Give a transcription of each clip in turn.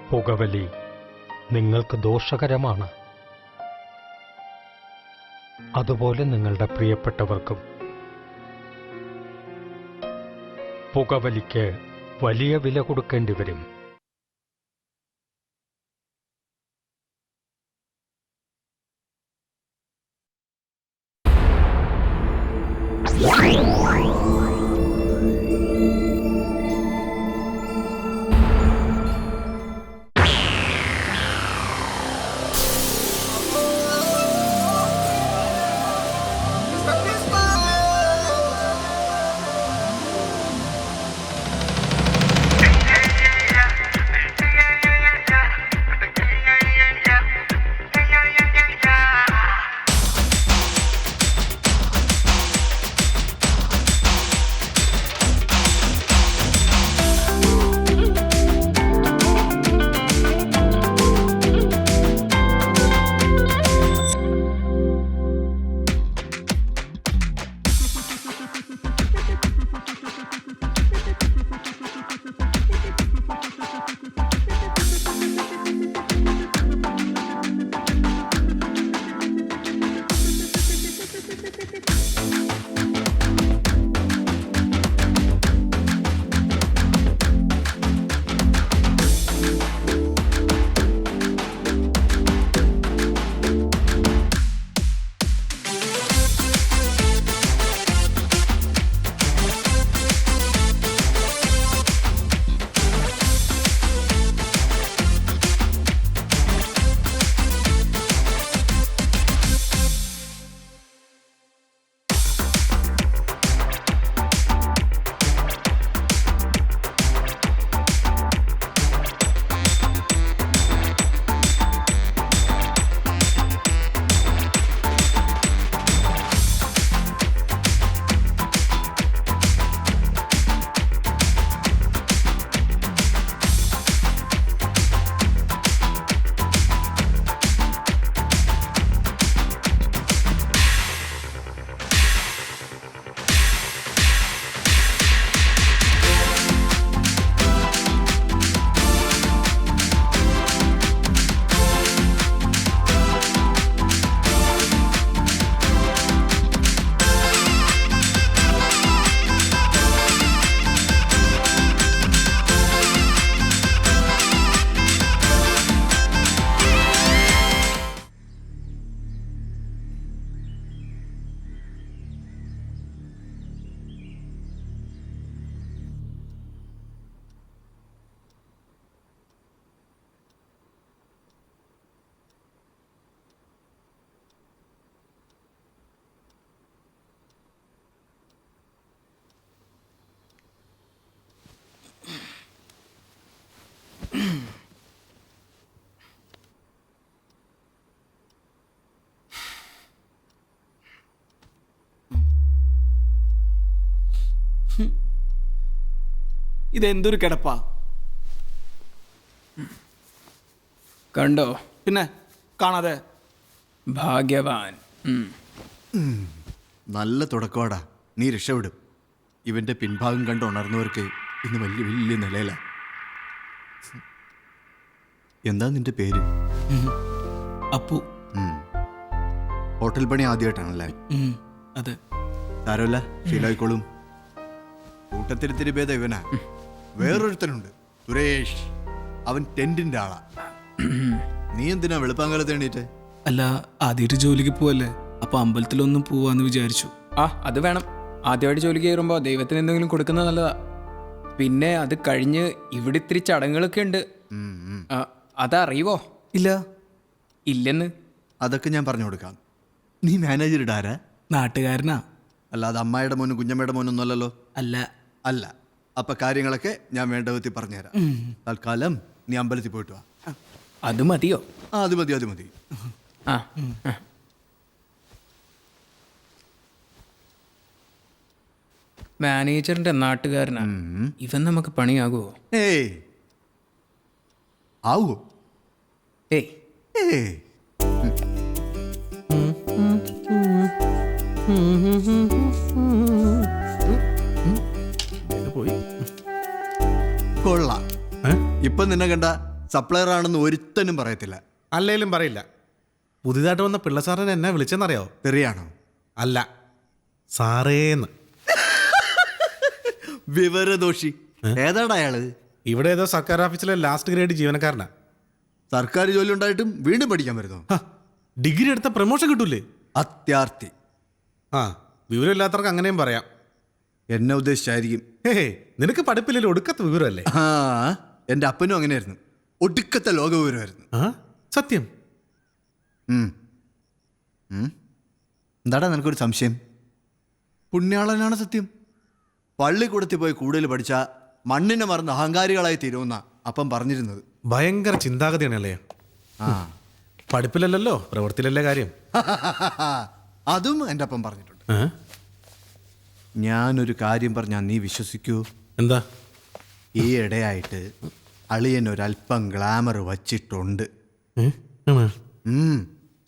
പുകവലി നിങ്ങൾക്ക് ദോഷകരമാണ്. അതുപോലെ നിങ്ങളുടെ പ്രിയപ്പെട്ടവർക്കും. പുകവലിക്ക് വലിയ വില കൊടുക്കേണ്ടി വരും. ഇതെന്തൊരു കിടപ്പാ. കണ്ടോ? പിന്നെ കാണാതെ. ഭാഗ്യവാൻ. നല്ല തുടക്കവാടാ. നീ രക്ഷപ്പെടും. ഇവന്റെ പിൻഭാഗം കണ്ട് ഉണർന്നവർക്ക് ഇന്ന് വലിയ വലിയ നിലയില. എന്താ നിന്റെ പേര്? അപ്പു. ഹോട്ടൽ പണി ആദ്യമായിട്ടാണല്ലേ? അതെ. സാരമല്ല, ശീലമായിക്കോളും. കൂട്ടത്തിരിത്തിരി ഭേദം ഇവനാ. വേറൊരുത്തനുണ്ട്, സുരേഷ്. അവൻ ടെന്റിന്റെ ആളാ. നീ എന്തിനാ വെളുപ്പാങ്കാലത്ത് എണീറ്റ്? അല്ല, ആദ്യമായിട്ട് ജോലിക്ക് പോവല്ലേ, അപ്പൊ അമ്പലത്തിലൊന്നും പോവാന്ന് വിചാരിച്ചു. അത് വേണം. ആദ്യമായിട്ട് ജോലിക്ക് കയറുമ്പോൾ ദൈവത്തിന് എന്തെങ്കിലും കൊടുക്കുന്നത് നല്ലതാ. പിന്നെ അത് കഴിഞ്ഞ് ഇവിടെ ഇത്തിരി ചടങ്ങുകളൊക്കെ ഉണ്ട്. അതറിയുവോ? ഇല്ല. ഇല്ലെന്ന്. അതൊക്കെ ഞാൻ പറഞ്ഞു കൊടുക്കാം. നീ മാനേജർ ഇടാരാ? നാട്ടുകാരനാ. അല്ലാതെ അമ്മായിയുടെ മോനും കുഞ്ഞമ്മയുടെ മോനൊന്നും അല്ലല്ലോ. അല്ല. അല്ല. അപ്പൊ കാര്യങ്ങളൊക്കെ ഞാൻ വേണ്ട വിധത്തിൽ പറഞ്ഞുതരാം. തൽക്കാലം നീ അമ്പലത്തിൽ പോയിട്ട് വാ. അത് മതിയോ? അത് മതി, അത് മതി. മാനേജറിന്റെ നാട്ടുകാരനാ ഇവൻ. നമുക്ക് പണിയാകുമോ? ഏയ് ആവോ? ഏയ് ഏയ് കൊള്ളാം. ഇപ്പൊ നിന്നെ കണ്ട സപ്ലയർ ആണെന്ന് ഒരുത്തനും പറയത്തില്ല. അല്ലേലും പറയില്ല. പുതിയതായിട്ട് വന്ന പിള്ള സാറിനെ എന്നെ വിളിച്ചെന്നറിയാവോ? തെറിയാണോ? അല്ല, സാറേന്ന്. വിവരദോഷി. ഏതാടാ അയാള്? ഇവിടെ ഏതോ സർക്കാർ ഓഫീസിലെ ലാസ്റ്റ് ഗ്രേഡ് ജീവനക്കാരനാ. സർക്കാർ ജോലി ഉണ്ടായിട്ടും വീണ്ടും പഠിക്കാൻ വരുന്നു. ഡിഗ്രി എടുത്ത പ്രമോഷൻ കിട്ടൂലേ? അത്യാർത്ഥി. ആ, വിവരമില്ലാത്തവർക്ക് അങ്ങനെയും പറയാം. എന്നെ ഉദ്ദേശിച്ചായിരിക്കും. ഹേ, നിനക്ക് പഠിപ്പില്ലല്ലോ, ഒടുക്കത്തെ വിവരമല്ലേ? ആ, എൻ്റെ അപ്പനും അങ്ങനെയായിരുന്നു. ഒടുക്കത്തെ ലോക വിവരമായിരുന്നു. ആ, സത്യം. എന്താടാ നിനക്കൊരു സംശയം? പുണ്യാളനാണ് സത്യം. പള്ളിക്കൂടത്തിൽ പോയി കൂടുതൽ പഠിച്ച മണ്ണിനെ മറന്ന് അഹങ്കാരികളായി തീരുമെന്ന അപ്പം പറഞ്ഞിരുന്നത്. ഭയങ്കര ചിന്താഗതിയാണ് അല്ലേ? ആ, പഠിപ്പിലല്ലോ, പ്രവൃത്തിയിലല്ലേ കാര്യം. അതും എൻ്റെ അപ്പം പറഞ്ഞിട്ടുണ്ട്. ആ? ഞാനൊരു കാര്യം പറഞ്ഞാൽ നീ വിശ്വസിക്കൂ? എന്താ? ഈ ഇടയായിട്ട് അളിയൻ ഒരല്പം ഗ്ലാമർ വച്ചിട്ടുണ്ട്. ആണോ?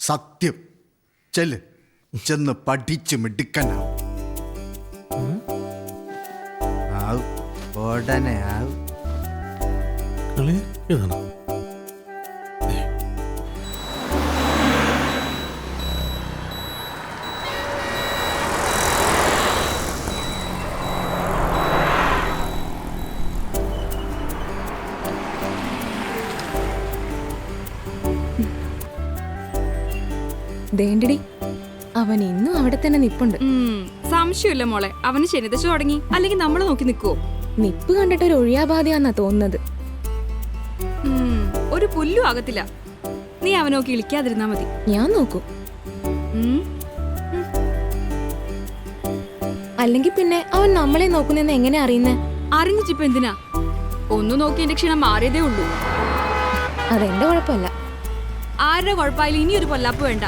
സത്യം. ചെല്ല്, ചെന്ന് പഠിച്ച് മിടുക്കനാവും. ആവും, ഉടനെ ആവും. കളി ഏതാണ്? ദേണ്ടടി, അവൻ ഇന്നും അവിടെ തന്നെ നിപ്പുണ്ട്. സംശയമില്ല മോളെ, അവന് ശനിദശ തുടങ്ങി. അല്ലെങ്കിൽ നമ്മളെ നോക്കി നിൽക്കുവോ? നിപ്പ് കണ്ടിട്ട് ഒരു ഒഴിയാബാധയാന്നാ തോന്നുന്നത്. ഒരു പുല്ലും ആകത്തില്ല. നീ അവനെ നോക്കി ഇളിക്കാതിരുന്നാ മതി. ഞാൻ നോക്കും. ഉം. അല്ലെങ്കിൽ പിന്നെ അവൻ നമ്മളെ നോക്കുന്നെന്ന് എങ്ങനെ അറിയുന്നേ? അറിഞ്ഞിട്ടിപ്പോ എന്തിനാ? ഒന്നു നോക്കി എന്റെ ക്ഷീണം മാറിയതേ ഉള്ളൂ. അതെന്റെ കുഴപ്പമല്ല. ആരുടെ കുഴപ്പമായാലും ഇനി ഒരു പൊല്ലാപ്പ് വേണ്ട.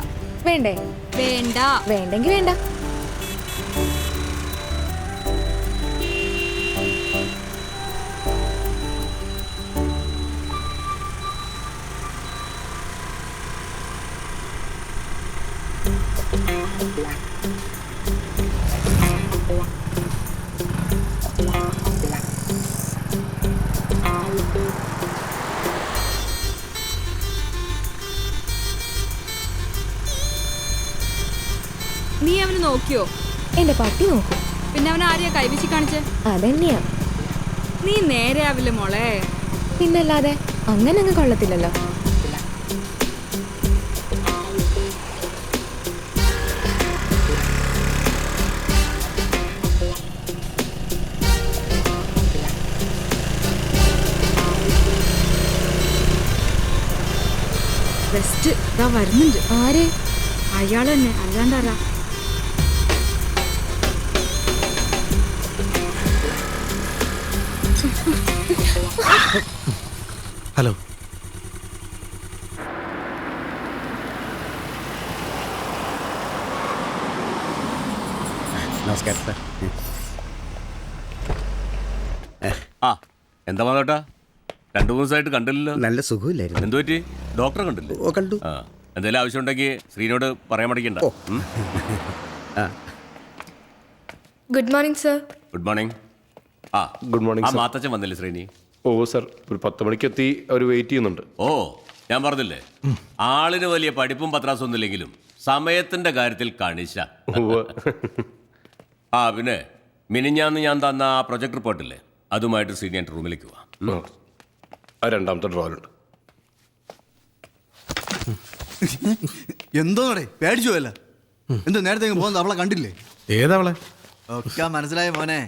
വേണ്ടേ? വേണ്ട. വേണ്ടെങ്കി വേണ്ട. നീ അവന് നോക്കിയോ? എന്റെ പട്ടി നോക്കും. പിന്നെ അവൻ ആരെയാ കൈവശി കാണിച്ചേ? അതെന്നെയാ. നീ നേരെ ആവില്ല മോളെ. പിന്നല്ലാതെ അങ്ങനെ അങ്ങ് കൊള്ളത്തില്ലല്ലോ. ബെസ്റ്റ് ഇതാ വരുന്നുണ്ട്. ആര്? അയാൾ തന്നെ, അല്ലാണ്ടാരാ? ഹലോ. നമസ്കാരം സാർ. ആ എന്താ മാതോട്ടാ, 2-3 ദിവസമായിട്ട് കണ്ടില്ലല്ലോ. നല്ല സുഖമില്ലായിരുന്നു. എന്തു പറ്റി? ഡോക്ടറെ കണ്ടില്ലേ? ഓ, കണ്ടു. ആ, എന്തെങ്കിലും ആവശ്യമുണ്ടെങ്കിൽ ശ്രീനോട് പറയാൻ മടിക്കണ്ട. Good morning sir. Good morning. ആ ഗുഡ് മോർണിംഗ് ആ സർ. മാത്തച്ഛൻ വന്നില്ലേ ശ്രീനി? ഓ സർ, ഒരു 10 മണിക്ക് എത്തി. അവർ വെയിറ്റ് ചെയ്യുന്നുണ്ട്. ഓ, ഞാൻ പറഞ്ഞില്ലേ, ആളിന് വലിയ പഠിപ്പും പത്രാസും ഒന്നുമില്ലെങ്കിലും സമയത്തിന്റെ കാര്യത്തിൽ കണിശ. ഉവ്വ്. ആ പിന്നെ മിനിഞ്ഞാന്ന് ഞാൻ തന്ന ആ പ്രൊജക്ട് റിപ്പോർട്ടില്ലേ, അതുമായിട്ട് ശ്രീനി എൻ്റെ റൂമിലേക്ക് പോവാം. ആ രണ്ടാമത്തെ ഡ്രോയിലുണ്ട്. എന്തോടെ പേടിച്ചു പോയല്ല? എന്ത് നേരത്തെ പോകുന്നത് അവളെ കണ്ടില്ലേ? ഏതവളെ? ഒക്കെ മനസ്സിലായ മോനെ.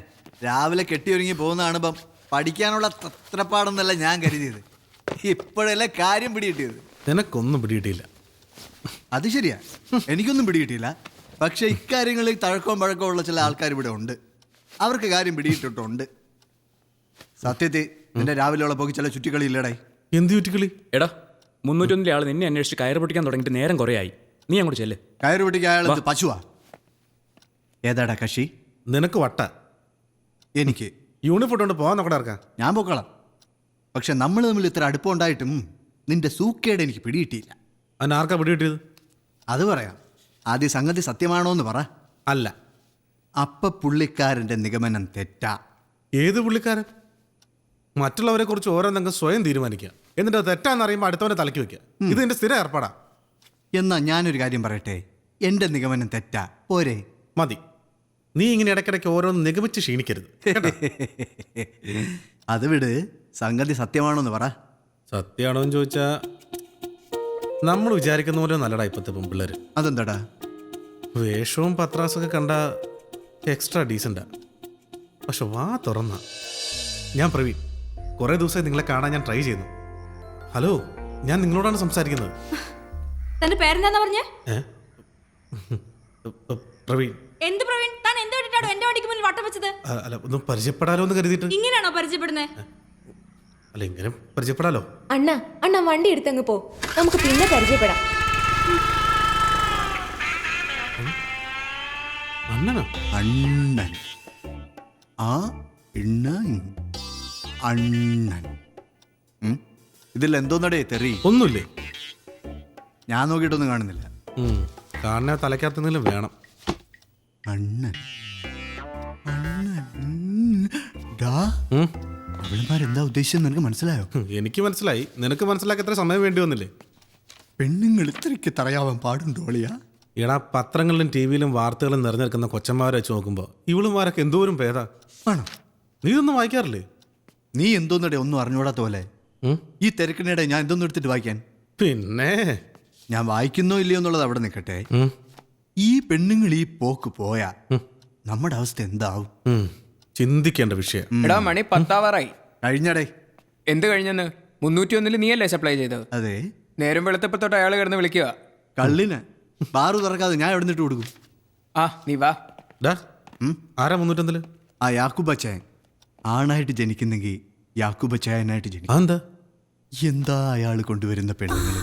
രാവിലെ കെട്ടിയൊരുങ്ങി പോകുന്ന കാണുമ്പം പഠിക്കാനുള്ള തത്രപ്പാടെന്നല്ല ഞാൻ കരുതിയത്. ഇപ്പോഴല്ലേ കാര്യം പിടികിട്ടിയത്. നിനക്കൊന്നും പിടികിട്ടിയില്ല. അത് ശരിയാ, എനിക്കൊന്നും പിടികിട്ടിയില്ല. പക്ഷെ ഇക്കാര്യങ്ങളിൽ തഴക്കവും പഴക്കവും ഉള്ള ചില ആൾക്കാർ ഇവിടെ ഉണ്ട്. അവർക്ക് കാര്യം പിടിയിട്ടിട്ടുണ്ട്. സത്യത്തിൽ നിന്റെ രാവിലെയുള്ള പോക്കി ചില ചുറ്റിക്കളി ഇല്ലടേ. എന്ത് ചുറ്റിക്കളി? എടാ, 301 ആൾ നിന്നെ അന്വേഷിച്ച് കയറ് പൊട്ടിക്കാൻ തുടങ്ങിയിട്ട് നേരം കുറേ ആയി. നീ അങ്ങോട്ട് ചെല്ല്. കയറ് പൊട്ടിക്ക് അയാൾ പശുവാ? ഏതാടാ കക്ഷി? നിനക്ക് വട്ട. എനിക്ക് യൂണിഫോം കൊണ്ട് പോകാൻ നോക്കടാ ഇറക്കാം. ഞാൻ പൊക്കോളാം. പക്ഷെ നമ്മൾ തമ്മിൽ ഇത്ര അടുപ്പമുണ്ടായിട്ടും നിന്റെ സൂക്കേട് എനിക്ക് പിടികിട്ടിയില്ല. അതിനാർക്കാ പിടികിട്ടിയത്? അത് പറയാം. ആദ്യ സംഗതി സത്യമാണോ എന്ന് പറ. അല്ല. അപ്പ പുള്ളിക്കാരൻ്റെ നിഗമനം തെറ്റാ. ഏത് പുള്ളിക്കാരൻ? മറ്റുള്ളവരെ കുറിച്ച് ഓരോന്നെങ്കിലും സ്വയം തീരുമാനിക്കുക, എന്നിട്ട് അത് തെറ്റാന്ന് അറിയുമ്പോൾ അടുത്തവനെ തലയ്ക്ക് വെക്കുക. ഇത് എന്റെ സ്ഥിരം ഏർപ്പാടാ. എന്നാ ഞാനൊരു കാര്യം പറയട്ടെ, എൻ്റെ നിഗമനം തെറ്റാ പോരെ? മതി, നീ ഇങ്ങനെ ഇടയ്ക്കിടയ്ക്ക് ഓരോന്ന് നിഗമിച്ച് ക്ഷീണിക്കരുത്. അത് വിട്, സംഗതി സത്യമാണോന്ന് പറ. സത്യമാണോ എന്ന് ചോദിച്ചാ നമ്മൾ വിചാരിക്കുന്ന പോലെ നല്ലടാ ഇപ്പത്തെ പെൺപിള്ളേർ. അതെന്താടാ? വേഷവും പത്രാസൊക്കെ കണ്ട എക്സ്ട്രാ ഡീസൻ്റാ. പക്ഷെ വാ തുറന്ന. ഞാൻ പ്രവീൺ, കുറേ ദിവസമായി നിങ്ങളെ കാണാൻ ഞാൻ ട്രൈ ചെയ്യുന്നു. ഹലോ, ഞാൻ നിങ്ങളോടാണ് സംസാരിക്കുന്നത്. തന്റെ പേരെന്താന്ന് പറഞ്ഞേ? പ്രവീൺ. എന്ത് പ്രവീൺ? താൻ എന്ത് വേണ്ടിട്ടാണോ എന്റെ വണ്ടിക്ക് മുന്നിൽ വട്ടം വെച്ചത്? അല്ല, ഒന്ന് പരിചയപ്പെടാലോ എന്ന് കരുതിയിട്ട്. ഇങ്ങനെയാണോ പരിചയപ്പെടുന്നത്? അല്ല, ഇങ്ങനെ പരിചയപ്പെടാലോ. അണ്ണ വണ്ടി എടുത്തങ്ങ് പോ, നമുക്ക് പിന്നെ പരിചയപ്പെടാം. അണ്ണനോ? അണ്ണൻ. ആ ഇണ്ണൻ അണ്ണൻ. ഇതിൽ എന്തോന്നടേ തെറി? ഒന്നുമില്ലേ? ഞാൻ നോക്കിയിട്ടൊന്നും കാണുന്നില്ല. കാണാൻ തലയ്ക്കകത്തെന്തെങ്കിലും വേണം. അണ്ണൻ അണ്ണൻ. ഡാ, അവളുമാരെന്താ ഉദ്ദേശിച്ചെന്ന് നിനക്ക് മനസ്സിലായോ? എനിക്ക് മനസ്സിലായി. നിനക്ക് മനസ്സിലാക്കി എത്ര സമയം വേണ്ടി വന്നില്ലേ? പെണ്ണുങ്ങൾ ഇത്രയ്ക്ക് തറയാവാൻ പാടുണ്ടോ അളിയാ? എടാ, പത്രങ്ങളിലും ടി വിയിലും വാർത്തകളും നിറഞ്ഞെടുക്കുന്ന കൊച്ചന്മാരെ വെച്ച് നോക്കുമ്പോൾ ഇവളുമാരൊക്കെ എന്തോരം ഭേദാ. ആണോ? നീ ഇതൊന്നും വായിക്കാറില്ലേ? നീ എന്തോന്നടേ ഒന്നും അറിഞ്ഞൂടാത്ത പോലെ. ഈ തിരക്കിനിടെ ഞാൻ എന്തോന്നും എടുത്തിട്ട് വായിക്കാൻ? പിന്നെ ഞാൻ വായിക്കുന്നോ ഇല്ലയോ എന്നുള്ളത് അവിടെ നിൽക്കട്ടെ. ഈ പെണ്ണുങ്ങൾ ഈ പോക്ക് പോയാ നമ്മുടെ അവസ്ഥ എന്താവും? ചിന്തിക്കേണ്ട വിഷയം. എടാ, മണി 10 കഴിഞ്ഞടേ. എന്ത് കഴിഞ്ഞെന്ന്? 301 നീയല്ലേ സപ്ലൈ ചെയ്തത്? അതെ. നേരം വെളുത്തപ്പോ തൊട്ട് അയാൾ കിടന്ന് വിളിക്കുക. കള്ളിന് ബാറ് തുറക്കാതെ ഞാൻ എവിടെ നിന്നിട്ട് കൊടുക്കും? ആ, നീ വാ. ഡാ, ആരാ 301? ആ യാക്കൂബച്ചായൻ. ആണായിട്ട് ജനിക്കുന്നെങ്കിൽ യാക്കൂബച്ചായനായിട്ട് ജനിക്കും. എന്താ എന്താ അയാൾ കൊണ്ടുവരുന്ന പെണ്ണുങ്ങൾ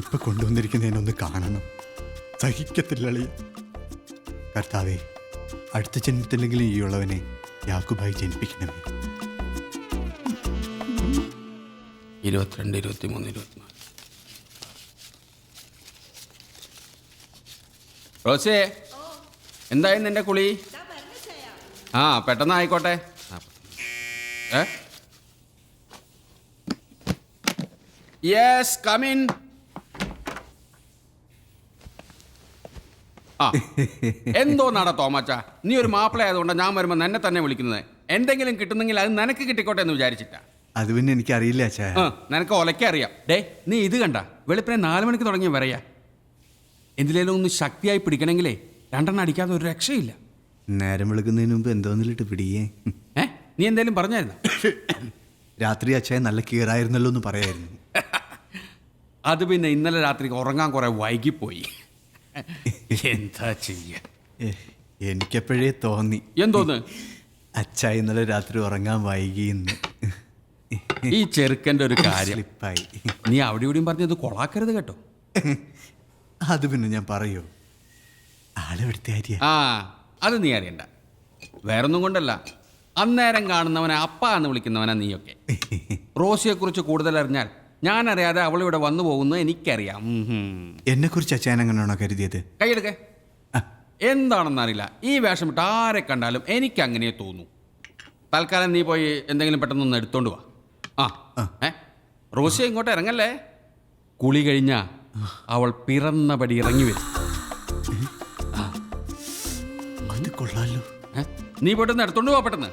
ഇപ്പൊ കൊണ്ടുവന്നിരിക്കുന്നതിനൊന്ന് കാണണം. സഹിക്കത്തില്ല അളിയ. കർത്താവേ, അടുത്ത ജന്മത്തിലെങ്കിലും ഈ ഉള്ളവനെ യാക്കൂബായി ജനിപ്പിക്കണമേ. 22, 23, 24. റോസേ, എന്തായി നിന്റെ കുളി? ആ, പെട്ടെന്ന് ആയിക്കോട്ടെ. Yes, come in. ആ, എന്തോ നട തോമാച്ച, നീ ഒരു മാപ്പിള ആയതുകൊണ്ടാണ് ഞാൻ വരുമ്പോൾ എന്നെ തന്നെ വിളിക്കുന്നത്. എന്തെങ്കിലും കിട്ടുന്നെങ്കിൽ അത് നിനക്ക് കിട്ടിക്കോട്ടെ എന്ന് വിചാരിച്ചിട്ടാ. അത് പിന്നെ എനിക്കറിയില്ല അച്ഛാ. നിനക്ക് ഒലക്കറിയാം. ഡേ, നീ ഇത് കണ്ട, വെളുപ്പിനെ 4 മണിക്ക് തുടങ്ങി വരയാ. എന്തിലേലും ഒന്ന് ശക്തിയായി പിടിക്കണമെങ്കിലേ 2 അടിക്കാതെ ഒരു രക്ഷയില്ല. നേരം വിളിക്കുന്നതിന് മുമ്പ് എന്തോന്നിലിട്ട് പിടിയേ. നീ എന്തേലും പറഞ്ഞായിരുന്നോ? രാത്രി അച്ഛായ നല്ല കീറായിരുന്നല്ലോ എന്ന് പറയായിരുന്നു. അത് പിന്നെ ഇന്നലെ രാത്രി ഉറങ്ങാൻ കുറെ വൈകിപ്പോയി. എന്താ ചെയ്യ? എനിക്കെപ്പോഴേ തോന്നി. എന്തോന്ന്? അച്ഛാ ഇന്നലെ രാത്രി ഉറങ്ങാൻ വൈകിയെന്ന്. ഈ ചെറുക്കൻ്റെ ഒരു കാര്യം സ്ലിപ്പായി. നീ അവിടെ ഇവിടെയും പറഞ്ഞത് കൊളാക്കരുത് കേട്ടോ. അത് പിന്നെ ഞാൻ പറയൂ. ആളെവിടുത്തെ ആര്യ? ആ, അത് നീ അറിയണ്ട. വേറൊന്നും കൊണ്ടല്ല, അന്നേരം കാണുന്നവനെ അപ്പ എന്ന് വിളിക്കുന്നവനാ നീയൊക്കെ. റോസിയെക്കുറിച്ച് കൂടുതൽ അറിഞ്ഞാൽ ഞാൻ അറിയാതെ അവളിവിടെ വന്നു പോകുന്നത് എനിക്കറിയാം. എന്നെ കുറിച്ച് അച്ഛൻ അങ്ങനെയാണോ കരുതിയത്? കൈയെടുക്കേ. എന്താണെന്നറിയില്ല, ഈ വേഷം ഇട്ട് ആരെ കണ്ടാലും എനിക്ക് അങ്ങനെ തോന്നും. തൽക്കാലം നീ പോയി എന്തെങ്കിലും പെട്ടെന്നൊന്ന് എടുത്തോണ്ട് വാ. റോസിയ ഇങ്ങോട്ട് ഇറങ്ങല്ലേ. കുളി കഴിഞ്ഞാ അവൾ പിറന്നപടി ഇറങ്ങി വരും. അത് കൊള്ളാലോ. നീ പെട്ടെന്ന് എടുത്തോണ്ട് പോവാ, പെട്ടെന്ന്.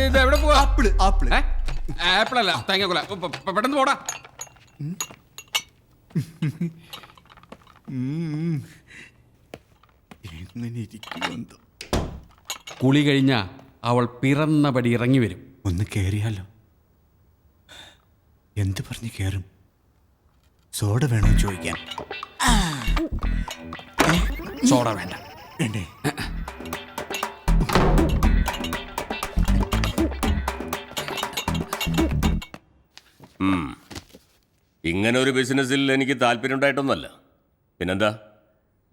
ഇത് എവിടെ പോവാ? Apple apple. ആപ്പിളല്ല, തേങ്ങ. പെട്ടെന്ന് പോടാ. എങ്ങനെ ഇരിക്കുമെന്തോ. കുളി കഴിഞ്ഞാ അവൾ പിറന്നപടി ഇറങ്ങി വരും. ഒന്ന് കേറിയാലോ? എന്ത് പറഞ്ഞ് കേറും? സോഡ വേണോ ചോദിക്കാൻ? സോഡ വേണ്ട. വേണ്ടേ? ഇങ്ങനെ ഒരു ബിസിനസ്സിൽ എനിക്ക് താല്പര്യം ഉണ്ടായിട്ടൊന്നുമല്ല. പിന്നെന്താ,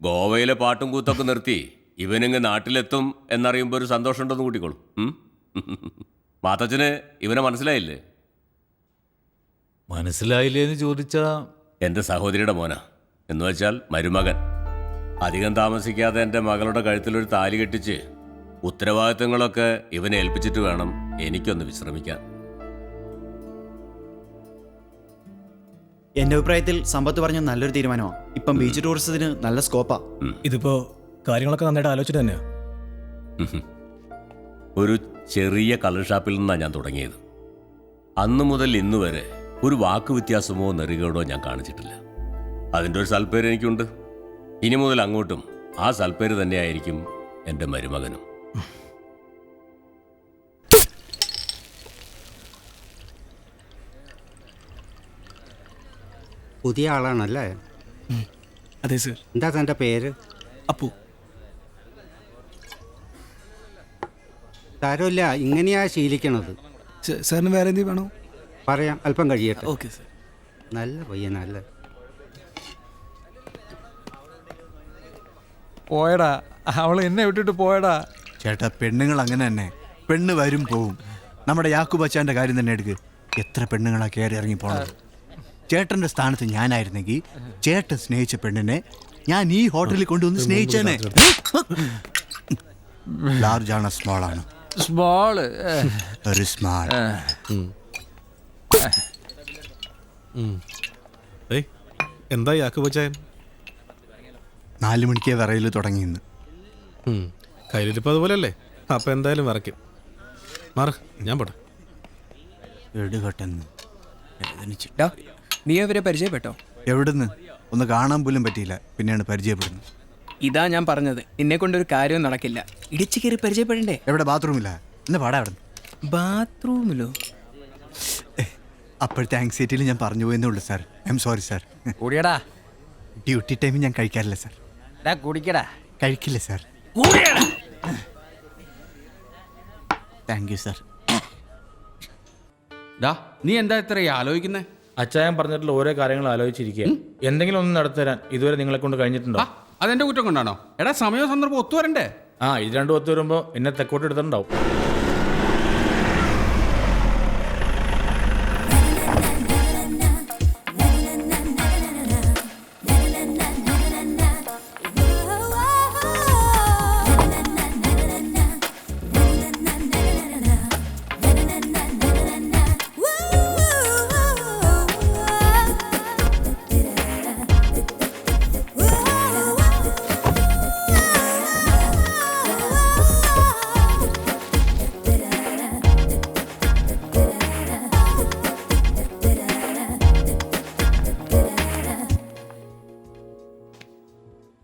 ഗോവയിലെ പാട്ടും കൂത്തൊക്കെ നിർത്തി ഇവനിങ്ങ് നാട്ടിലെത്തും എന്നറിയുമ്പോൾ ഒരു സന്തോഷം ഉണ്ടെന്ന് കൂട്ടിക്കോളും. മാത്തച്ഛന് ഇവനെ മനസ്സിലായില്ലേ? മനസ്സിലായില്ലേന്ന് ചോദിച്ചാ എൻ്റെ സഹോദരിയുടെ മോനാ. എന്ന് വെച്ചാൽ മരുമകൻ. അധികം താമസിക്കാതെ എൻ്റെ മകളുടെ കഴുത്തിലൊരു താലി കെട്ടിച്ച് ഉത്തരവാദിത്തങ്ങളൊക്കെ ഇവനെ ഏൽപ്പിച്ചിട്ട് വേണം എനിക്കൊന്ന് വിശ്രമിക്കാൻ. എന്റെ അഭിപ്രായത്തിൽ സമ്പത്ത് പറഞ്ഞ നല്ലൊരു തീരുമാനമാണ്. ഇപ്പം ബീച്ച് ടൂറിസത്തിന് നല്ല സ്കോപ്പാ. ഇതിപ്പോ കാര്യങ്ങളൊക്കെ നന്നായിട്ട് ആലോചിച്ചിട്ട് തന്നെയാ. ഒരു ചെറിയ കളർ ഷാപ്പിൽ നിന്നാണ് ഞാൻ തുടങ്ങിയത്. അന്നു മുതൽ ഇന്നു വരെ ഒരു വാക്ക് വ്യത്യാസമോ നെറികേടോ ഞാൻ കാണിച്ചിട്ടില്ല. അതിൻ്റെ ഒരു സൽപ്പേര് എനിക്കുണ്ട്. ഇനി മുതൽ അങ്ങോട്ടും ആ സൽപ്പേര് തന്നെയായിരിക്കും എൻ്റെ മരുമകനും. പുതിയ ആളാണല്ലേ? അതെ സർ. എന്താ തൻ്റെ പേര്? അപ്പു. സാരമില്ല, ഇങ്ങനെയാ ശീലിക്കണത്. സാറിന് വേറെ എന്തെങ്കിലും വേണോ? പറയാം, അല്പം കഴിയട്ടെ. Okay sir. നല്ല പയ്യനല്ലേ? പോയടാ, അവള് എന്നെ വിട്ടിട്ട് പോയടാ. ചേട്ടാ, പെണ്ണുങ്ങൾ അങ്ങനെ തന്നെ. പെണ്ണ് വരും പോവും. നമ്മുടെ യാക്കൂബ് അച്ചാൻ്റെ കാര്യം തന്നെ എടുക്ക്. എത്ര പെണ്ണുങ്ങളാ കയറി ഇറങ്ങി പോണത്. ചേട്ടൻ്റെ സ്ഥാനത്ത് ഞാനായിരുന്നെങ്കിൽ ചേട്ടൻ സ്നേഹിച്ച പെണ്ണിനെ ഞാൻ ഈ ഹോട്ടലിൽ കൊണ്ടുവന്ന് സ്നേഹിച്ചേനെ. ലാർജ് ആണോ സ്മോൾ ആണോ? സ്മോള്. ഒരു സ്മാൾ. എന്താ യാക്കുബച്ചായൻ? 4 മണിക്കേ വിറയിൽ തുടങ്ങിയെന്ന്. കയ്യിലിരിപ്പ് അതുപോലെയല്ലേ? അപ്പം എന്തായാലും വിറയ്ക്കും. മാറ്, ഞാൻ പോട്ടെ. എടുകട്ടെന്ന്. നീ അവരെ പരിചയപ്പെട്ടോ? എവിടുന്ന്? ഒന്ന് കാണാൻ പോലും പറ്റിയില്ല. പിന്നെയാണ് പരിചയപ്പെടുന്നത്. ഇതാ ഞാൻ പറഞ്ഞത്, എന്നെ കൊണ്ടൊരു കാര്യവും നടക്കില്ല. ഇടിച്ചു കയറി പരിചയപ്പെടണ്ടേ? എവിടെ? ബാത്റൂമില്ല. എന്നെ പാടാ അവിടെ. ബാത്റൂമിലോ? അപ്പോഴത്തെ ആങ്സൈറ്റിയിൽ ഞാൻ പറഞ്ഞു പോയെന്നേ ഉള്ളൂ sir. I am sorry sir. കൂടിയടാ. ഡ്യൂട്ടി ടൈമിൽ ഞാൻ കഴിക്കാറില്ല സാർ. കുടിക്കടാ. കഴിക്കില്ല സാർ. Thank you sir. നീ എന്താ ഇത്ര ആലോചിക്കുന്നേ? അച്ചായൻ പറഞ്ഞിട്ടുള്ള ഓരോ കാര്യങ്ങൾ ആലോചിച്ചിരിക്കുക. എന്തെങ്കിലും ഒന്ന് നടത്തിത്തരാൻ ഇതുവരെ നിങ്ങളെ കൊണ്ട് കഴിഞ്ഞിട്ടുണ്ടോ? അതെന്റെ കുറ്റം കൊണ്ടാണോ? എടാ, സമയവും സന്ദർഭം ഒത്തുവരണ്ടേ? ഇത് രണ്ടും ഒത്തു വരുമ്പോ എന്നെ തെക്കോട്ട് എടുത്തിട്ടുണ്ടാവും.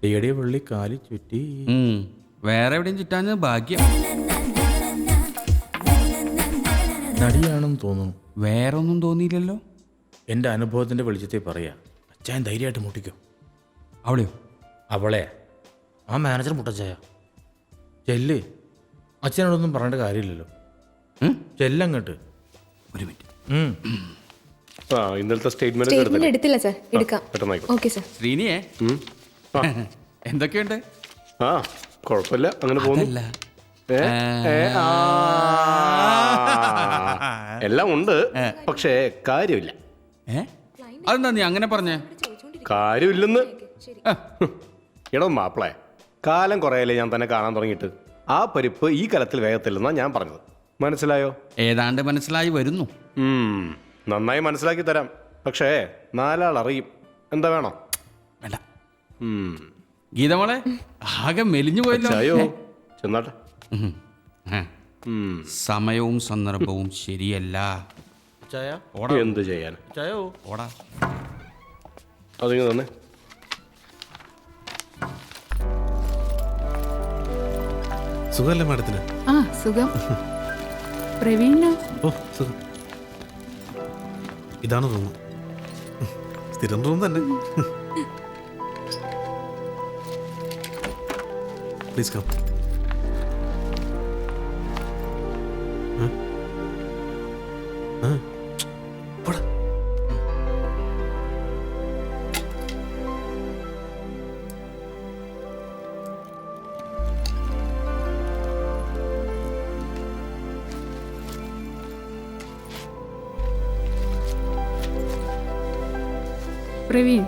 ഡിയടിയ വെള്ളി കാലി ചുറ്റി. വേറെ എവിടെയും ചുറ്റാഞ്ഞ ഭാഗ്യം. നടിയാണെന്ന് തോന്നുന്നു. വേറെ ഒന്നും തോന്നിയില്ലല്ലോ. എൻ്റെ അനുഭവത്തിൻ്റെ വെളിച്ചത്തിൽ പറയാ. അച്ചായൻ ധൈര്യമായിട്ട് മുട്ടിക്കോ. അവളെയോ? അവളെ ആ മാനേജർ മുട്ടച്ചായ. ചെല്ല്. അച്ഛനോടൊന്നും പറഞ്ഞിട്ട് കാര്യമില്ലല്ലോ. ചെല്ലങ്ങോട്ട്. ഒരു മിനിറ്റ്. ഇന്നലത്തെ സ്റ്റേറ്റ്മെന്റ് എടുത്തില്ല സാർ. എടുക്കാം. Okay sir. ശ്രീനിയെ, എന്തൊക്കെയുണ്ട്? കുഴപ്പമില്ല, അങ്ങനെ പോകുന്നു. എല്ലാം ഉണ്ട്, പക്ഷേ കാര്യമില്ല. അതെന്താ നീ അങ്ങനെ പറഞ്ഞേ? കാര്യമില്ലെന്ന്. എടോ മാപ്പിളെ, കാലം കുറയല്ലേ ഞാൻ തന്നെ കാണാൻ തുടങ്ങിയിട്ട്. ആ പരിപ്പ് ഈ കലത്തിൽ വേഗത്തില്ലെന്നാ ഞാൻ പറഞ്ഞത്. മനസ്സിലായോ? ഏതാണ്ട് മനസ്സിലായി വരുന്നു. നന്നായി മനസ്സിലാക്കി തരാം. പക്ഷേ 4 ആൾ അറിയും. എന്താ വേണോ? വേണ്ട. ഗീതമോളെ, ആകെ മെലിഞ്ഞു പോയല്ലോ. ചെന്നാട്ടെ. സമയവും സന്ദർഭവും ശരിയല്ല. എന്ത് ചെയ്യാൻ? ഓടാ. അതിങ്ങ് തന്നെ. സുഖമല്ലേ മാഡത്തിന്? സുഖം. പ്രവീണോ? ഓ, സുഖം. ഇതാണ് റൂം. സ്ഥിരം റൂം തന്നെ. Please come. പ്രവീൺ,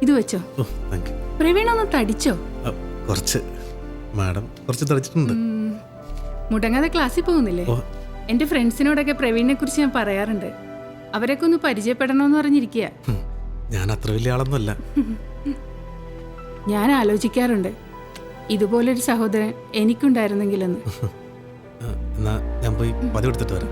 ഇത് ഇത് വെച്ചോ. ഓ താങ്ക് യു. പ്രവീൺ ഒന്ന് തടിച്ചോ? കുറച്ച് മാഡം കുറച്ച് തളിച്ചിട്ടുണ്ട്. മുടങ്ങാതെ ക്ലാസ്സിൽ പോകുന്നില്ലേ? ഓ. എന്റെ ഫ്രണ്ട്സിനോടൊക്കെ പ്രവീണിനെ കുറിച്ച് ഞാൻ പറയാറുണ്ട്. അവരൊക്കെ ഒന്ന് പരിചയപ്പെടണമെന്ന് പറഞ്ഞിരിക്കുക. ഞാൻ അത്ര വലിയ ആളൊന്നുമല്ല. ഞാൻ ആലോചിക്കാറുണ്ട് ഇതുപോലൊരു സഹോദരൻ എനിക്കുണ്ടായിരുന്നെങ്കിലെന്ന്. എന്നാ ഞാൻ പോയി പതി എടുത്തിട്ട് വരാം.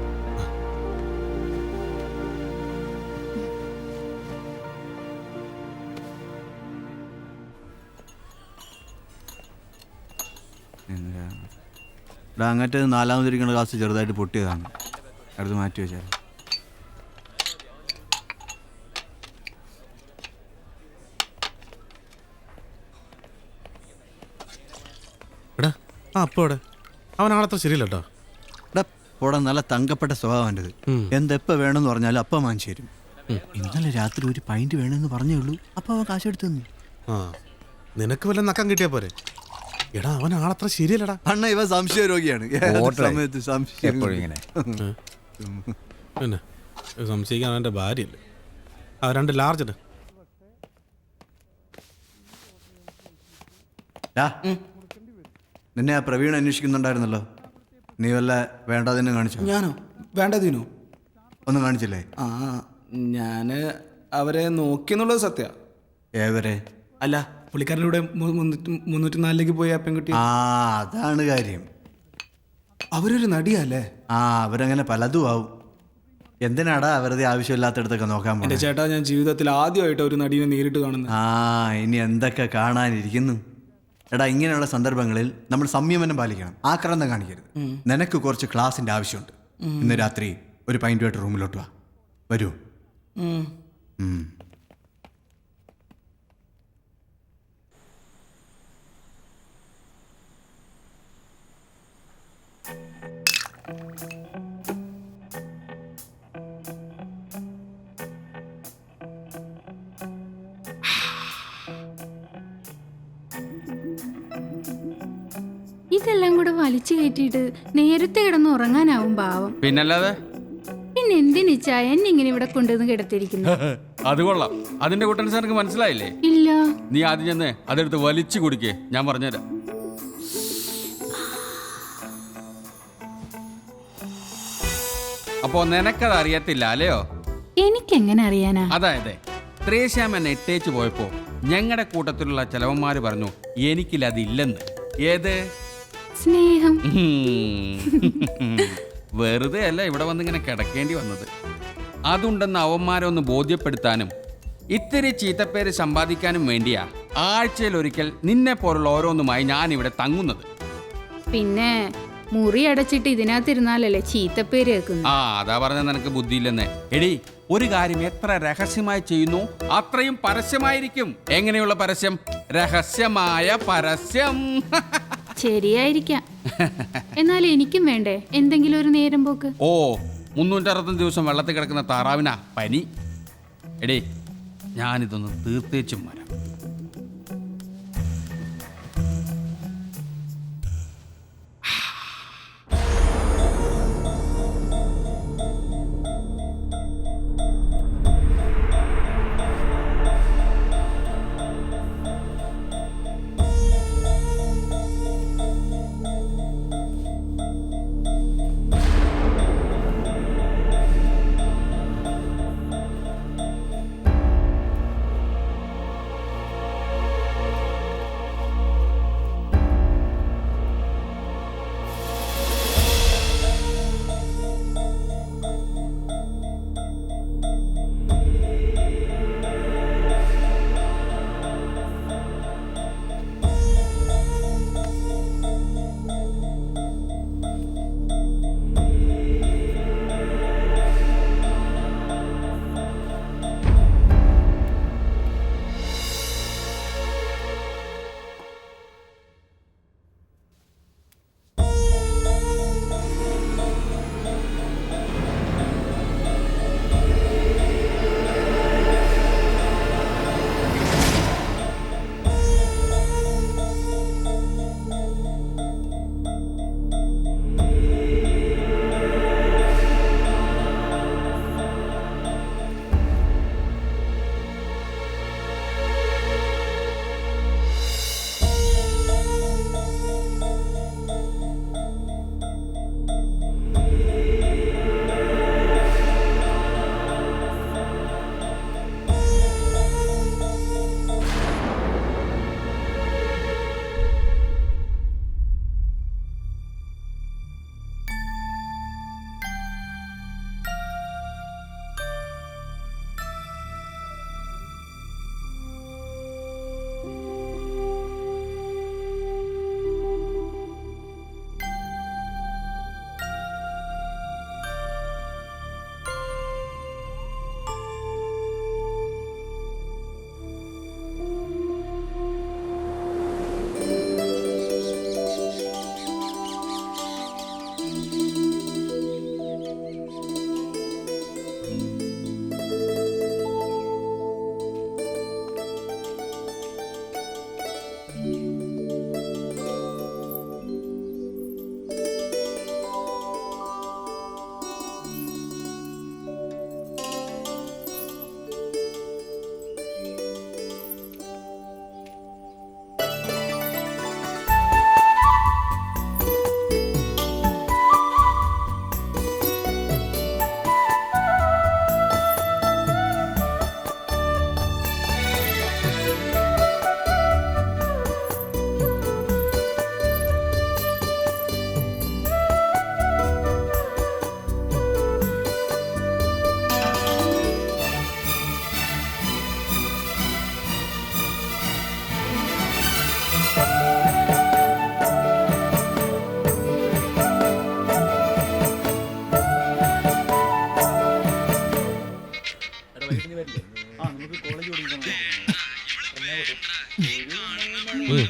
ഇവിടെ അങ്ങനത്തെ 4ാമതിരിക്കുന്ന ക്ലാസ് ചെറുതായിട്ട് പൊട്ടിയതാണ്. അടുത്ത് മാറ്റി വെച്ചാൽ എടാ ആ അപ്പോൾ അവിടെ അവൻ ആളത്ര ശരിയല്ല കേട്ടോ. ഇവിടെ പോടാ, നല്ല തങ്കപ്പെട്ട സ്വഭാവം എൻ്റെത്. എന്തെപ്പോൾ വേണമെന്ന് പറഞ്ഞാലും അപ്പം വാങ്ങിച്ചു തരും. ഇന്നലെ രാത്രി ഒരു പൈൻറ്റ് വേണമെന്ന് പറഞ്ഞേ ഉള്ളൂ, അപ്പം അവൻ കാശെടുത്ത് തന്നു. ആ നിനക്ക് വല്ല നക്കം കിട്ടിയാ പോരെ. എടാ അവൻ ആളത്ര ശരിയല്ലടാ. അണ്ണ ഇവ സംശയ രോഗിയാണ്. സമയത്ത് സംശയം പിന്നെ സംശയിക്കാൻ അവൻ്റെ ഭാര്യയല്ലേ. ആ 2 ലാർജ് ഇട്. നിന്നെ ആ പ്രവീൺ അന്വേഷിക്കുന്നുണ്ടായിരുന്നല്ലോ. നീ വല്ല വേണ്ടതിനും കാണിച്ചോ? ഞാനോ? വേണ്ടതിനോ? ഒന്നും കാണിച്ചില്ലേ? ആ ഞാൻ അവരെ നോക്കിയെന്നുള്ളത് സത്യ. ഏവരെ? അല്ല പുള്ളിക്കാരനൂടെ 304ലേക്ക് പോയി ആ പെൺകുട്ടി. ആ അതാണ് കാര്യം. അവരൊരു നടിയല്ലേ? ആ അവരങ്ങനെ പലതും ആവും. എന്തിനാടാ വെറുതെ ആവശ്യമില്ലാത്തടത്തൊക്കെ നോക്കാൻ എൻ്റെ പോകുന്നത്? ചേട്ടാ, ഞാൻ ജീവിതത്തിൽ ആദ്യമായിട്ട് ഒരു നടീനെ നേരിട്ട് കാണുന്നത്. ആ ഇനി എന്തൊക്കെ കാണാനിരിക്കുന്നു. എടാ ഇങ്ങനെയുള്ള സന്ദർഭങ്ങളിൽ നമ്മൾ സംയമനം പാലിക്കണം, ആക്രാന്തം കാണിക്കരുത്. നിനക്ക് കുറച്ച് ക്ലാസിൻ്റെ ആവശ്യമുണ്ട്. ഇന്ന് രാത്രി ഒരു പൈൻറ്റുമായിട്ട് റൂമിലോട്ട് വാ. വരൂ. ഇതെല്ലാം കൂടെ വലിച്ചു കയറ്റിയിട്ട് നേരത്തെ കിടന്ന് ഉറങ്ങാനാവും പാവം. പിന്നല്ലാതെ പിന്നെ എന്തിനിച്ചാ എന്നെ ഇങ്ങനെ ഇവിടെ കൊണ്ടുവന്ന് കിടത്തിരിക്കുന്നു? അത് കൊള്ളാം. അതിന്റെ കുട്ടൻസ് എനിക്ക് മനസ്സിലായില്ലേ? ഇല്ല. നീ ആദ്യം ചെന്ന് അതെടുത്ത് വലിച്ചു കുടിക്കേ, ഞാൻ പറഞ്ഞുതരാം. അപ്പോ നിനക്കത് അറിയത്തില്ല അല്ലയോ? എനിക്കെങ്ങനെ അറിയാനാ? അതായത് ത്രേശ്യാം എന്നെ ഇട്ടേച്ച് പോയപ്പോ ഞങ്ങളുടെ കൂട്ടത്തിലുള്ള ചെലവന്മാര് പറഞ്ഞു എനിക്കില്ലതില്ലെന്ന്. ഏത് സ്നേഹം. വെറുതെ അല്ല ഇവിടെ വന്നിങ്ങനെ കിടക്കേണ്ടി വന്നത്. അതുണ്ടെന്ന് അവന്മാരെ ഒന്ന് ബോധ്യപ്പെടുത്താനും ഇത്തിരി ചീത്തപ്പേര് സമ്പാദിക്കാനും വേണ്ടിയാ ആഴ്ചയിൽ ഒരിക്കൽ നിന്നെ പോലുള്ള ഓരോന്നുമായി ഞാൻ ഇവിടെ തങ്ങുന്നത്. പിന്നെ മുറി അടച്ചിട്ട് ഇതിനകത്തിരുന്നാലല്ലേ ചീത്തപ്പേര് കേൾക്കുന്നു. ആ അതാ പറഞ്ഞ നിനക്ക് ബുദ്ധിയില്ലെന്ന്. എടി ഒരു കാര്യം എത്ര രഹസ്യമായി ചെയ്യുന്നു അത്രയും പരസ്യമായിരിക്കും. എങ്ങനെയുള്ള പരസ്യം? രഹസ്യമായ പരസ്യം. ശരിയായിരിക്കാം. എന്നാൽ എനിക്കും വേണ്ടേ എന്തെങ്കിലും ഒരു നേരം പോക്ക്? ഓ 365 ദിവസം വെള്ളത്തിൽ കിടക്കുന്ന താറാവിനാ പനി. എടേ ഞാനിതൊന്ന് തീർത്തേച്ചും വരാം.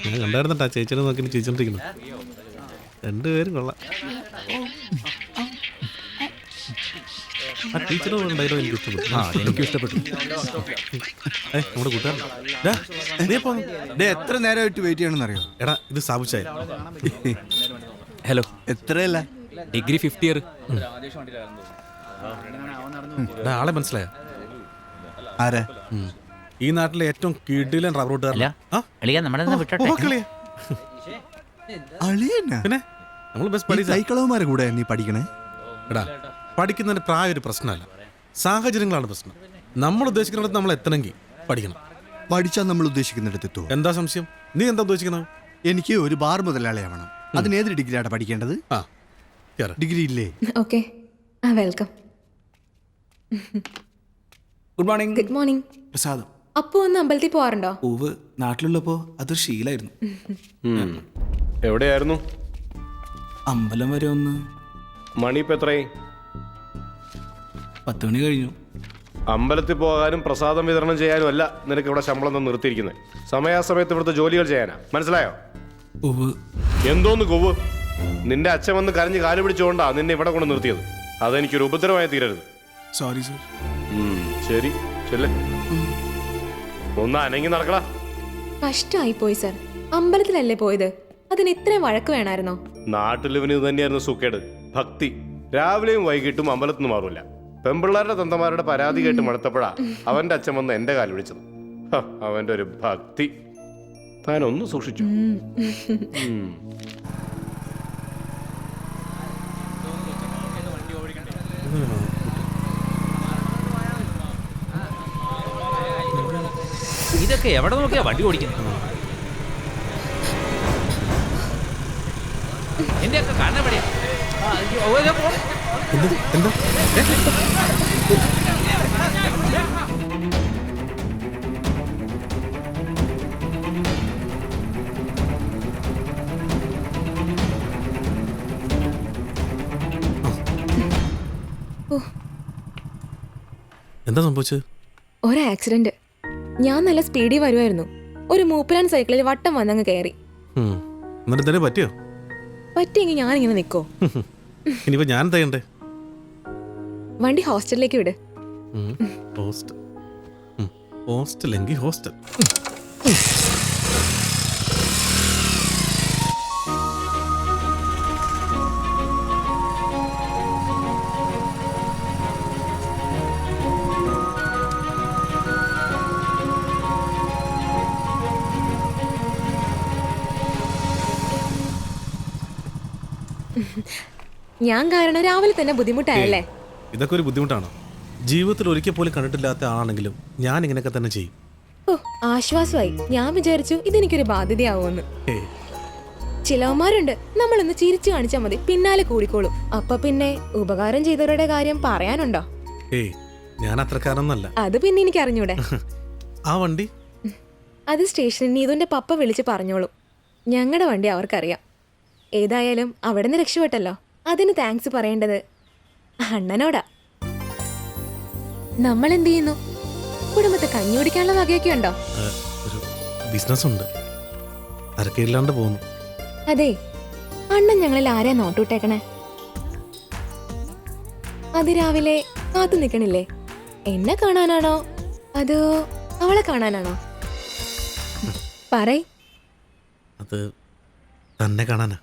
ഞാൻ കണ്ടായിരുന്നട്ടാ ചേച്ചിനെ നോക്കി ചിരിച്ചോണ്ടിരിക്കുന്നു. രണ്ടുപേരും കൊള്ളാം. ആ ടീച്ചറും ഉണ്ടായിരുന്നു, എനിക്ക് ഇഷ്ടപ്പെട്ടു. എനിക്കും ഇഷ്ടപ്പെട്ടു. നമ്മുടെ കൂട്ടുകാരൻ എത്ര നേരമായിട്ട് വെയിറ്റ് ചെയ്യണമെന്ന് അറിയോ? എടാ ഇത് സാബുച്ചായ. ഹലോ. എത്രയല്ല? Degree 5th year. ആളെ മനസ്സിലായ? ആരാ? ഈ നാട്ടിലെ ഏറ്റവും കിടിലൻ റബ്ബർ വെട്ടുകാരൻ. പിന്നെ നമ്മൾ ബസ് സൈക്കിളവന്മാരെ കൂടെ നീ പഠിക്കണേ? എടാ പഠിക്കുന്നതിന് പ്രായം ഒരു പ്രശ്നമല്ല, സാഹചര്യങ്ങളാണ് പ്രശ്നം. നമ്മൾ ഉദ്ദേശിക്കുന്നിടത്ത് നമ്മൾ എത്തണമെങ്കിൽ പഠിക്കണം. പഠിച്ചാൽ നമ്മൾ ഉദ്ദേശിക്കുന്നിടത്ത് എത്തുമോ? എന്താ സംശയം? നീ എന്താ ഉദ്ദേശിക്കുന്നത്? എനിക്ക് ഒരു ബാർ മുതലാളിയാവണം. അതിന് ഏതൊരു ഡിഗ്രിയാണ് പഠിക്കേണ്ടത്? ഡിഗ്രി ഇല്ലേ? Okay, welcome. Good morning. Good morning. പ്രസാദം. അപ്പോ ഒന്ന് അമ്പലത്തിൽ പോവാറുണ്ടോ? പൂവ് നാട്ടിലുള്ളപ്പോ അതൊരു ശീലായിരുന്നു. എവിടെയായിരുന്നു? അമ്പലം വരെ ഒന്ന്. മണി ഇപ്പം എത്രയായി? 10 മണി കഴിഞ്ഞു. അമ്പലത്തിൽ പോകാനും പ്രസാദം വിതരണം ചെയ്യാനും അല്ല നിനക്ക് ഇവിടെ ശമ്പളം ഒന്നും നിർത്തിയിരിക്കുന്നത്. സമയാസമയത്ത് ഇവിടുത്തെ ജോലികൾ ചെയ്യാനാ, മനസ്സിലായോ? എന്തോന്ന് കൊവ്? നിന്റെ അച്ഛൻ വന്ന് കരഞ്ഞ് കാല് പിടിച്ചുകൊണ്ടാ നിന്നെ ഇവിടെ കൊണ്ട് നിർത്തിയത്. അതെനിക്കൊരു ഉപദ്രവമായി തീരരുത്. Sorry sir. ശരി ചെല്ലേ, ഒന്ന് അനങ്ങി നടക്കടാ. കഷ്ടായി പോയി സർ. അമ്പലത്തിലല്ലേ പോയത്, അതിന് ഇത്രയും വഴക്ക് വേണമായിരുന്നോ? നാട്ടിലിവന് ഇത് തന്നെയായിരുന്നു സുക്കേട്, ഭക്തി. രാവിലെയും വൈകിട്ടും അമ്പലത്തിൽ നിന്ന് മാറൂല. പെമ്പിള്ളാരുടെ തന്തമാരുടെ പരാതി കേട്ട് മടുത്തപ്പോഴാ അവന്റെ അച്ഛൻ വന്ന് എന്റെ കാല് വിളിച്ചത്. അവന്റെ ഒരു ഭക്തി താനൊന്ന് സൂക്ഷിച്ചു. ഇതൊക്കെ എവിടെ നോക്കിയാ വണ്ടി ഓടിക്കുന്നത്? എന്റെയൊക്കെ കണ്ണെവിടെയാ? എന്താ സംഭവിച്ചത്? ഒരു ആക്സിഡന്റ്. ഞാൻ നല്ല സ്പീഡിൽ വരുമായിരുന്നു. ഒരു മൂപ്പരാൻ സൈക്കിളിൽ വട്ടം വന്നങ്ങ് കയറി. എന്നിട്ട് തന്നെ പറ്റിയോ? പറ്റിയെങ്കിൽ ഞാനിങ്ങനെ നിൽക്കോ? ഇനിയിപ്പോ ഞാൻ തയ്യണ്ടേ? വണ്ടി ഹോസ്റ്റലിലേക്ക് വിട്. ഹോസ്റ്റലെങ്കിൽ ഹോസ്റ്റൽ. ഞാൻ കാരണം രാവിലെ തന്നെ ബുദ്ധിമുട്ടായല്ലേ? ഇതൊക്കെ ഒരു ബുദ്ധിമുട്ടാണോ? ജീവിതത്തിൽ ഒരിക്കൽ പോലും കണ്ടിട്ടില്ലാത്ത ആളാണെങ്കിലും ഞാൻ ഇങ്ങനെയൊക്കെ തന്നെ ചെയ്യും. ഓ, ആശ്വാസമായി. ഞാൻ വിചാരിച്ചു ഇതെനിക്കൊരു ബാധ്യതയാവുമെന്ന്. ചിലവന്മാരുണ്ട്, നമ്മളൊന്ന് ചിരിച്ചു കാണിച്ചാൽ മതി, പിന്നാലെ കൂടിക്കോളും. അപ്പൊ പിന്നെ ഉപകാരം ചെയ്തവരുടെ കാര്യം പറയാനുണ്ടോ? ഞാൻ അത്രക്കാരൊന്നല്ല. അത് പിന്നെ എനിക്ക് അറിഞ്ഞൂടെ. ആ വണ്ടി അത് സ്റ്റേഷനിൽ നീതുന്റെ പപ്പ വിളിച്ച് പറഞ്ഞോളൂ. ഞങ്ങളുടെ വണ്ടി അവർക്കറിയാം. ഏതായാലും അവിടെ നിന്ന് രക്ഷപ്പെട്ടല്ലോ. അതിന് താങ്ക്സ് പറയേണ്ടത് അണ്ണനോടാ. നമ്മൾ എന്ത് ചെയ്യുന്നു? കുടുംബത്തെ കഞ്ഞി കുടിക്കാനുള്ള വകയൊക്കെ ഉണ്ടോ? ഒരു ബിസിനസ് ഉണ്ട്, തരക്കേടില്ലാണ്ട് പോകുന്നു. അതെ, അണ്ണൻ ഞങ്ങളിൽ ആരെയാ നോട്ടൂട്ടേക്കണേ? അതിരാവിലെ കാത്തു നിൽക്കണില്ലേ? എന്നെ കാണാനാണോ അതോ അവളെ കാണാനാണോ? പറയ്. അത് തന്നെ കാണാനാ.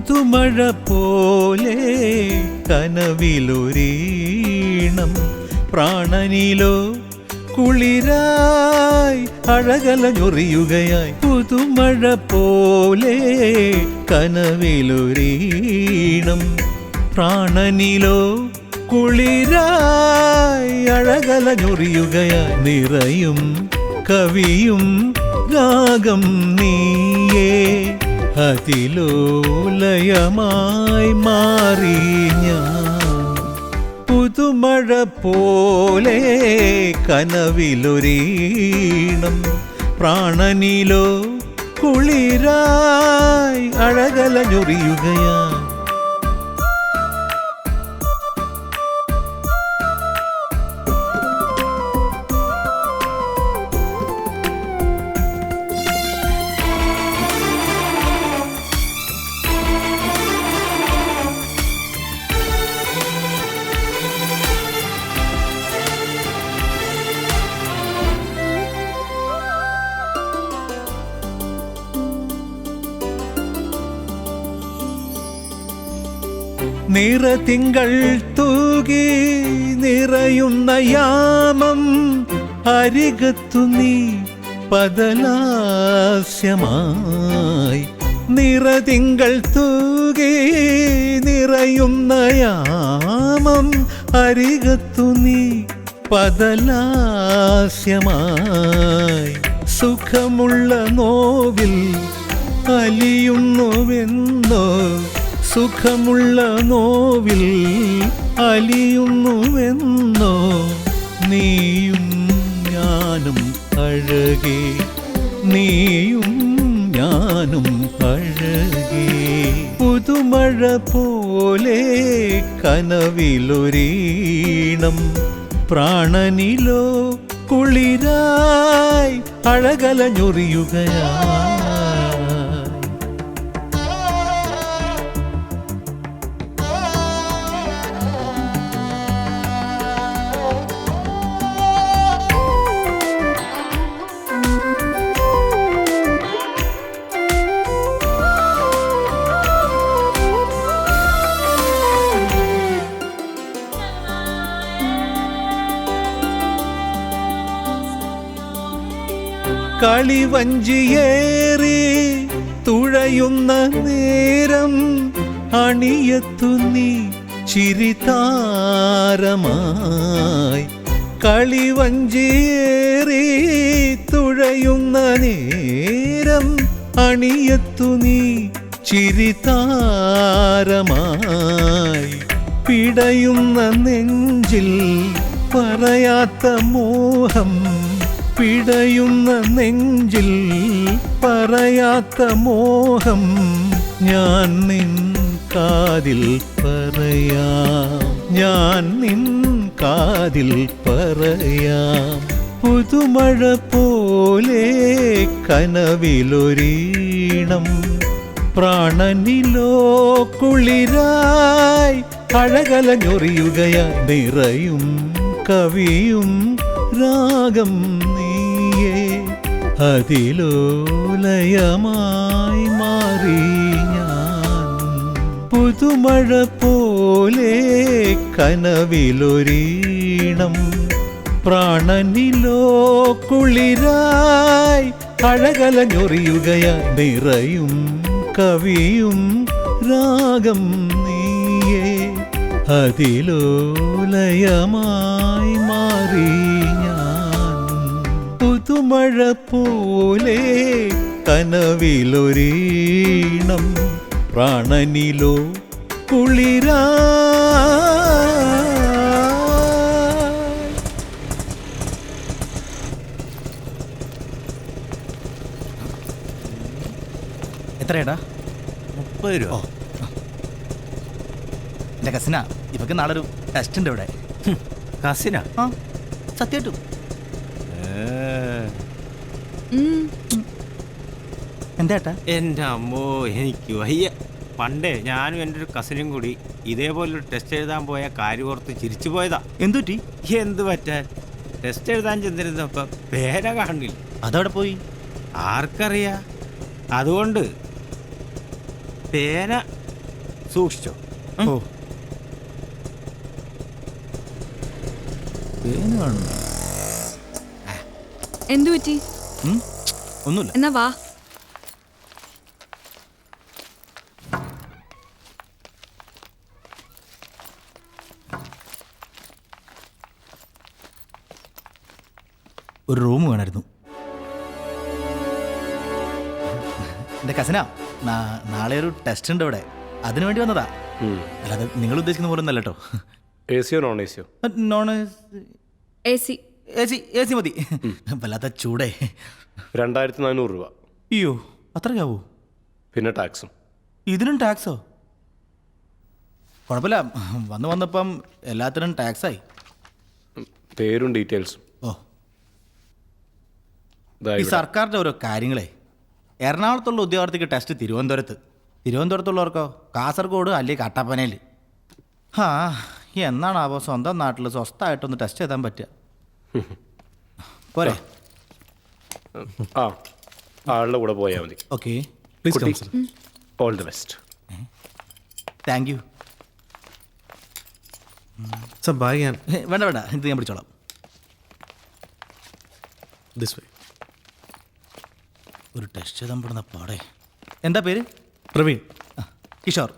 പുതുമഴ പോലെ കനവിലൊരീണം പ്രാണനിലോ കുളിരായി അഴകലഞ്ഞൊറിയുകയായി. പുതുമഴ പോലെ കനവിലൊരീണം പ്രാണനിലോ കുളിരായി അഴകലഞ്ഞൊറിയുകയായി. നിറയും കവിയും രാഗം നീയേ, അതിലോലയമായി മാറി ഞാൻ. പുതുമഴ പോലെ കനവിലൊരീണം പ്രാണനിലോ കുളിരായി അഴകലഞ്ഞൊറിയുകയായി. നിറതിങ്കൾ തൂകി നിറയുന്ന യാമം അരികത്തു നീ പദലാസ്യമായി. നിറതിങ്കൾ തൂകി നിറയുന്ന യാമം അരികത്തു നീ പദലാസ്യമായി. സുഖമുള്ള നോവിൽ അലിയുന്നുവെന്നോ, സുഖമുള്ള നോവിൽ അലിയുന്നുവെന്നോ, നീയും ഞാനും അഴകേ, നീയും ഞാനും അഴകേ. പുതുമഴ പോലെ കനവിലൊരീണം പ്രാണനിലോ കുളിരായി അഴകലഞ്ഞൊറിയുകയായി. കളിവഞ്ചിയേറി തുഴയുന്ന നേരം അണിയത്തു നീ ചിരിതാരമായി. കളിവഞ്ചിയേറി തുഴയുന്ന നേരം അണിയത്തു നീ ചിരിതാരമായി. പിടയുന്ന നെഞ്ചിൽ പറയാത്ത മോഹം, പിടയുന്ന നെഞ്ചിൽ പറയാത്ത മോഹം ഞാൻ നിൻ കാതിൽ പറയാം, ഞാൻ നിൻ കാതിൽ പറയാം. പുതുമഴ പോലെ കനവിലൊരീണം പ്രാണനിലോ കുളിരായി അഴകലഞ്ഞൊറിയുകയായി. നിറയും കവിയും രാഗം നീയേ, അതിലോലയമായി മാറി ഞാൻ. പുതുമഴ പോലെ കനവിലൊരീണം പ്രാണനിലോ കുളിരായി അഴകലഞ്ഞൊറിയുകയായി. നിറയും കവിയും രാഗം നീയേ, അതിലോലയമായി മാറി ഞാൻ. പുതുമഴ പോലെ കനവിലൊരീണം പ്രാണനിലോ കുളിരായി. എത്രയേടാ? 30 രൂപ. എൻ്റെ കസിനാ, ഇവക്ക് നാളെ ഒരു ടെസ്റ്റ് ഉണ്ട് ഇവിടെ. കസിനാ? ആ, സത്യമായിട്ടും. എന്താ? എൻ്റെ അമ്മോ, എനിക്ക് വയ്യ. പണ്ടേ ഞാനും എൻ്റെ ഒരു കസിനും കൂടി ഇതേപോലൊരു ടെസ്റ്റ് എഴുതാൻ പോയ കാര്യം ഓർത്ത് ചിരിച്ചു പോയതാ. എന്തുറ്റി? എന്ത് പറ്റാൻ, ടെസ്റ്റ് എഴുതാൻ ചെന്നിരുന്നപ്പം പേര കാണില്ല. അതവിടെ പോയി? ആർക്കറിയാ. അതുകൊണ്ട് പേന സൂക്ഷിച്ചോ. ഓ പേന് കാണുന്നു. എന്തു പറ്റി? ഒന്നുമില്ല. എന്നാ വാ. ഒരു റൂം വേണമായിരുന്നു. എൻ്റെ കസിനാ, നാളെ ഒരു ടെസ്റ്റ് ഉണ്ട് ഇവിടെ, അതിനു വേണ്ടി വന്നതാ. അല്ലാതെ നിങ്ങൾ ഉദ്ദേശിക്കുന്ന പോലെ ഒന്നല്ല കേട്ടോ. എ സിയോ നോൺ എ സിയോ? Non A C. A C മതി. വല്ലാത്ത ചൂടേ. 2400 രൂപ. അയ്യോ, അത്രയ്ക്കാവൂ? പിന്നെ ടാക്സും. ഇതിനും ടാക്സോ? കുഴപ്പമില്ല, വന്നപ്പം എല്ലാത്തിനും ടാക്സായി. പേരും ഡീറ്റെയിൽസും. ഓ, ഈ സർക്കാരിൻ്റെ ഓരോ കാര്യങ്ങളെ. എറണാകുളത്തുള്ള ഉദ്യോഗാർത്ഥിക്ക് ടെസ്റ്റ് തിരുവനന്തപുരത്തുള്ളവർക്കോ കാസർഗോഡ് അല്ലെങ്കിൽ കട്ടപ്പനയിൽ. ആ, എന്നാണാവോ സ്വന്തം നാട്ടിൽ സ്വസ്ഥമായിട്ടൊന്ന് ടെസ്റ്റ് ചെയ്താൻ പറ്റുക. പോരെ? ആളുടെ കൂടെ പോയാൽ മതി. Okay, all the best. Thank you. വേണ്ട വേണ്ട, ഇത് ഞാൻ പിടിച്ചോളാം. This way. ഒരു ടെസ്റ്റ് ചെയ്താൻ പെടുന്ന പാടേ. എന്താ പേര്? പ്രവീൺ. കിഷോർ.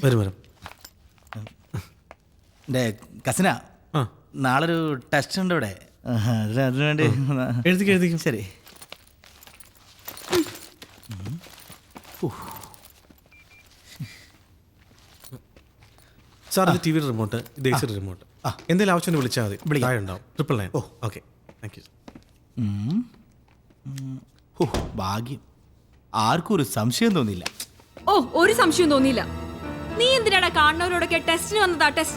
വരും. എൻ്റെ കസിനാ, നാളൊരു ടെസ്റ്റ് ഉണ്ട് ഇവിടെ, അതിനുവേണ്ടി എഴുതിക്കും. ശരി. സാർ, ഇത് ടി വിയുടെ റിമോട്ട്, ഇത് എ സിയുടെ റിമോട്ട്. എന്തെങ്കിലും ആവശ്യം വിളിച്ചാൽ മതി, താഴെ ഉണ്ടാവും. 999. ഓ, ഓക്കെ, താങ്ക് യു. ഭാഗ്യം, ആർക്കും ഒരു സംശയം തോന്നിയില്ല. ഓ, ഒരു സംശയം തോന്നിയില്ല. നീ എന്തിനാടാ കാണുന്നവരോടൊക്കെ ടെസ്റ്റിന്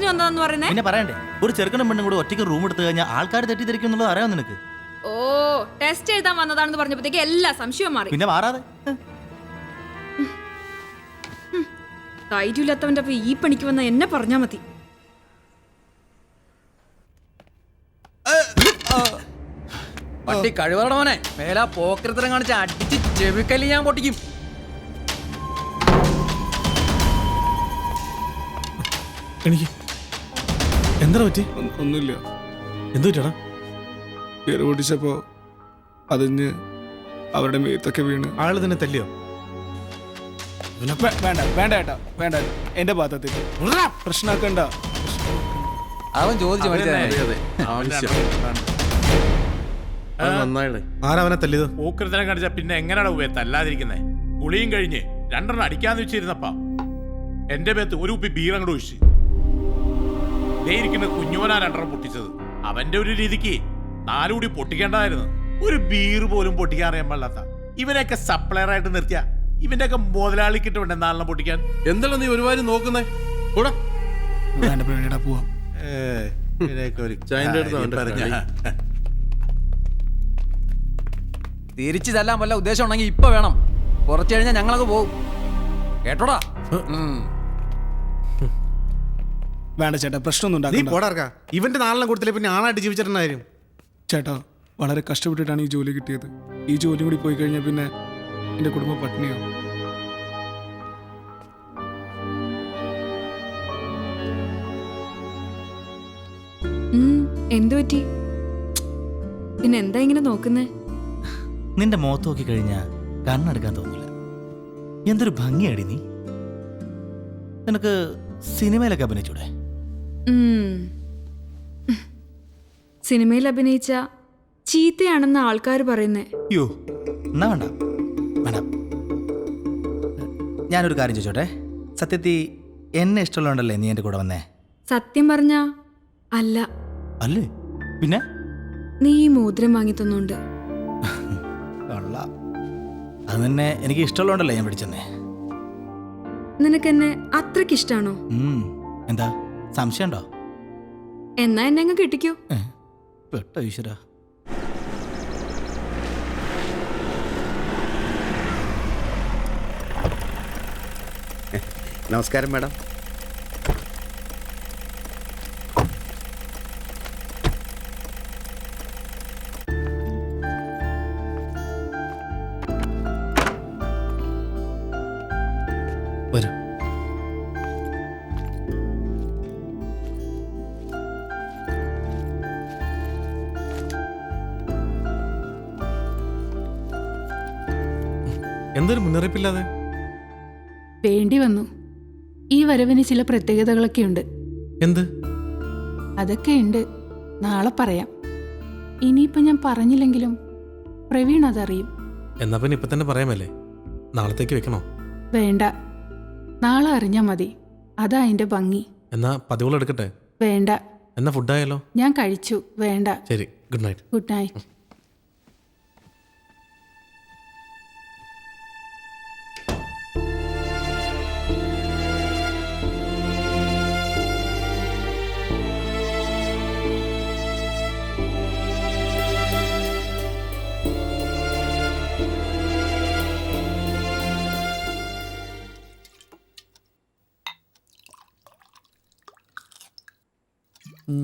വന്നതാന്ന് പറയുന്നേ? പിന്നെ പറയണ്ടേ, ഒരു ചെറുക്കനും പെണ്ണും കൂടെ ഒറ്റയ്ക്ക് റൂം എടുത്തു കഴിഞ്ഞാൽ ആൾക്കാർ തെറ്റിദ്ധരിക്കും എന്നുള്ളത് അറിയാം നിനക്ക്. ഓ, ടെസ്റ്റ് എഴുതാൻ വന്നതാണെന്ന് പറഞ്ഞപ്പോഴത്തേക്ക് എല്ലാ സംശയവും മാറി. പിന്നെ മാറാതെ ധൈര്യമില്ലാത്തവന്റെ ഈ പണിക്ക് വന്ന എന്നെ പറഞ്ഞാ മതി. പട്ടി കഴിവറടവനെ മേലാ പോക്കരത്തരം കാണിച്ച് അടിച്ച് ചെവിക്കല്ലി ഞാൻ പൊട്ടിക്കും. എനിക്ക് എന്താ പറ്റി? ഒന്നുമില്ല. എന്തു പറ്റടാ? പേര് പൊട്ടിച്ചപ്പോ അതിന് അവരുടെ മേത്തൊക്കെ വീണ്. ആള് തന്നെ തല്ലിയോ? വേണ്ട ഏട്ടാ, വേണ്ട. എന്റെ ഭാഗത്തെത്തി പ്രശ്നമാക്കണ്ട. അവൻ ചോദിച്ചു ആരവനെ തല്ലിയത്? പോക്കരത്തരം കാണിച്ച പിന്നെ എങ്ങനെയാണ് തല്ലാതിരിക്കുന്നേ? കുളിയും കഴിഞ്ഞ് 2 അടിക്കാന്ന് വെച്ചിരുന്നപ്പാ എന്റെ മേത്ത് ഒരു കുപ്പി ബീർ അങ്ങോട്ട് ഒഴിച്ച്. ഇരിക്കുന്ന കുഞ്ഞോനാ 2 പൊട്ടിച്ചത്. അവന്റെ ഒരു രീതിക്ക് 4 കൂടി പൊട്ടിക്കേണ്ടതായിരുന്നു. ഒരു ബീർ പോലും പൊട്ടിക്കാൻ അറിയാൻ പാടില്ലാത്ത ഇവനെയൊക്കെ സപ്ലയർ ആയിട്ട് നിർത്തിയ ഇവന്റെ ഒക്കെ മുതലാളിക്കിട്ട് വേണ്ട 4 പൊട്ടിക്കാൻ. എന്താണ് നീ ഒരുപാട് നോക്കുന്നേ? പോവാം. തിരിച്ചു തല്ലാൻ വല്ല ഉദ്ദേശം ഉണ്ടെങ്കിൽ ഇപ്പൊ വേണം. കുറച്ചു കഴിഞ്ഞാൽ ഞങ്ങളൊക്കെ പോകും. കേട്ടോടാ? വേണ്ട ചേട്ടാ, പ്രശ്നമൊന്നും ഉണ്ടാക്കണ്ട. ഇവന്റെ 4 കൊടുത്തില്ലേ പിന്നെ ആളായിട്ട് ജീവിച്ചിട്ടുണ്ടായിരുന്നു. ചേട്ടാ, വളരെ കഷ്ടപ്പെട്ടിട്ടാണ് ഈ ജോലി കിട്ടിയത്. ഈ ജോലി കൂടി പോയി കഴിഞ്ഞാൽ പിന്നെ എൻ്റെ കുടുംബം പട്ടിണിയാവും. എന്തു പറ്റി? പിന്നെ എന്താ ഇങ്ങനെ നോക്കുന്നേ? നിന്റെ മുഖത്ത് നോക്കി കഴിഞ്ഞാൽ കണ്ണെടുക്കാൻ തോന്നില്ല. എന്തൊരു ഭംഗിയാടി നീ. നിനക്ക് സിനിമയിലൊക്കെ അഭിനയിച്ചൂടെ? സിനിമയിൽ അഭിനയിച്ച ചീത്തയാണെന്ന് ആൾക്കാർ പറയുന്നേ. അയ്യോ, എന്നാ വേണ്ട വേണ്ട. ഞാനൊരു കാര്യം ചോദിച്ചോട്ടെ, സത്യത്തിൽ എന്നെ ഇഷ്ടമുള്ളതുകൊണ്ടല്ലേ നീ എൻ്റെ കൂടെ വന്നേ? സത്യം പറഞ്ഞ അല്ല. അല്ലേ പിന്നെ? നീ ഈ മോതിരം വാങ്ങി തന്നോണ്ട്. അത് തന്നെ എനിക്ക് ഇഷ്ടമുള്ളതുകൊണ്ടല്ലേ ഞാൻ പിടിച്ചെന്നേ. നിനക്കെന്നെ അത്രയ്ക്ക് ഇഷ്ടാണോ? എന്താ സംശയം ഉണ്ടോ? എന്നാ എന്നെ അങ്ങ് കെട്ടിക്കോ. പെട്ടോ ഈശ്വര. നമസ്കാരം മാഡം. എന്തൊരു മുന്നറിയിപ്പില്ലാതെ? വേണ്ടി വന്നു. ഈ വരവിന് ചില പ്രത്യേകതകളൊക്കെ ഉണ്ട്. എന്ത്? അതൊക്കെ ഉണ്ട്, നാളെ പറയാം. ഇനിയിപ്പോൾ ഞാൻ പറഞ്ഞില്ലെങ്കിലും പ്രവീൺ അതറിയും. എന്നാ പിന്നെ ഇപ്പൊ തന്നെ പറയാമല്ലേ? നാളത്തേക്ക് വെക്കണോ? വേണ്ട, നാളെ അറിഞ്ഞാൽ മതി. അതാ അതിൻ്റെ ഭംഗി. എന്നാ പതിവുകൾ എടുക്കട്ടെ? വേണ്ട. എന്നാ ഫുഡായാലോ? ഞാൻ കഴിച്ചു. വേണ്ട. ശരി, ഗുഡ് നൈറ്റ്. Good night.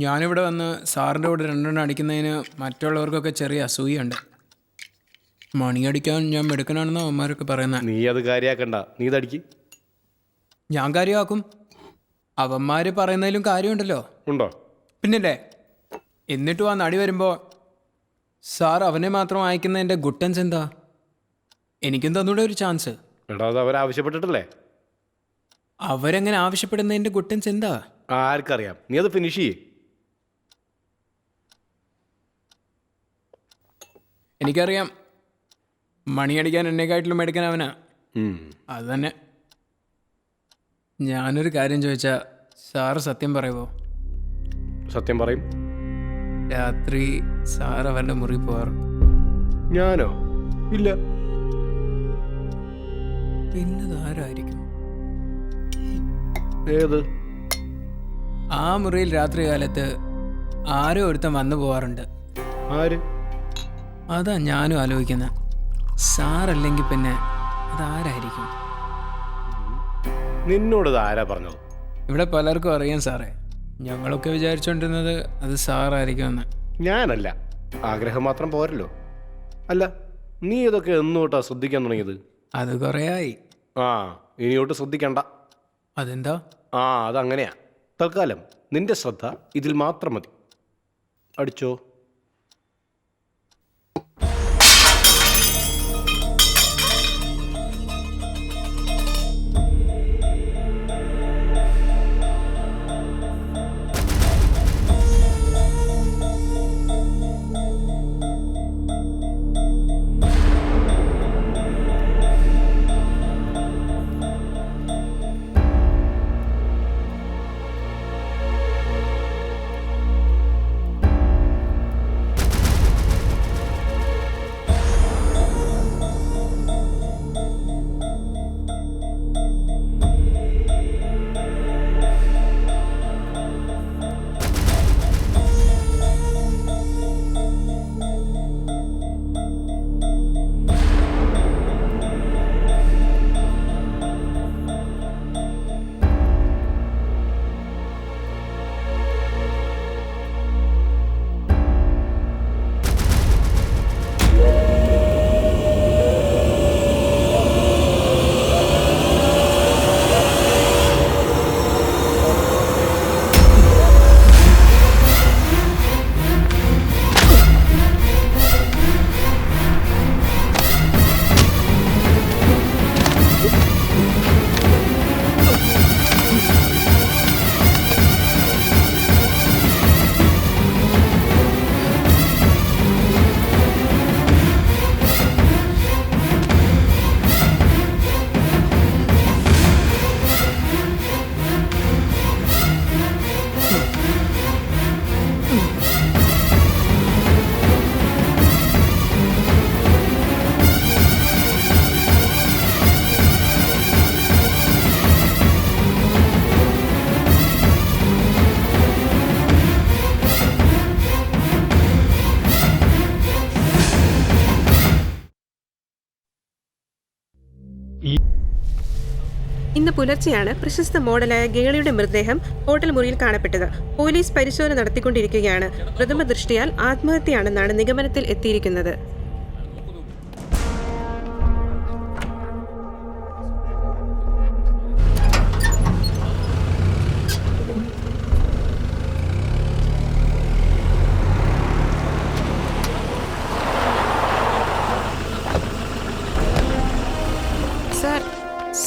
ഞാനിവിടെ വന്ന് സാറിൻ്റെ കൂടെ 2 എണ്ണം അടിക്കുന്നതിന് മറ്റുള്ളവർക്കൊക്കെ ചെറിയ അസൂയുണ്ട്. മണിയടിക്കാൻ ഞാൻ മിടുക്കനാണെന്ന് അവന്മാരൊക്കെ പറയുന്നത്. നീ അത് കാര്യമാക്കണ്ട, നീ ഇതടിക്ക്. ഞാൻ കാര്യമാക്കും. അവന്മാർ പറയുന്നതിലും കാര്യമുണ്ടല്ലോ. ഉണ്ടോ? പിന്നില്ലേ. എന്നിട്ടും ആ നടി വരുമ്പോൾ സാർ അവനെ മാത്രം അയക്കുന്നതിൻ്റെ ഗുട്ടൻസ് എന്താ? എനിക്കും തന്നൂടെ ഒരു ചാൻസ്. എടാ, അത് അവരാവശ്യപ്പെട്ടിട്ടല്ലേ? അവരെങ്ങനെ ആവശ്യപ്പെടുന്നതിൻ്റെ ഗുട്ടൻസ് എന്താ? ആർക്കറിയാം. നീ അത് ഫിനിഷ് ചെയ്യേ. എനിക്കറിയാം, മണിയടിക്കാൻ എന്നെക്കാട്ടിലും എടുക്കാൻ അവനാ. അത് തന്നെ. ഞാനൊരു കാര്യം ചോദിച്ചാൽ സാറ് സത്യം പറയുമോ? സത്യം പറയും. രാത്രി സാർ അവൻ്റെ മുറി പോകാറുണ്ട്. ഞാനോ? ഇല്ല. പിന്നതാരായിരിക്കും? ഏത്? ആ മുറിയിൽ രാത്രി കാലത്ത് ആരോ ഒരുത്തൻ വന്നു പോവാറുണ്ട്. ആര്? അതാ ഞാനും ആലോചിക്കുന്നത്. സാറല്ലെങ്കിൽ പിന്നെ അതാരായിരിക്കും? നിന്നോട് ആരാ പറഞ്ഞത്? ഇവിടെ പലർക്കും അറിയാം സാറേ. ഞങ്ങളൊക്കെ വിചാരിച്ചുകൊണ്ടിരുന്നത് അത് സാറായിരിക്കുമെന്ന്. ഞാനല്ല. ആഗ്രഹം മാത്രം പോരല്ലോ. അല്ല, നീ ഇതൊക്കെ എന്നോട്ടാ ശ്രദ്ധിക്കാൻ തുടങ്ങിയത്? അത് കുറേയായി. ഇനിയോട്ട് ശ്രദ്ധിക്കണ്ട. അതെന്താ? അതങ്ങനെയാ. തൽക്കാലം നിന്റെ ശ്രദ്ധ ഇതിൽ മാത്രം മതി. അടിച്ചോ. ഇന്ന് പുലർച്ചെയാണ് പ്രശസ്ത മോഡലായ ഗേളിയുടെ മൃതദേഹം ഹോട്ടൽ മുറിയിൽ കാണപ്പെട്ടത്. പോലീസ് പരിശോധന നടത്തിക്കൊണ്ടിരിക്കുകയാണ്. പ്രഥമ ദൃഷ്ടിയാൽ ആത്മഹത്യയാണെന്നാണ് നിഗമനത്തിൽ എത്തിയിരിക്കുന്നത്.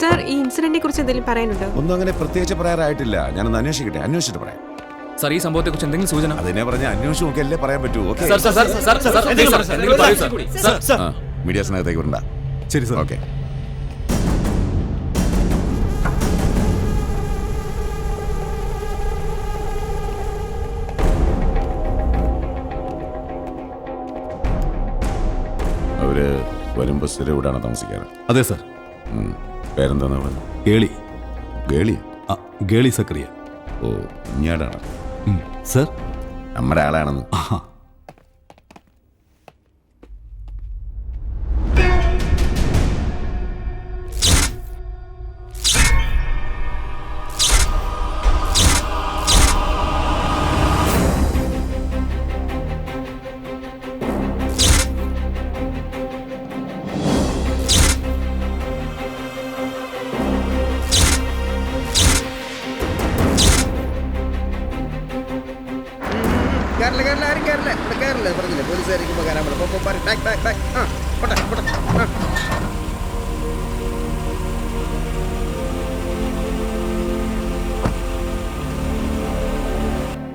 സർ, ഈ ഇൻസിഡന്റിനെ കുറിച്ച് എന്തെങ്കിലും പറയാനുണ്ടോ? ഒന്നും അങ്ങനെ പ്രത്യേകിച്ച് പറയാറായിട്ടില്ല. ഞാനൊന്ന് അന്വേഷിച്ചിട്ട് പറയാം. സാർ, ഈ സംഭവത്തെക്കുറിച്ച് എന്തെങ്കിലും സൂചന? അതിനെ പറഞ്ഞ അന്വേഷിച്ച് നോക്കിയല്ലേ പറയാൻ പറ്റൂ. ഓക്കെ, മീഡിയാസിനകത്തേക്ക് വരണ്ട. ശരി സാർ. ഓക്കെ. അവര് വരുമ്പോ സ്ഥിരം ഇവിടെയാണ് താമസിക്കാറ്? അതെ സാർ. പേരെന്താന്ന് പറഞ്ഞു? ഗേളി. ഗേളി? ഗേളി സക്രിയ. ഓ, ഇഞ്ഞാടാണ് സാർ. നമ്മുടെ ആളാണെന്ന്.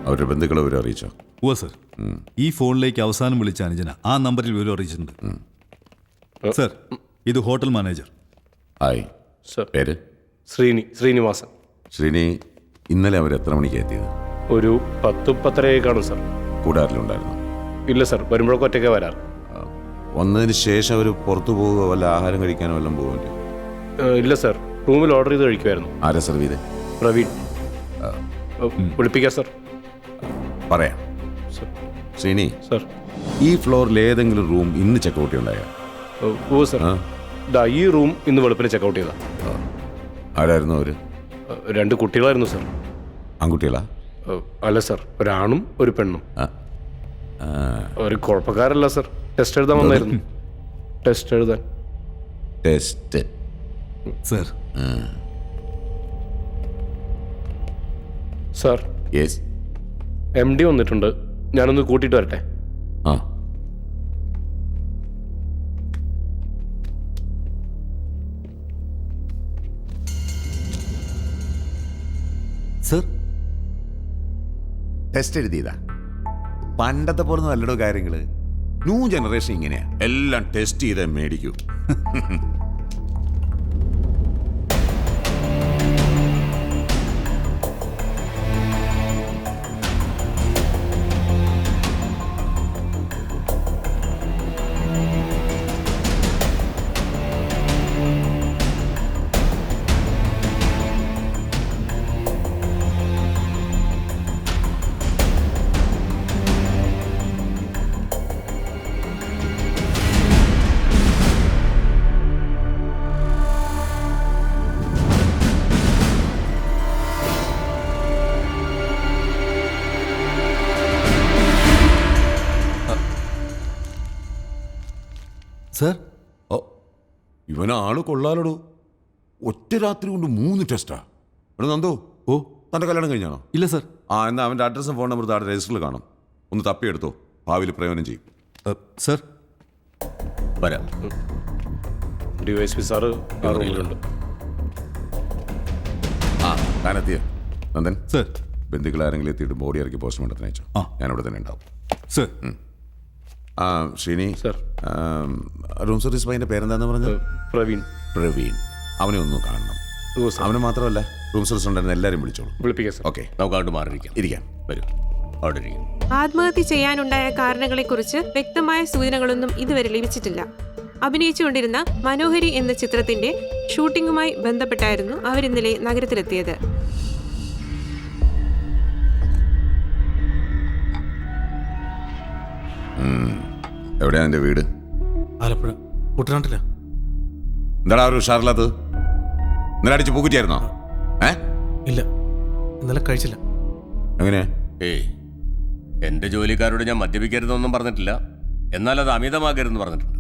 അവരുടെ ബന്ധുക്കളെ വിവരം അറിയിച്ചോ? ഓ സർ, ഈ ഫോണിലേക്ക് അവസാനം വിളിച്ച അനുജന ആ നമ്പറിൽ വിവരം അറിയിച്ചിട്ടുണ്ട്. സർ, ഇത് ഹോട്ടൽ മാനേജർ. Hi sir. പേര്? ശ്രീനിവാസൻ. ശ്രീനി, ഇന്നലെ അവർ എത്ര മണിക്ക് എത്തിയത്? ഒരു 10-10:30 കാണും സർ. കൂടെ ആരിലുണ്ടായിരുന്നു? ഇല്ല സർ, വരുമ്പോഴൊക്കെ ഒറ്റയ്ക്ക് വരാറ്. വന്നതിന് ശേഷം അവർ പുറത്തു പോവുക, വല്ല ആഹാരം കഴിക്കാനോ വല്ലതും പോകണ്ടോ? ഇല്ല സർ, റൂമിൽ ഓർഡർ ചെയ്ത് കഴിക്കുമായിരുന്നു. ആരാ സെർവ് ചെയ്തേ? പ്രവീൺ. വിളിപ്പിക്കാം സർ. പറയാം. ശ്രീനി സർ, ഈ ഫ്ലോറിൽ ഏതെങ്കിലും റൂം ഇന്ന് ചെക്കൗട്ട് ഉണ്ടായോ? ഓ സർ, ഈ റൂം ഇന്ന് വെളുപ്പിന് ചെക്കൗട്ട് ചെയ്താ. ആരായിരുന്നു അവര്? 2 കുട്ടികളായിരുന്നു സർ. ആൺകുട്ടികളാ? അല്ല സർ, ഒരാണും ഒരു പെണ്ണും. ഒരു കുഴപ്പക്കാരല്ല സർ. ടെസ്റ്റ് എഴുതാൻ വന്നായിരുന്നു. ടെസ്റ്റ് എഴുതാൻ. Test sir. Sir, yes. MD വന്നിട്ടുണ്ട്. ഞാനൊന്ന് കൂട്ടിയിട്ട് വരട്ടെ? ആ. സർ, ടെസ്റ്റ് എഴുതിയതാ? പണ്ടത്തെ പോലെ നല്ലടോ കാര്യങ്ങള്. ന്യൂ ജനറേഷൻ ഇങ്ങനെയാ, എല്ലാം ടെസ്റ്റ് ചെയ്തേ മേടിക്കൂ. സർ, ഇവൻ ആള് കൊള്ളാലടോ. ഒറ്റ രാത്രി കൊണ്ട് 3 ടെസ്റ്റാ. എടാ നന്ദോ, തൻ്റെ കല്യാണം കഴിഞ്ഞാണോ? ഇല്ല സർ. എന്നാൽ അവൻ്റെ അഡ്രസ്സും ഫോൺ നമ്പർ താഴെ രജിസ്റ്ററിൽ കാണും. ഒന്ന് തപ്പിയെടുത്തോ, ഭാവിയിൽ പ്രയോജനം ചെയ്യും. സർ, വരാം. DYSP സാറ് റൂമിലുണ്ട്. താനെത്തിയ നന്ദൻ? സർ. ബന്ധുക്കൾ ആരെങ്കിലും എത്തിയിട്ട് ബോഡി ഇറക്കി പോസ്റ്റ്മോർട്ടത്തിന് അയച്ചോ? ഞാനിവിടെ തന്നെ ഉണ്ടാവും. Sir. Sreeni sir, room service പയ്യൻ്റെ പേരെന്താന്ന് പറഞ്ഞത്? പ്രവീൺ. അവനെ ഒന്ന് കാണണം. അവന് മാത്രമല്ല, റൂം സർവീസ് ഉണ്ടായിരുന്ന എല്ലാവരും വിളിച്ചോളൂ. വിളിപ്പിക്കാം സർ. ഓക്കെ, നമുക്ക് അങ്ങോട്ട് മാറിയിരിക്കാം. വരൂ, അവിടെ ഇരിക്കും. ആത്മഹത്യ ചെയ്യാനുണ്ടായ കാരണങ്ങളെക്കുറിച്ച് വ്യക്തമായ സൂചനകളൊന്നും ഇതുവരെ ലഭിച്ചിട്ടില്ല. അഭിനയിച്ചുകൊണ്ടിരുന്ന മനോഹരി എന്ന ചിത്രത്തിന്റെ ഷൂട്ടിംഗുമായി ബന്ധപ്പെട്ടായിരുന്നു അവരിന്നലെ നഗരത്തിലെത്തിയത്. എവിടെയാ എൻ്റെ വീട്? ആലപ്പുഴ കുട്ടനാട്ടില. എന്താടാ ഒരു ഉഷാറില്ലാത്തത്? ഇന്നലെ അടിച്ച് പൂക്കുറ്റിയായിരുന്നോ? ഇല്ല, ഇന്നലെ കഴിച്ചില്ല. എങ്ങനെയാ? എൻ്റെ ജോലിക്കാരോട് ഞാൻ മദ്യപിക്കരുതെന്നൊന്നും പറഞ്ഞിട്ടില്ല, എന്നാൽ അത് അമിതമാകരുതെന്ന് പറഞ്ഞിട്ടുണ്ട്.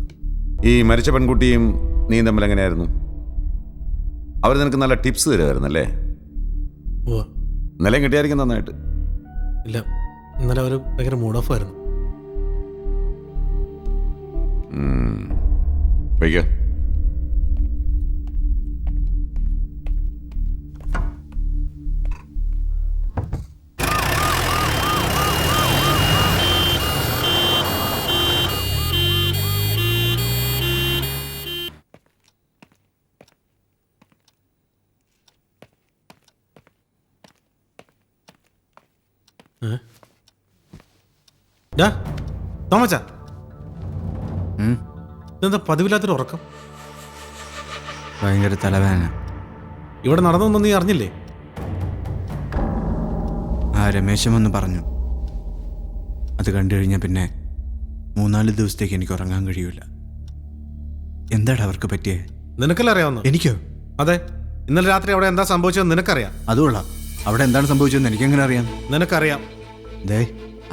ഈ മരിച്ച പെൺകുട്ടിയും നീ തമ്മിൽ എങ്ങനെയായിരുന്നു? അവർ നിനക്ക് നല്ല ടിപ്സ് തരുമായിരുന്നല്ലേ? നിലയും കിട്ടിയായിരിക്കും നന്നായിട്ട്. ഇല്ല, ഇന്നലെ അവർ ഭയങ്കര മൂഡ് ഓഫ് ആയിരുന്നു. തോമച്ചാ ഇതെന്താ പതിവില്ലാത്തൊരു ഉറക്കം? ഭയങ്കര തലവേദന. ഇവിടെ നടന്നൊന്നും നീ അറിഞ്ഞില്ലേ? ആ രമേശൻ വന്ന് പറഞ്ഞു. അത് കണ്ടു കഴിഞ്ഞാൽ പിന്നെ 3-4 ദിവസത്തേക്ക് എനിക്ക് ഉറങ്ങാൻ കഴിയൂല. എന്താടാ അവർക്ക് പറ്റിയേ? നിനക്കല്ലേ അറിയാവുന്ന? എനിക്കോ? അതെ, ഇന്നലെ രാത്രി അവിടെ എന്താ സംഭവിച്ചതെന്ന് നിനക്കറിയാം. അതുകൊള്ളാം. അവിടെ എന്താണ് സംഭവിച്ചതെന്ന് എനിക്കെങ്ങനെ അറിയാം? നിനക്കറിയാം. ദേ,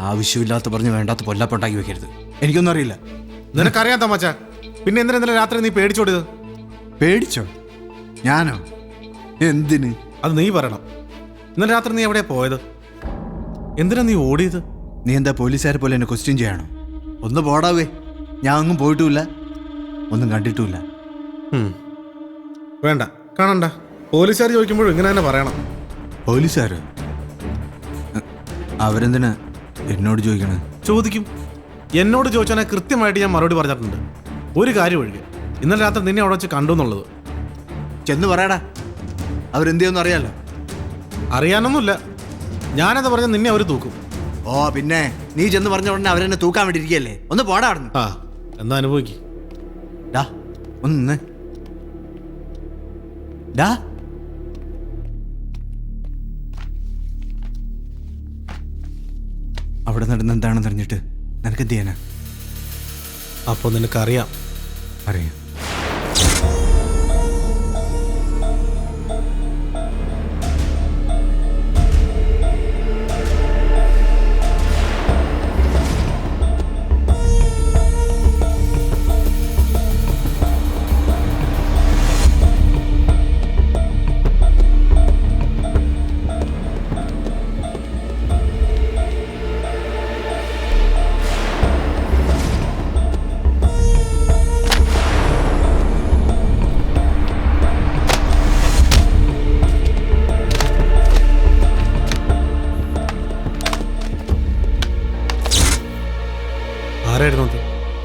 ആവശ്യമില്ലാത്ത പറഞ്ഞ് വേണ്ടാത്ത പൊല്ലാപ്പൊണ്ടാക്കി വെക്കരുത്. എനിക്കൊന്നും അറിയില്ല. നിനക്കറിയാം തോമച്ചാ. പിന്നെ എന്തിനാ ഇന്നലെ രാത്രി നീ പേടിച്ചോടിയത്? പേടിച്ചോ? ഞാനോ? എന്തിന്? അത് നീ പറയണം. ഇന്നലെ രാത്രി നീ എവിടെയാ പോയത്? എന്തിനാ നീ ഓടിയത്? നീ എന്താ പോലീസുകാരെ പോലെ എന്നെ ക്വസ്റ്റ്യൻ ചെയ്യണോ? ഒന്ന് പോടാവേ. ഞാൻ അങ്ങും പോയിട്ടുമില്ല, ഒന്നും കണ്ടിട്ടുമില്ല. വേണ്ട, കാണണ്ട. പോലീസുകാർ ചോദിക്കുമ്പോഴും ഇങ്ങനെ തന്നെ പറയണം. പോലീസുകാരോ? അവരെന്തിനാ എന്നോട് ചോദിക്കണേ? ചോദിക്കും. എന്നോട് ചോദിച്ചാൽ കൃത്യമായിട്ട് ഞാൻ മറുപടി പറഞ്ഞിട്ടുണ്ട്. ഒരു കാര്യം ഒഴികെ, ഇന്നലെ രാത്രി നിന്നെ അവിടെ വെച്ച് കണ്ടു എന്നുള്ളത്. ചെന്ന് പറയടാ. അവരെന്ത് ചെയ്യുമെന്ന് അറിയാലോ? അറിയാനൊന്നുമില്ല. ഞാനത് പറഞ്ഞ നിന്നെ അവർ തൂക്കും. ഓ പിന്നെ, നീ ചെന്ന് പറഞ്ഞ ഉടനെ അവരെന്നെ തൂക്കാൻ വേണ്ടി ഇരിക്കുകയല്ലേ? ഒന്ന് പോടാ അവിടെ. ആ, എന്നാ അനുഭവിക്കും. ഡാ ഒന്ന് ഡാ. അവിടെ നടന്ന് എന്താണെന്ന് അറിഞ്ഞിട്ട് നിനക്ക് എന്ത് ചെയ്യാനാ? അപ്പോൾ നിനക്കറിയാം. അറിയാം.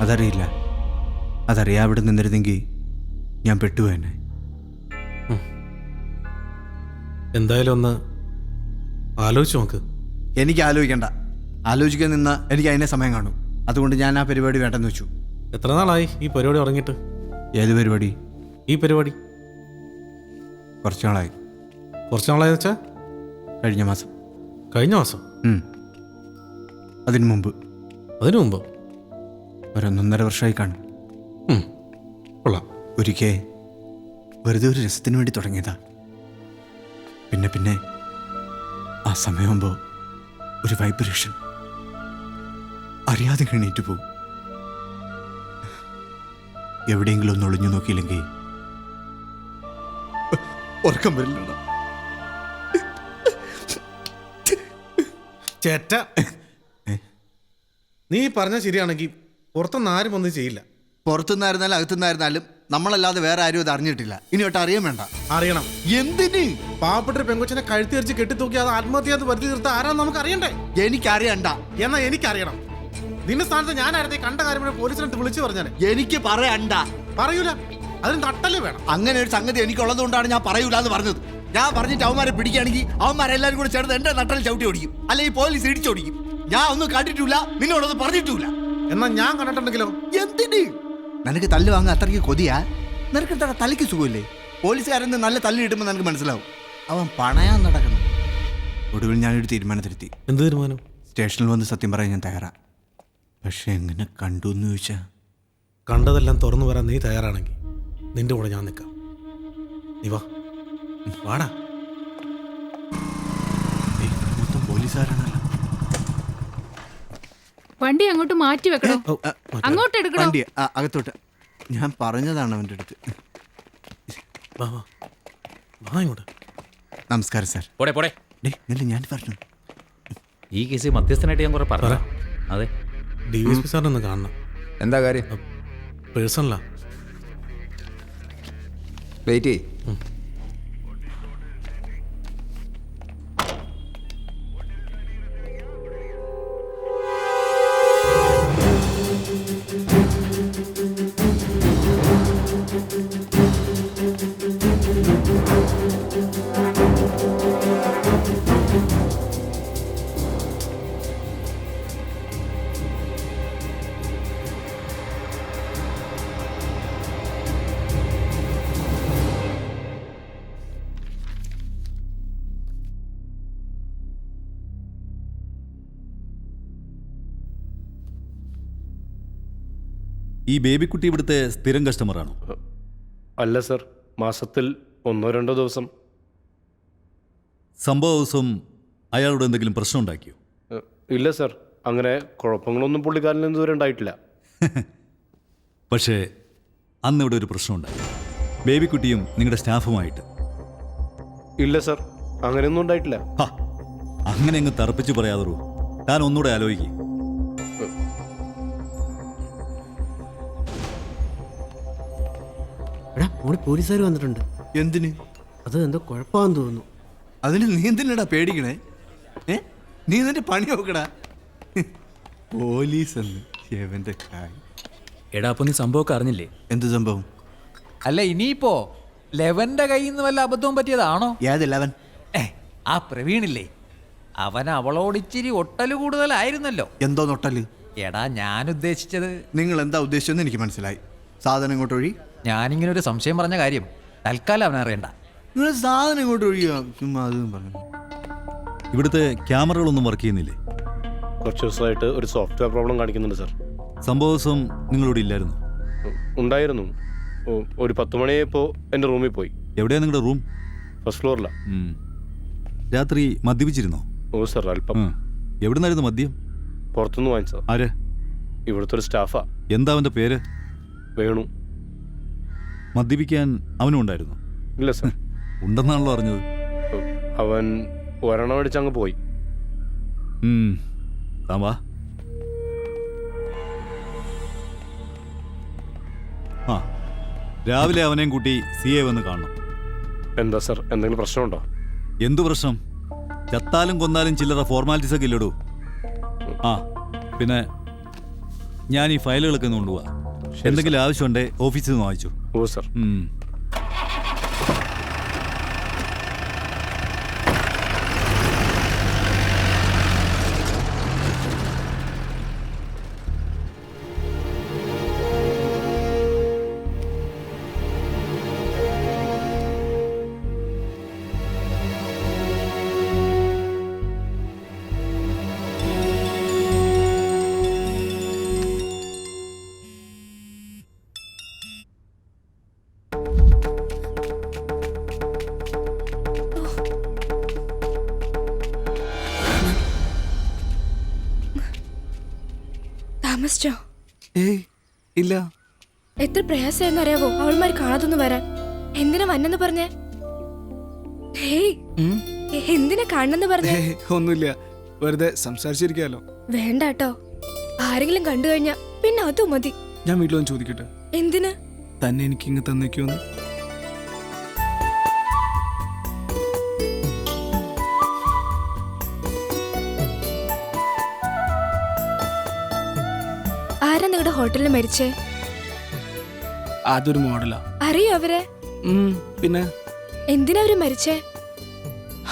അതറിയില്ല. അതറിയാ അവിടെ നിന്നിരുന്നെങ്കിൽ ഞാൻ പെട്ടുപോയെന്നെ. എന്തായാലും ഒന്ന് ആലോചിച്ച് നോക്ക്. എനിക്ക് ആലോചിക്കണ്ട. ആലോചിക്കാൻ നിന്നാ എനിക്ക് അതിനെ സമയം കാണും. അതുകൊണ്ട് ഞാൻ ആ പരിപാടി വേണ്ടെന്ന് വെച്ചു. എത്ര നാളായി ഈ പരിപാടി തുടങ്ങിയിട്ട്? ഏത് പരിപാടി? ഈ പരിപാടി കുറച്ച് നാളായി. കുറച്ച് നാളായി വെച്ചാ? കഴിഞ്ഞ മാസം. കഴിഞ്ഞ മാസം? അതിനു മുമ്പ്. അതിനു മുമ്പോ? 1.5 വർഷമായി കാണും. കൊള്ളാം. ഒരിക്കൽ വെറുതെ ഒരു രസത്തിന് വേണ്ടി തുടങ്ങിയതാ. പിന്നെ പിന്നെ ആ സമയമാകുമ്പോൾ ഒരു വൈബ്രേഷൻ അറിയാതെ എണീറ്റ് പോകും. എവിടെയെങ്കിലും ഒന്ന് ഒളിഞ്ഞു നോക്കിയില്ലെങ്കിൽ ഉറക്കം വരില്ല. ചേട്ട, നീ പറഞ്ഞ ശരിയാണെങ്കിൽ പുറത്തുനിന്ന് ആരും ഒന്നും ചെയ്യില്ല. പുറത്തുനിന്നായിരുന്നാലും അകത്തുനിന്നായിരുന്നാലും നമ്മളല്ലാതെ വേറെ ആരും അത് അറിഞ്ഞിട്ടില്ല. ഇനി ഒട്ട് അറിയാൻ വേണ്ട. അറിയണം. എന്തിന്? പാവപ്പെട്ട പെങ്കൊച്ചിനെ കഴുത്തിരിച്ച് കെട്ടിത്തൂക്കി അത് ആത്മഹത്യ വരുത്തി തീർത്ത ആരാന്ന് നമുക്ക് അറിയണ്ടേ? എനിക്കറിയണ്ട. എന്നാ എനിക്കറിയണം. നിന്റെ സ്ഥാനത്ത് ഞാനായിരുന്നു കണ്ട കാര്യം പോലീസിനെ വിളിച്ചു പറഞ്ഞാൽ. എനിക്ക് പറയണ്ട. പറയൂല. അതിന് തട്ടല് വേണം. അങ്ങനെ ഒരു സംഗതി എനിക്കുള്ളത് കൊണ്ടാണ് ഞാൻ പറയൂല എന്ന് പറഞ്ഞത്. ഞാൻ പറഞ്ഞിട്ട് അവന്മാരെ പിടിക്കുകയാണെങ്കിൽ അവന്മാരെല്ലാരും കൂടെ ചേർന്ന് എന്റെ നട്ടൽ ചവിട്ടി ഓടിക്കും, അല്ലെങ്കിൽ പോലീസ് ഇടിച്ചോടിക്കും. ഞാൻ ഒന്നും കണ്ടിട്ടില്ല, നിന്നോടൊന്നും പറഞ്ഞിട്ടില്ല. എന്നാ ഞാൻ കണ്ടിട്ടുണ്ടെങ്കിലോ? എന്തിന്? നിനക്ക് തല്ല് വാങ്ങാൻ അത്രയ്ക്ക് കൊതിയാ? നിനക്ക് എന്താ തലയ്ക്ക് സുഖമില്ലേ? പോലീസുകാരൻ നല്ല തല്ല് കിട്ടുമ്പോൾ നിനക്ക് മനസ്സിലാവും അവൻ പണയാൻ നടക്കണം. ഒടുവിൽ ഞാനൊരു തീരുമാനത്തിലെത്തി. എന്ത് തീരുമാനം? സ്റ്റേഷനിൽ വന്ന് സത്യം പറയാൻ ഞാൻ തയ്യാറാ. പക്ഷെ എങ്ങനെ കണ്ടു എന്ന് ചോദിച്ചാ, കണ്ടതെല്ലാം തുറന്നു വരാൻ നീ തയ്യാറാണെങ്കിൽ നിന്റെ കൂടെ ഞാൻ നിൽക്കാം. നീ വാ, വാടാ. മൊത്തം പോലീസുകാരാണല്ലോ. വണ്ടി അങ്ങോട്ട് മാറ്റി വെക്കണോ? അങ്ങോട്ട് എടുക്കണോ? വണ്ടി അകത്തോട്ട്. ഞാൻ പറഞ്ഞതാണ് അവൻ്റെ അടുത്ത്. നമസ്കാരം സാർ. പോടെ പോടെ. ഞാൻ പറഞ്ഞു ഈ കേസ് മധ്യസ്ഥനായിട്ട് ഞാൻ കുറെ പറഞ്ഞു. അതെ, DSP സാറിനൊന്ന് കാണണം. എന്താ കാര്യം? പേഴ്സണലാ. വെയിറ്റ് ചെയ്യ്. ഈ ബേബിക്കുട്ടി ഇവിടുത്തെ സ്ഥിരം കസ്റ്റമറാണോ? അല്ല സർ, മാസത്തിൽ 1-2 ദിവസം. സംഭവ ദിവസം അയാളോട് എന്തെങ്കിലും പ്രശ്നം ഉണ്ടാക്കിയോ? ഇല്ല സർ, അങ്ങനെ കുഴപ്പങ്ങളൊന്നും പുള്ളിക്കാരൻ ഇതുവരെ ഉണ്ടായിട്ടില്ല. പക്ഷേ അന്ന് ഇവിടെ ഒരു പ്രശ്നമുണ്ടായി, ബേബിക്കുട്ടിയും നിങ്ങളുടെ സ്റ്റാഫുമായിട്ട്. ഇല്ല സർ, അങ്ങനെയൊന്നും ഉണ്ടായിട്ടില്ല. അങ്ങനെ അങ്ങ് തറപ്പിച്ച് പറയാതോ, താൻ ഒന്നുകൂടെ ആലോചിക്കും. പോലീസുകാർ വന്നിട്ടുണ്ട്. എന്തിന്? അത് എന്തോ കുഴപ്പമാണെന്ന് തോന്നുന്നു. അതിന് നീ എന്തിനാടാ പേടിക്കണേ? നീ എന്നിട്ട് പണി നോക്കടാ. പോലീസ് എടാ, അപ്പൊ നീ സംഭവമൊക്കെ അറിഞ്ഞില്ലേ? എന്ത് സംഭവം? അല്ല, ഇനിയിപ്പോ ലെവന്റെ കയ്യിൽ നിന്ന് വല്ല അബദ്ധവും പറ്റിയതാണോ? ഏത് ലെവൻ? ആ പ്രവീണില്ലേ, അവൻ അവളോട് ഇച്ചിരി ഒട്ടല് കൂടുതലായിരുന്നല്ലോ. എന്തോ നൊട്ടല്? എടാ, ഞാൻ ഉദ്ദേശിച്ചത്. നിങ്ങൾ എന്താ ഉദ്ദേശിച്ചെന്ന് എനിക്ക് മനസ്സിലായി. സാധനം ഇങ്ങോട്ട് ഒഴി. ഞാനിങ്ങനെ ഒരു സംശയം പറഞ്ഞ കാര്യം തൽക്കാലം അവനറിയണ്ട. നിങ്ങൾ സാധനം ഇങ്ങോട്ട് ഒഴിയോ? ചുമ്മാ അതും പറഞ്ഞു. ഇവിടുത്തെ ക്യാമറകളൊന്നും വർക്ക് ചെയ്യുന്നില്ലേ? കുറച്ച് ദിവസമായിട്ട് ഒരു സോഫ്റ്റ്വെയർ പ്രോബ്ലം കാണിക്കുന്നുണ്ട് സർ. സംഭവ ദിവസം നിങ്ങളിവിടെ ഇല്ലായിരുന്നു? ഉണ്ടായിരുന്നു. ഒരു 10 മണിയായപ്പോൾ എൻ്റെ റൂമിൽ പോയി. എവിടെയാണ് നിങ്ങളുടെ റൂം? ഫസ്റ്റ് ഫ്ലോറിലാണ്. രാത്രി മദ്യപിച്ചിരുന്നോ? ഓ സർ, അല്പം. എവിടുന്നായിരുന്നു മദ്യം? പുറത്തുനിന്ന് വാങ്ങിച്ചത്. ആര്? ഇവിടുത്തെ ഒരു സ്റ്റാഫാ. എന്താ അവൻ്റെ പേര്? വേണു. മദ്യപിക്കാൻ അവനും ഉണ്ടായിരുന്നു? ഇല്ല സർ. ഉണ്ടെന്നാണല്ലോ അറിഞ്ഞത്. അവൻ ഒരെണ്ണം അടിച്ച് അങ്ങ് പോയി. താൻ വാ. ആ, രാവിലെ അവനെയും കൂട്ടി CA വന്ന് കാണണം. എന്താ സർ, എന്തെങ്കിലും പ്രശ്നമുണ്ടോ? എന്തു പ്രശ്നം? ചത്താലും കൊന്നാലും ചില്ലറ ഫോർമാലിറ്റീസ് ഒക്കെ ഇല്ലടൂ. ആ, പിന്നെ ഞാൻ ഈ ഫയലുകളൊക്കെ ഒന്ന് കൊണ്ടുപോവാ. എന്തെങ്കിലും ആവശ്യമുണ്ടേ ഓഫീസിൽ നിന്ന് വാങ്ങിച്ചു. ഓ സർ. താമസിച്ചോ? ഏയ് ഇല്ല. എത്ര പ്രയാസമായിരുന്നു അറിയാവോ അവൾമാർ കാണാതൊന്നും വരാൻ. എന്തിനാ വന്നെന്ന് പറഞ്ഞേ? എന്തിനാ കാണണെന്ന് പറഞ്ഞേ? ഒന്നുമില്ല, വെറുതെ സംസാരിച്ചിരിക്കാലോ. വേണ്ട കേട്ടോ, ആരെങ്കിലും കണ്ടു കഴിഞ്ഞാ പിന്നെ അതും മതി. ഞാൻ വീട്ടിലൊന്ന് ചോദിക്കട്ടെ? എന്തിന്? തന്നെ എനിക്ക് ഇങ്ങ് തന്നേക്കോന്ന്. ആരാ നിങ്ങളുടെ ഹോട്ടലിൽ മരിച്ചേ? അതൊരു മോഡലാ. അറിയോ അവരെ? പിന്നെ എന്തിനാ അവര് മരിച്ചേ?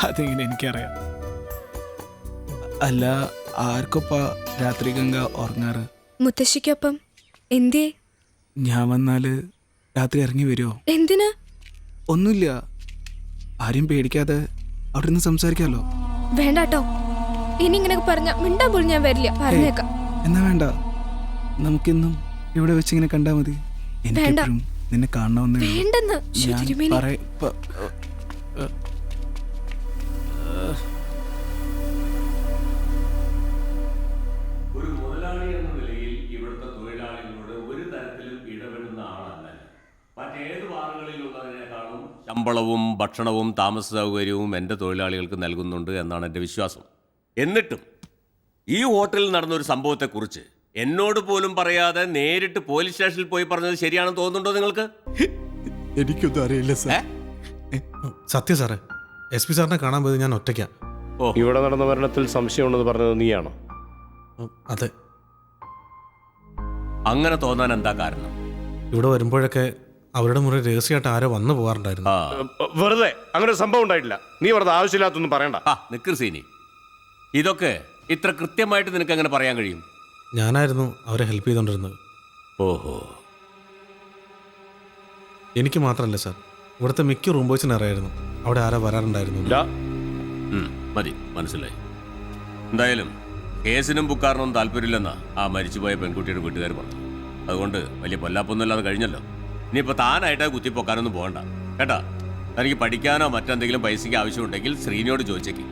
അതെങ്ങനെ എനിക്കറിയാം. അല്ല, ആർക്കൊപ്പാ രാത്രി ഗംഗ ഉറങ്ങാറ്? മുത്തശ്ശിക്കൊപ്പം. എന്തേ? ഞാൻ വന്നാല് രാത്രി ഇറങ്ങി വരുമോ? എന്തിന്? ഒന്നുമില്ല, ആരെയും പേടിക്കാതെ അവിടെ നിന്ന് സംസാരിക്കാലോ. വേണ്ടാട്ടോ, ഇനി ഇങ്ങനെ പറഞ്ഞ മിണ്ടാൻ പോലും ഞാൻ വരില്ല, പറഞ്ഞേക്കാം. എന്നാ വേണ്ട, നമുക്കെന്നും ഇവിടെ വെച്ച് ഇങ്ങനെ കണ്ടാ മതി. എനിക്കെപ്പോഴും നിന്നെ കാണണമെന്ന്. വേണ്ടെന്ന് ഒരു മുതലാളി എന്ന നിലയിൽ ഇവിടുത്തെ തൊഴിലാളികളോട് ഒരു തരത്തിലും ഇടപെടുന്ന ആളല്ല. മറ്റേത് ബാറുകളിലുള്ളതിനേക്കാളും ശമ്പളവും ഭക്ഷണവും താമസ സൗകര്യവും എൻ്റെ തൊഴിലാളികൾക്ക് നൽകുന്നുണ്ട് എന്നാണ് എൻ്റെ വിശ്വാസം. എന്നിട്ടും ഈ ഹോട്ടലിൽ നടന്നൊരു സംഭവത്തെക്കുറിച്ച് എന്നോട് പോലും പറയാതെ നേരിട്ട് പോലീസ് സ്റ്റേഷനിൽ പോയി പറഞ്ഞത് ശരിയാണെന്ന് തോന്നുന്നുണ്ടോ നിങ്ങൾക്ക്? എനിക്കൊന്നും അറിയില്ല സാർ. സത്യം സാറേ, SP സാറിനെ കാണാൻ പോയത് ഞാൻ ഒറ്റയ്ക്കാ. ഇവിടെ നടന്ന മരണത്തിൽ സംശയമുണ്ടെന്ന് പറഞ്ഞത് നീയാണോ? അതെ. അങ്ങനെ തോന്നാൻ എന്താ കാരണം? ഇവിടെ വരുമ്പോഴൊക്കെ അവരുടെ മുറി രഹസ്യമായിട്ട് ആരോ വന്നു പോകാറുണ്ടായിരുന്നു. വെറുതെ അങ്ങനെ ഒരു സംഭവം ഉണ്ടായിട്ടില്ല. നീ വെറുതെ ആവശ്യമില്ലാത്തൊന്നും പറയണ്ട. നിക്കർ സീനി, ഇതൊക്കെ ഇത്ര കൃത്യമായിട്ട് നിനക്ക് എങ്ങനെ പറയാൻ കഴിയും? ഞാനായിരുന്നു അവരെ ഹെൽപ്പ് ചെയ്തുകൊണ്ടിരുന്നത്. ഓഹോ. എനിക്ക് മാത്രമല്ല സാർ, ഇവിടുത്തെ മിക്ക റൂം ബോയ്സിന് അറിയായിരുന്നു അവിടെ ആരാ വരാറുണ്ടായിരുന്നു. മതി, മനസ്സിലായി. എന്തായാലും കേസിനും ബുക്കാറിനും താല്പര്യമില്ലെന്നാ ആ മരിച്ചുപോയ പെൺകുട്ടിയുടെ വീട്ടുകാർ പറഞ്ഞു. അതുകൊണ്ട് വലിയ പൊല്ലാപ്പൊന്നുമില്ലാതെ കഴിഞ്ഞല്ലോ. ഇനിയിപ്പോൾ താനായിട്ട് കുത്തിപ്പൊക്കാനൊന്നും പോകണ്ട കേട്ടാ. തനിക്ക് പഠിക്കാനോ മറ്റെന്തെങ്കിലും പൈസയ്ക്ക് ആവശ്യമുണ്ടെങ്കിൽ ശ്രീനിയോട് ചോദിച്ചേക്ക്.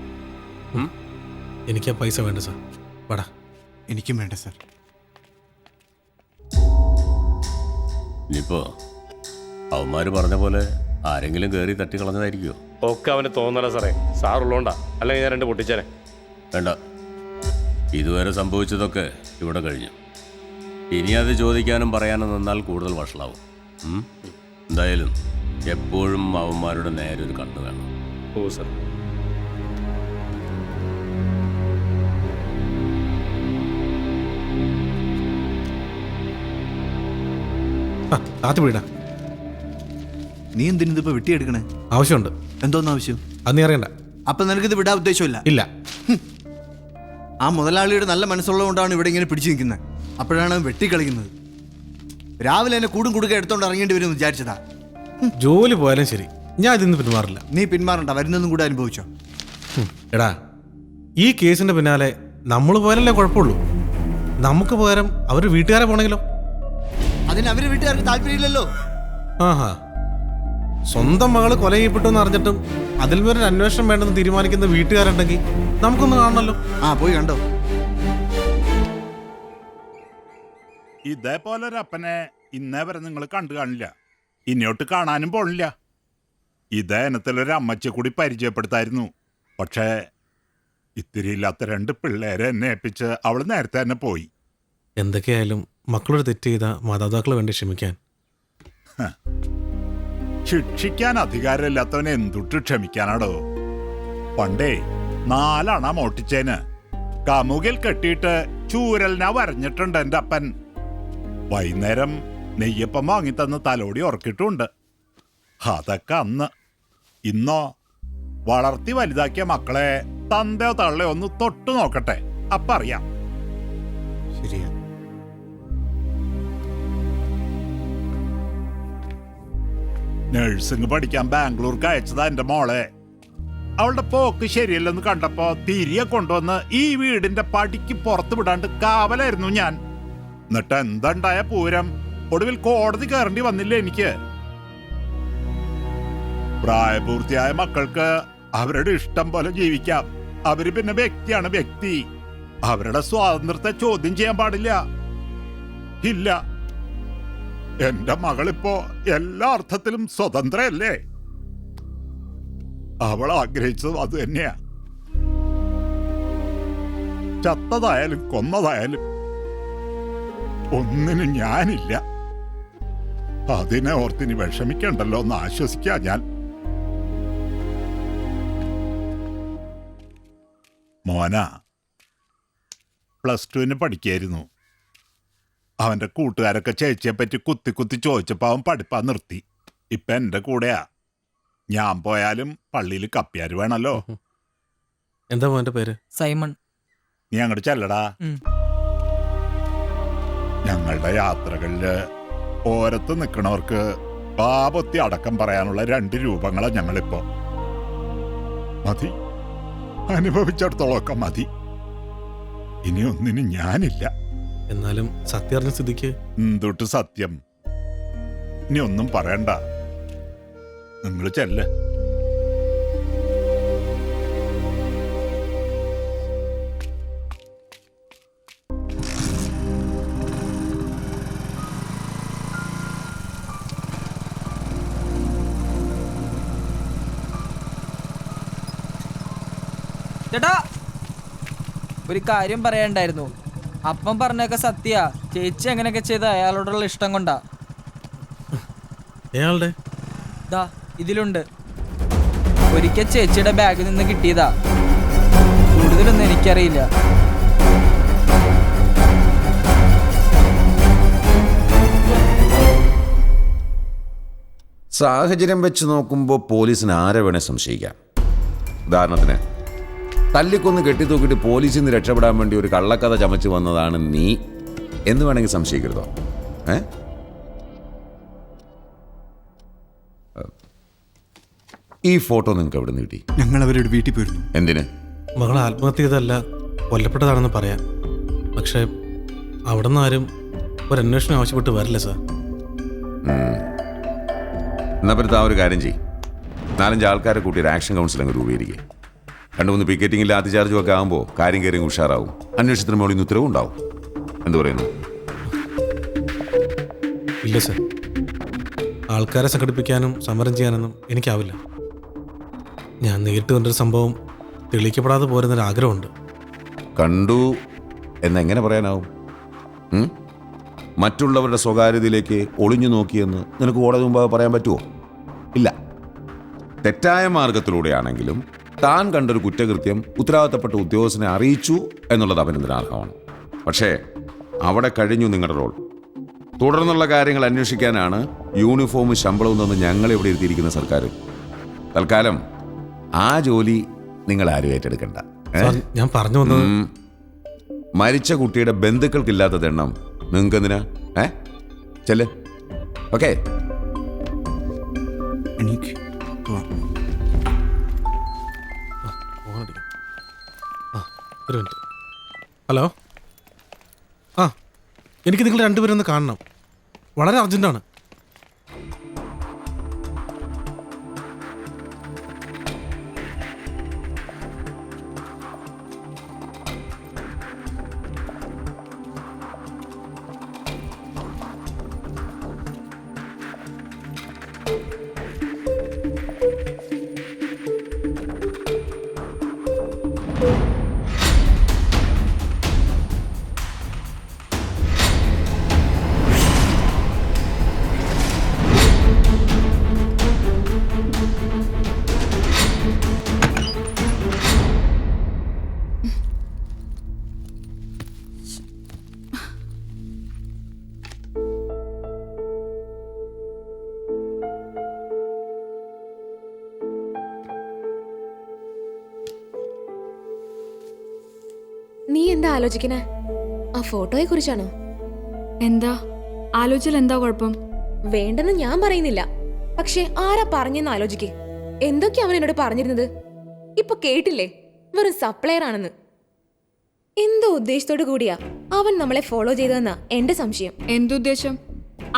എനിക്ക് ആ പൈസ വേണ്ട സാർ. വാടാ. എനിക്കും വേണ്ട സാർ. ഇനിയിപ്പോ അവന്മാര് പറഞ്ഞ പോലെ ആരെങ്കിലും കയറി തട്ടിക്കളഞ്ഞതായിരിക്കുമോ? ഒക്കെ അവന് തോന്നല സാറേ. സാറുള്ളോണ്ടാ, അല്ലെങ്കിൽ ഞാൻ 2 പൊട്ടിച്ചേനെ. വേണ്ട, ഇതുവരെ സംഭവിച്ചതൊക്കെ ഇവിടെ കഴിഞ്ഞു. ഇനി അത് ചോദിക്കാനും പറയാനും നിന്നാൽ കൂടുതൽ വഷളാവും. എന്തായാലും എപ്പോഴും അവന്മാരുടെ നേരെ ഒരു കണ്ണ് വേണം. ഓ സാർ. താത്തി വിടാ. നീ എന്തിനിതിപ്പോ വെട്ടിയെടുക്കണേ? ആവശ്യമുണ്ട്. എന്തോന്ന് ആവശ്യം? അത് നീ അറിയണ്ട. അപ്പൊ നിനക്കിത് വിടാൻ ഉദ്ദേശമില്ല? ഇല്ല. ആ മുതലാളിയുടെ നല്ല മനസ്സുള്ളതുകൊണ്ടാണ് ഇവിടെ ഇങ്ങനെ പിടിച്ചു നിൽക്കുന്നത്. അപ്പോഴാണ് വെട്ടിക്കളിക്കുന്നത്. രാവിലെ എന്നെ കൂടും കുടുക്ക എടുത്തോണ്ട് ഇറങ്ങേണ്ടി വരും വിചാരിച്ചതാ. ജോലി പോയാലും ശരി, ഞാൻ ഇതിന്ന് പിന്മാറില്ല. നീ പിന്മാറണ്ട, വരുന്നതും കൂടെ അനുഭവിച്ചോ. എടാ, ഈ കേസിന്റെ പിന്നാലെ നമ്മൾ പോയാലല്ലേ കുഴപ്പമുള്ളൂ. നമുക്ക് പകരം അവർ വീട്ടുകാരെ പോണെങ്കിലോ? അതിന് അവര് വീട്ടുകാർക്ക് താല്പര്യമില്ലല്ലോ. ആഹാ, സ്വന്തം മകള് കൊല ചെയ്യപ്പെട്ടു എന്ന് അറിഞ്ഞിട്ടും അതിൽ ഒരു അന്വേഷണം വേണ്ടെന്ന് തീരുമാനിക്കുന്ന വീട്ടുകാരുണ്ടെങ്കിൽ നമുക്കൊന്ന് കാണണല്ലോ. പോയി കണ്ടോ. ഇതേപോലെ ഒരു അപ്പനെ ഇന്നേ വരെ നിങ്ങൾ കണ്ടു കാണില്ല, ഇനിയോട്ട് കാണാനും പോണില്ല. ഇതേ ഇനത്തിലൊരു അമ്മച്ചിയെ കൂടി പരിചയപ്പെടുത്തായിരുന്നു. പക്ഷേ ഇത്തിരി ഇല്ലാത്ത 2 പിള്ളേരെ എന്നെ ഏൽപ്പിച്ച് അവൾ നേരത്തെ തന്നെ പോയി. എന്തൊക്കെയായാലും മക്കളൊരു തെറ്റ് ചെയ്ത മാതാപിതാക്കളെ വേണ്ടി ക്ഷമിക്കാൻ. ശിക്ഷിക്കാൻ അധികാരമില്ലാത്തവനെ എന്തുട്ട് ക്ഷമിക്കാനാടോ? പണ്ടേ 4 അണ മോട്ടിച്ചേന് കമുകിൽ കെട്ടിയിട്ട് ചൂരലിനാ വരഞ്ഞിട്ടുണ്ട് എൻ്റെ അപ്പൻ. വൈകുന്നേരം നെയ്യപ്പം വാങ്ങിത്തന്ന് തലോടി ഉറക്കിട്ടുണ്ട്. അതൊക്കെ അന്ന്. ഇന്നോ വളർത്തി വലുതാക്കിയ മക്കളെ തന്തയോ തള്ളയോ ഒന്ന് തൊട്ടു നോക്കട്ടെ, അപ്പ അറിയാം. ശരിയാ. നഴ്സിംഗ് പഠിക്കാൻ ബാംഗ്ലൂർക്ക് അയച്ചതാ എൻ്റെ മോളെ. അവളുടെ പോക്ക് ശരിയല്ലെന്ന് കണ്ടപ്പോ തിരികെ കൊണ്ടുവന്ന് ഈ വീടിന്റെ പടിക്ക് പുറത്ത് വിടാണ്ട് കാവലായിരുന്നു ഞാൻ. എന്നിട്ട് എന്തുണ്ടായ പൂരം, ഒടുവിൽ കോടതി കയറേണ്ടി വന്നില്ല എനിക്ക്. പ്രായപൂർത്തിയായ മക്കൾക്ക് അവരുടെ ഇഷ്ടം പോലെ ജീവിക്കാം. അവര് പിന്നെ വ്യക്തിയാണ് വ്യക്തി. അവരുടെ സ്വാതന്ത്ര്യത്തെ ചോദ്യം ചെയ്യാൻ പാടില്ല. ഇല്ല, എന്റെ മകളിപ്പോ എല്ലാ അർത്ഥത്തിലും സ്വതന്ത്രയല്ലേ. അവൾ ആഗ്രഹിച്ചതും അത് തന്നെയാ. ചത്തതായാലും കൊന്നതായാലും ഒന്നിനും ഞാനില്ല. അതിനെ ഓർത്തിനി വിഷമിക്കണ്ടല്ലോ എന്ന് ആശ്വസിക്കാ ഞാൻ. മോന +2 പഠിക്കായിരുന്നു. അവന്റെ കൂട്ടുകാരൊക്കെ ചേച്ചിയെ പറ്റി കുത്തി കുത്തി ചോദിച്ചപ്പോ അവൻ പഠിപ്പാ നിർത്തി. ഇപ്പൊ എന്റെ കൂടെയാ. ഞാൻ പോയാലും പള്ളിയിൽ കപ്പിയാര് വേണല്ലോ. എന്താ മോന്റെ പേര്? സൈമൺ. നീ അങ്ങോട്ട് ചെല്ലടാ. ഞങ്ങളുടെ യാത്രകളില് ഓരത്ത് നിൽക്കണവർക്ക് പാപത്തി അടക്കം പറയാനുള്ള 2 രൂപങ്ങളാ ഞങ്ങളിപ്പോ. മതി, അനുഭവിച്ചിടത്തോളമൊക്കെ മതി. ഇനി ഒന്നിനും ഞാനില്ല. എന്നാലും സത്യം അറിഞ്ഞ സ്ഥിതിക്ക് എന്തൊട്ട് സത്യം? ഇനി ഒന്നും പറയണ്ട, നിങ്ങൾ ചെല്ല്. ചേട്ടാ, ഒരു കാര്യം പറയണ്ടായിരുന്നു. അപ്പം പറഞ്ഞൊക്കെ സത്യ. ചേച്ചി അങ്ങനെയൊക്കെ ചെയ്ത അയാളോടുള്ള ഇഷ്ടം കൊണ്ടാ. അയാളുടെ ദാ ഇതിലുണ്ട്. ഒരിക്കൽ ചേച്ചിയുടെ ബാഗിൽ നിന്ന് കിട്ടിയതാ. കൂടുതലൊന്നും എനിക്കറിയില്ല. സാഹചര്യം വെച്ച് നോക്കുമ്പോൾ പോലീസിന് ആരെ വേണേ സംശയിക്കാം. ഉദാഹരണത്തിന്, തല്ലിക്കൊന്ന് കെട്ടിത്തൂക്കിയിട്ട് പോലീസിൽ നിന്ന് രക്ഷപ്പെടാൻ വേണ്ടി ഒരു കള്ളക്കഥ ചമച്ച് വന്നതാണ് നീ എന്ന് വേണമെങ്കിൽ സംശയിക്കരുതോ? ഈ ഫോട്ടോ നിങ്ങൾക്ക് എവിടെ നിന്ന് കിട്ടി? ഞങ്ങൾ അവരുടെ വീട്ടിൽ പോയിരുന്നു. എന്തിന്? മകൾ ആത്മഹത്യ ചെയ്തല്ല, കൊല്ലപ്പെട്ടതാണെന്ന് പറയാം. പക്ഷെ അവിടെ നിന്ന് ആരും ഒരു അന്വേഷണം ആവശ്യപ്പെട്ട് വരില്ല സാർ. എന്നാ പറ്റി ഒരു കാര്യം ചെയ്യും, 4-5 ആൾക്കാരെ കൂട്ടി ഒരു ആക്ഷൻ കൗൺസിൽ അങ്ങ് രൂപീകരിക്കുക. 2-3 പിക്കറ്റിംഗിൽ ലാത്തി ചാർജും ഒക്കെ ആകുമ്പോൾ കാര്യം കയറി ഉഷാറാവും. അന്വേഷണത്തിന് മുകളിൽ നിന്ന് ഉത്തരവും ഉണ്ടാവും. എന്ത് പറയുന്നു? ഇല്ല സാർ, ആൾക്കാരെ സംഘടിപ്പിക്കാനും സമരം ചെയ്യാനൊന്നും എനിക്കാവില്ല. ഞാൻ നേരിട്ട് കണ്ടൊരു സംഭവം തെളിയിക്കപ്പെടാതെ പോരുന്നൊരു ആഗ്രഹമുണ്ട്. കണ്ടു എന്നെങ്ങനെ പറയാനാവും? മറ്റുള്ളവരുടെ സ്വകാര്യതയിലേക്ക് ഒളിഞ്ഞു നോക്കിയെന്ന് നിനക്ക് കോടതി മുമ്പ് പറയാൻ പറ്റുമോ? ഇല്ല. തെറ്റായ മാർഗത്തിലൂടെയാണെങ്കിലും താൻ കണ്ടൊരു കുറ്റകൃത്യം ഉത്തരവാദിത്തപ്പെട്ട ഉദ്യോഗസ്ഥനെ അറിയിച്ചു എന്നുള്ളത് അഭിനന്ദനാർഹമാണ്. പക്ഷേ അവിടെ കഴിഞ്ഞു നിങ്ങളുടെ റോൾ. തുടർന്നുള്ള കാര്യങ്ങൾ അന്വേഷിക്കാനാണ് യൂണിഫോമും ശമ്പളവും തന്ന് ഞങ്ങളിവിടെ ഇരുത്തിയിരിക്കുന്ന സർക്കാർ. തൽക്കാലം ആ ജോലി നിങ്ങൾ ആരും ഏറ്റെടുക്കണ്ട. ഞാൻ പറഞ്ഞു വന്നത്, മരിച്ച കുട്ടിയുടെ ബന്ധുക്കൾക്കില്ലാത്തത് എണ്ണം നിങ്ങൾക്ക് എന്തിനാ? ചെല്ല്. ഓക്കെ. ഒരു മിനിറ്റ്. ഹലോ. എനിക്ക് നിങ്ങൾ രണ്ടുപേരും ഒന്ന് കാണണം, വളരെ അർജന്റാണ്. നീ എന്താ ആലോചിക്കണേ? ആ ഫോട്ടോയെ കുറിച്ചാണോ? എന്താ ആലോചിച്ചാൽ എന്താ കുഴപ്പം? വേണ്ടെന്ന് ഞാൻ പറയുന്നില്ല, പക്ഷെ ആരാ പറഞ്ഞെന്ന് ആലോചിക്കേ. എന്തൊക്കെയാ അവൻ എന്നോട് പറഞ്ഞിരുന്നത്? ഇപ്പൊ കേട്ടില്ലേ, വെറും സപ്ലയർ ആണെന്ന്. എന്തോ ഉദ്ദേശത്തോടു കൂടിയാ അവൻ നമ്മളെ ഫോളോ ചെയ്തതെന്നാ എന്റെ സംശയം. എന്തുദ്ദേശം?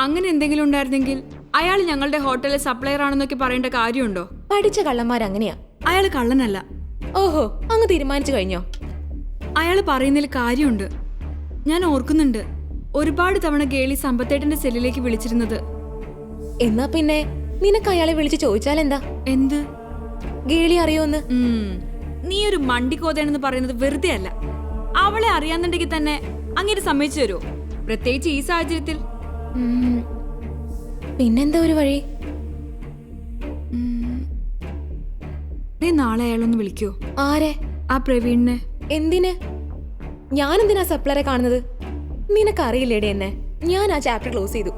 അങ്ങനെ എന്തെങ്കിലും ഉണ്ടായിരുന്നെങ്കിൽ അയാൾ ഞങ്ങളുടെ ഹോട്ടലിലെ സപ്ലയർ ആണെന്നൊക്കെ പറയേണ്ട കാര്യമുണ്ടോ? പഠിച്ച കള്ളന്മാരങ്ങനെയാ. അയാൾ കള്ളനല്ല. ഓഹോ, അങ്ങ് തീരുമാനിച്ചു കഴിഞ്ഞോ? അയാൾ പറയുന്നതിൽ കാര്യമുണ്ട്. ഞാൻ ഓർക്കുന്നുണ്ട്, ഒരുപാട് തവണ ഗേളി സമ്പത്തേട്ടന്റെ സെല്ലിലേക്ക് വിളിച്ചിരുന്നത്. എന്നാ പിന്നെ നിനക്ക് അയാളെ വിളിച്ച് ചോദിച്ചാൽ എന്താ? എന്ത്? ഗേളി അറിയോന്ന്? നീ ഒരു മണ്ടിക്കോതയാണെന്ന് പറയുന്നത് വെറുതെ അല്ല. അവളെ അറിയാന്നുണ്ടെങ്കിൽ തന്നെ അങ്ങനെ സമ്മതിച്ചു തരുമോ? പ്രത്യേകിച്ച് ഈ സാഹചര്യത്തിൽ. പിന്നെന്താ ഒരു വഴി? നീ നാളെ അയാളൊന്ന് വിളിക്കോ? ആരെ? ആ പ്രവീണിനെ. എന്തിന്? ഞാനെന്തിനാ സപ്ലറെ കാണുന്നത്? നിനക്കറിയില്ലേടെ എന്നെ. ഞാൻ ആ ചാപ്റ്റർ ക്ലോസ് ചെയ്തു.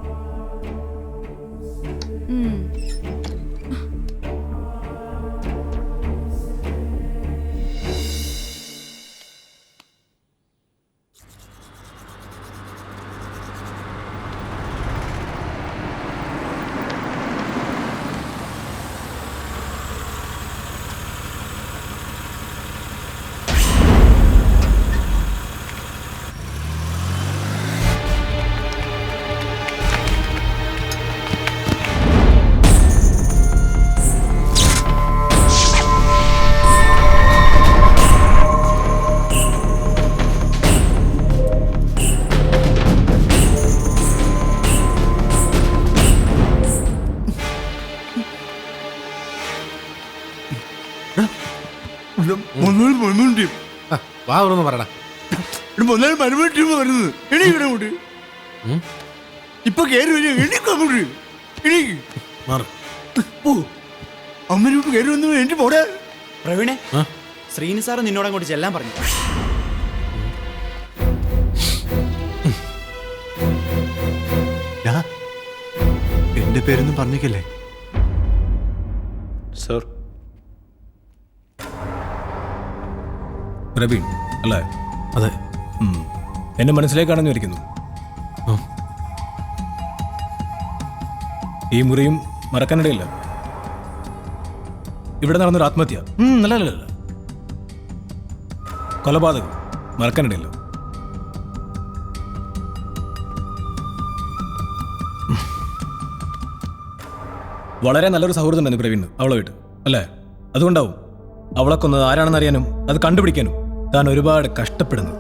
പറയടാ. ഇപ്പൊ കേറി അമ്മനോട്ട് കയറി വന്നു. എന്റെ പോടെ പ്രവീണെ, ശ്രീനി സാറ് നിന്നോട് അങ്ങോട്ട് ചെല്ലാൻ പറഞ്ഞു. എന്റെ പേരൊന്നും പറഞ്ഞേക്കല്ലേ സർ? പ്രവീൺ അല്ലേ? അതെ. എന്നെ മനസ്സിലേക്കാണെന്ന് വിചാരിക്കുന്നു. ഈ മുറിയും മറക്കാനിടയില്ല. ഇവിടെ നടന്നൊരു ആത്മഹത്യ. അല്ല, കൊലപാതകം മറക്കാനിടയില്ല. വളരെ നല്ലൊരു സൗഹൃദം ഉണ്ടായിരുന്നു പ്രവീണ് അവളുമായിട്ട്, അല്ലേ? അതുകൊണ്ടാവും അവളെ കൊന്നത് ആരാണെന്ന് അറിയാനും അത് കണ്ടുപിടിക്കാനും താൻ ഒരുപാട് കഷ്ടപ്പെടുന്നു.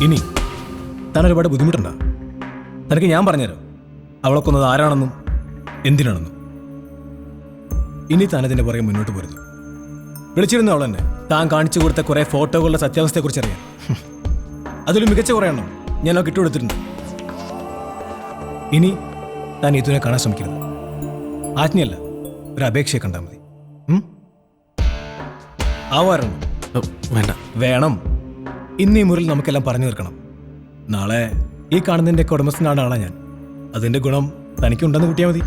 ഇനി താൻ ഒരുപാട് ബുദ്ധിമുട്ടുണ്ടോ? തനിക്ക് ഞാൻ പറഞ്ഞുതരാം അവളെ കൊന്നത് ആരാണെന്നും എന്തിനാണെന്നും. ഇനി താൻ അതിൻ്റെ പുറകെ മുന്നോട്ട് പോരുന്നു. വിളിച്ചിരുന്നു അവൾ തന്നെ താൻ കാണിച്ചു കൊടുത്ത കുറേ ഫോട്ടോകളുടെ സത്യാവസ്ഥയെക്കുറിച്ച് അറിയാൻ. അതിൽ മികച്ച കുറേ എണ്ണം ഞാൻ അവൾക്ക് ഇട്ടുകൊടുത്തിട്ടുണ്ട്. ഇനി താൻ ഇതിനെ കാണാൻ ശ്രമിക്കരുത്. ആജ്ഞയല്ല, ഒരു അപേക്ഷയെ കണ്ടാൽ മതി. ആവാറുണ്ട് വേണ്ട, വേണം. ഇന്ന് ഈ മുറിൽ നമുക്കെല്ലാം പറഞ്ഞു തീർക്കണം. നാളെ ഈ കാണുന്നതിൻ്റെ ഉടമസ്ഥനാണ് ആളാ ഞാൻ. അതിൻ്റെ ഗുണം തനിക്കുണ്ടെന്ന് കൂട്ടിയാൽ മതി.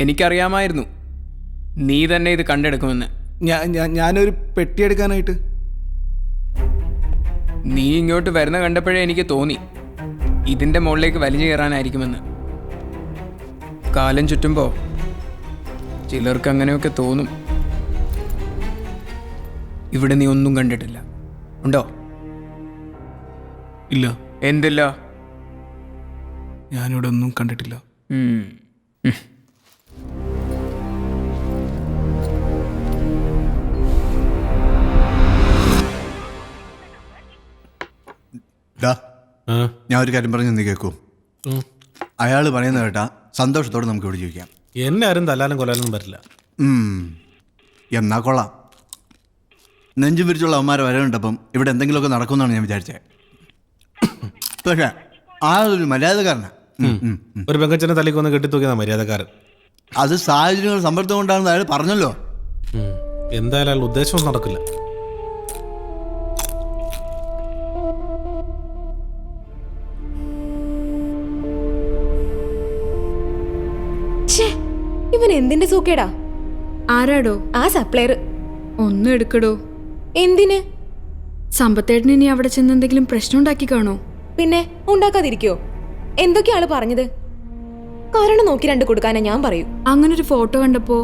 എനിക്കറിയാമായിരുന്നു നീ തന്നെ ഇത് കണ്ടെടുക്കുമെന്ന്. ഞാനൊരു പെട്ടിയെടുക്കാനായിട്ട് നീ ഇങ്ങോട്ട് വരുന്ന കണ്ടപ്പോഴേ എനിക്ക് തോന്നി ഇതിൻ്റെ മുകളിലേക്ക് വലിഞ്ഞു കയറാനായിരിക്കുമെന്ന്. കാലം ചുറ്റുമ്പോൾ ചിലർക്ക് അങ്ങനെയൊക്കെ തോന്നും. ഇവിടെ നീ ഒന്നും കണ്ടിട്ടില്ല, ഉണ്ടോ? ഇല്ല. എന്തില്ല? ഞാനിവിടെ ഒന്നും കണ്ടിട്ടില്ല. ഞാൻ ഒരു കാര്യം പറഞ്ഞു നീ കേൾക്കൂ. അയാൾ പറയുന്നത് കേട്ടാ സന്തോഷത്തോടെ നമുക്ക് ഇവിടെ ജീവിക്കാം. എന്നെ ആരും തല്ലാനും കൊല്ലാനും പറ്റില്ല. എന്നാ കൊള്ളാം. നെഞ്ചു പിരിച്ചുള്ള അവന്മാരെ വരവുണ്ടപ്പം ഇവിടെ എന്തെങ്കിലുമൊക്കെ നടക്കുമെന്നാണ് ഞാൻ വിചാരിച്ചത്. പക്ഷേ ആളൊരു മര്യാദക്കാരനാ. ഒരു പെങ്കച്ചനെ തല്ലിക്കൊന്ന് കെട്ടിത്തൂക്കിയതാ മര്യാദക്കാരൻ. അത് സാഹചര്യങ്ങൾ സമ്മർദ്ദം കൊണ്ടാണെന്ന് അയാൾ പറഞ്ഞല്ലോ. എന്തായാലും അയാൾ ഉദ്ദേശം നടക്കില്ല. ഇവൻ എന്തിന്റെ സൂക്കേടാ? ആരാടോ? ആ സപ്ലയർ. ഒന്നും എടുക്കടോ. എന്തിന്? സമ്പത്തേട്ടന് ഇനി അവിടെ ചെന്ന് എന്തെങ്കിലും പ്രശ്നം ഉണ്ടാക്കി കാണോ? പിന്നെ ഉണ്ടാക്കാതിരിക്കോ? എന്തൊക്കെയാണ് പറഞ്ഞത്? കാരണം നോക്കി രണ്ട് കൊടുക്കാനാ ഞാൻ പറയൂ. അങ്ങനൊരു ഫോട്ടോ കണ്ടപ്പോ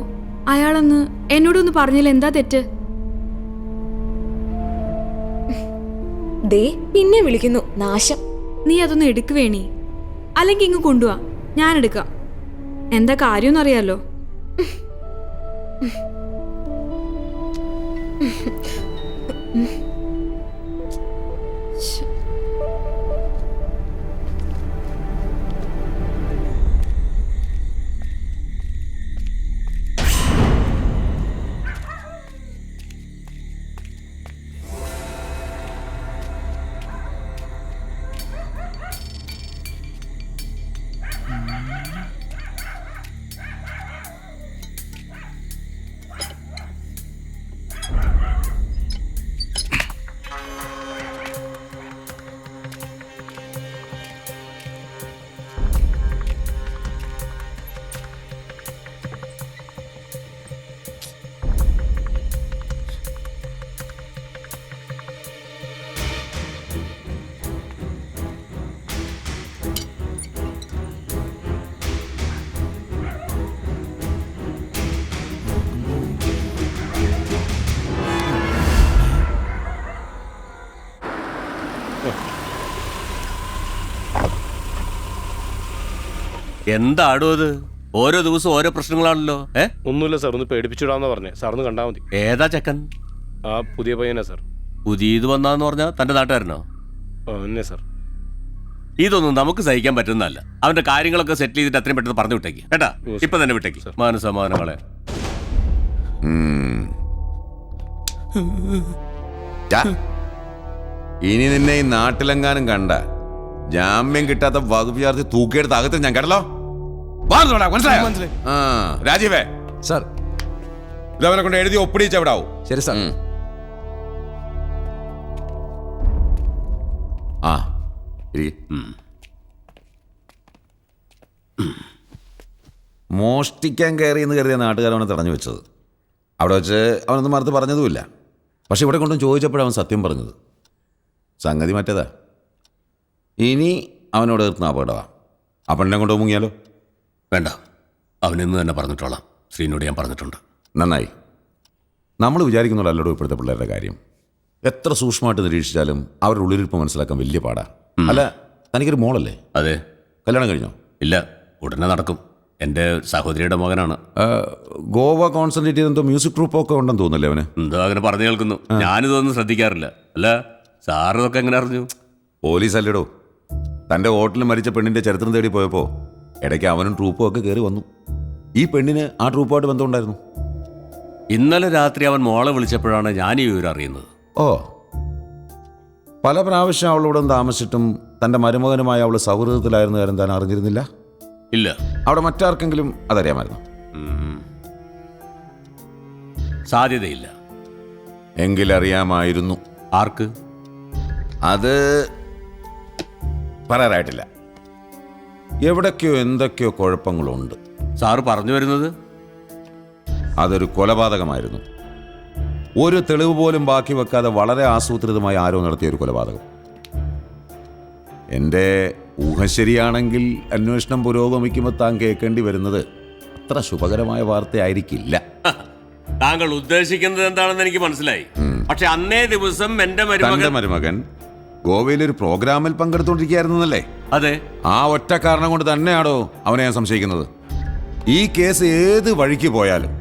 അയാളന്ന് എന്നോടൊന്ന് പറഞ്ഞില്ല, എന്താ തെറ്റ്? ദേ പിന്നെ വിളിക്കുന്നു, നാശം. നീ അതൊന്ന് എടുക്കുവേണി, അല്ലെങ്കിൽ ഇങ്ങ് കൊണ്ടുവാ, ഞാൻ എടുക്കാം. എന്താ കാര്യമെന്ന് അറിയാലോ. എന്താടോ അത്? ഓരോ ദിവസം ഓരോ പ്രശ്നങ്ങളാണല്ലോ. ഒന്നുമില്ല സാർ, ഒന്ന് പേടിപ്പിച്ചിടാന്നാ പറഞ്ഞേ. സാറൊന്ന് കണ്ടാൽ മതി. ഏതാ ചെക്കൻ? ആ പുതിയ പയ്യനാ സാർ. പുതിയത് വന്നാന്ന് പറഞ്ഞാൽ തന്റെ നാട്ടുകാരനോ? എന്നെ സാർ. ഇതൊന്നും നമുക്ക് സഹിക്കാൻ പറ്റുന്നതല്ല. അവന്റെ കാര്യങ്ങളൊക്കെ സെറ്റിൽ ചെയ്തിട്ട് അത്രയും പെട്ടെന്ന് പറഞ്ഞു വിട്ടേക്ക് കേട്ടാ. ഇപ്പൊ തന്നെ വിട്ടേക്ക്. മാനസമാനങ്ങളെ ഇനി നിന്നെ ഈ നാട്ടിലെങ്ങാനും കണ്ട ജാമ്യം കിട്ടാത്ത വകുപ്പ് ചേർത്ത് തൂക്കിയെടുത്ത് അകത്ത് ഞാൻ കേട്ടല്ലോ. മനസ്സിലായോ? ആ രാജീവേ സാർ, ഇതവനെ കൊണ്ട് എഴുതി ഒപ്പിടിച്ച എവിടാവും. ശരി സാർ. ആ മോഷ്ടിക്കാൻ കയറി എന്ന് കരുതിയ നാട്ടുകാരവനെ തടഞ്ഞു വെച്ചത്. അവിടെ വെച്ച് അവനൊന്നും മറുത്ത് പറഞ്ഞതുമില്ല. പക്ഷെ ഇവിടെ കൊണ്ടും ചോദിച്ചപ്പോഴവൻ സത്യം പറഞ്ഞത്. സംഗതി മറ്റേതാ. ഇനി അവനോട് എതിർത്തുന്ന അപകടമാണ്. ആ പെണ്ണിനെ കൊണ്ട് മുങ്ങിയാലോ? വേണ്ട, അവനിന്ന് തന്നെ പറഞ്ഞിട്ടോളാം. ശ്രീനോട് ഞാൻ പറഞ്ഞിട്ടുണ്ട്. നന്നായി. നമ്മൾ വിചാരിക്കുന്നുള്ളല്ലോ ഇപ്പോഴത്തെ പിള്ളേരുടെ കാര്യം. എത്ര സൂക്ഷ്മമായിട്ട് നിരീക്ഷിച്ചാലും അവരുടെ ഉള്ളിലിരിപ്പ് മനസ്സിലാക്കാൻ വലിയ പാടാ. അല്ല, തനിക്കൊരു മോളല്ലേ? അതെ. കല്യാണം കഴിഞ്ഞോ? ഇല്ല, ഉടനെ നടക്കും. എൻ്റെ സഹോദരിയുടെ മകനാണ്. ഗോവ കോൺസെൻട്രേറ്റ് ചെയ്തെന്തോ മ്യൂസിക് ട്രൂപ്പൊക്കെ ഉണ്ടെന്ന് തോന്നുന്നല്ലേ അവന്? എന്തോ അങ്ങനെ പറഞ്ഞു കേൾക്കുന്നു. ഞാനിതൊന്നും ശ്രദ്ധിക്കാറില്ല. അല്ല, സാറ് ഇതൊക്കെ എങ്ങനെ അറിഞ്ഞു? പോലീസ് അല്ലേടോ. തൻ്റെ ഹോട്ടലിൽ മരിച്ച പെണ്ണിൻ്റെ ചരിത്രം തേടി പോയപ്പോൾ ഇടയ്ക്ക് അവനും ട്രൂപ്പും ഒക്കെ കയറി വന്നു. ഈ പെണ്ണിന് ആ ട്രൂപ്പുമായിട്ട് ബന്ധമുണ്ടായിരുന്നു. ഇന്നലെ രാത്രി അവൻ മോളെ വിളിച്ചപ്പോഴാണ് ഞാൻ ഈ വിവരം അറിയുന്നത്. ഓ, പല പ്രാവശ്യം അവളോട് താമസിച്ചിട്ടും തൻ്റെ മരുമകനുമായി അവൾ സൗഹൃദത്തിലായിരുന്ന കാര്യം താൻ അറിഞ്ഞിരുന്നില്ല? ഇല്ല. അവിടെ മറ്റാർക്കെങ്കിലും അതറിയാമായിരുന്നു? സാധ്യതയില്ല. എങ്കിലറിയാമായിരുന്നു. ആർക്ക്? അത് പറയാറായിട്ടില്ല. എവിടൊക്കെയോ എന്തൊക്കെയോ കുഴപ്പങ്ങളുണ്ട്. സാറ് പറഞ്ഞു വരുന്നത് അതൊരു കൊലപാതകമായിരുന്നു. ഒരു തെളിവ് പോലും ബാക്കി വെക്കാതെ വളരെ ആസൂത്രിതമായി ആരോ നടത്തിയ ഒരു കൊലപാതകം. എൻ്റെ ഊഹം ശരിയാണെങ്കിൽ അന്വേഷണം പുരോഗമിക്കുമ്പോൾ താൻ കേൾക്കേണ്ടി വരുന്നത് അത്ര ശുഭകരമായ വാർത്തയായിരിക്കില്ല. താങ്കൾ ഉദ്ദേശിക്കുന്നത് എന്താണെന്ന് എനിക്ക് മനസ്സിലായി. പക്ഷെ അന്നേ ദിവസം എൻ്റെ മരുമകൻ ഗോവയിലൊരു പ്രോഗ്രാമിൽ പങ്കെടുത്തുകൊണ്ടിരിക്കുകയായിരുന്നല്ലേ? അതെ. ആ ഒറ്റ കാരണം കൊണ്ട് തന്നെയാണോ അവനെ ഞാൻ സംശയിക്കുന്നത്. ഈ കേസ് ഏത് വഴിക്ക് പോയാലും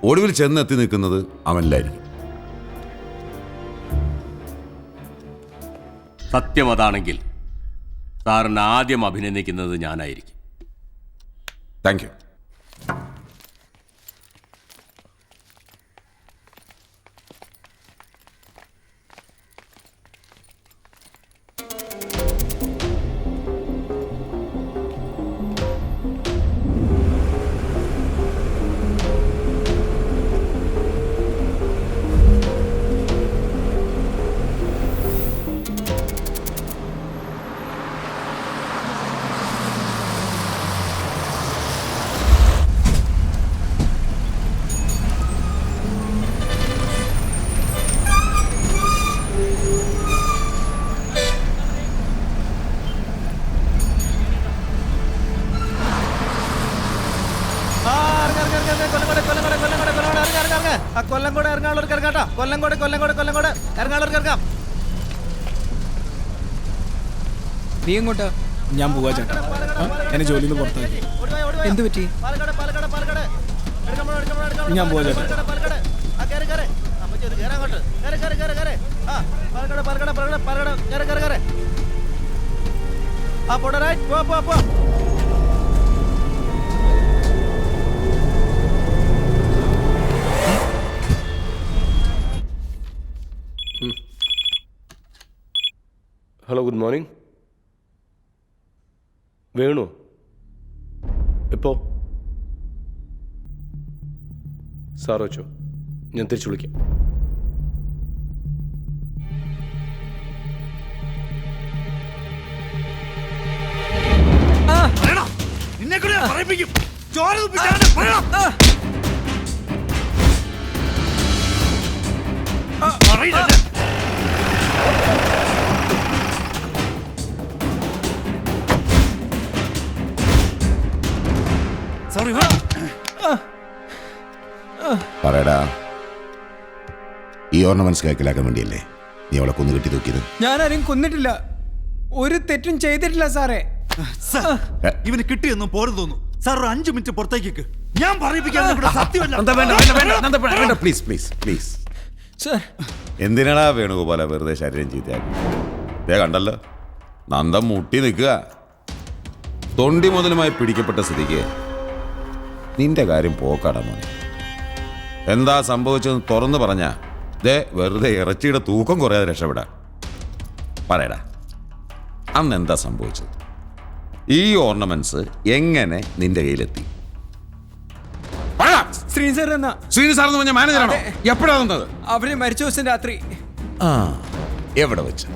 ഒടുവിൽ ചെന്നെത്തി നിൽക്കുന്നത് അവനിലായിരിക്കും. സത്യം അതാണെങ്കിൽ സാറിന് ആദ്യം അഭിനന്ദിക്കുന്നത് ഞാനായിരിക്കും. Thank you. നീ എങ്ങോട്ടാ? ഞാൻ പോവാ ചേട്ടാ. എന്നെ ജോലിയിൽ നിന്ന് പുറത്താക്കി. എന്ത് പറ്റി? ഞാൻ പോവാ ചേട്ടാ. Hello, good morning. വേണു എപ്പോ? സാർ വെച്ചോ, ഞാൻ തിരിച്ചു വിളിക്കാം. പറയടാ, ഈ ഓർണമെന്റ്സ് കൈക്കലാക്കാൻ വേണ്ടിയല്ലേ നീ അവളെ കൊന്നു കെട്ടി തൂക്കിയത്? ഞാനാരും കൊന്നിട്ടില്ല, ഒരു തെറ്റും ചെയ്തിട്ടില്ല സാറേ. ഇവന് കിട്ടിയെന്നും പോരും തോന്നുന്നു. സാർ ഒരു 5 മിനിറ്റ് പുറത്തേക്ക് ഞാൻ പറയിപ്പിക്കാൻ സത്യമല്ല. Please please please. എന്തിനാടാ വേണുഗോപാല വെറുതെ ശരീരം ചീത്തയാക്കി? ദേ കണ്ടല്ലോ, നന്ദം മുട്ടി നിൽക്കുക. തൊണ്ടി മുതലുമായി പിടിക്കപ്പെട്ട സ്ഥിതിക്ക് നിന്റെ കാര്യം പോക്കാടാ മോനെ. എന്താ സംഭവിച്ചതെന്ന് തുറന്നു പറഞ്ഞാ ദേ വെറുതെ ഇറച്ചിയുടെ തൂക്കം കുറയാതെ രക്ഷപ്പെടാ. പറയടാ, അന്ന് എന്താ സംഭവിച്ചത്? ഈ ഓർണമെന്റ്സ് എങ്ങനെ നിന്റെ കയ്യിലെത്തി? ശ്രീനിസാർ എന്ന് പറഞ്ഞ മാനേജറാണോ? എപ്പോഴാ വന്നത്? അവര് മരിച്ച ദിവസം രാത്രി. ആ, എവിടെ വെച്ച്?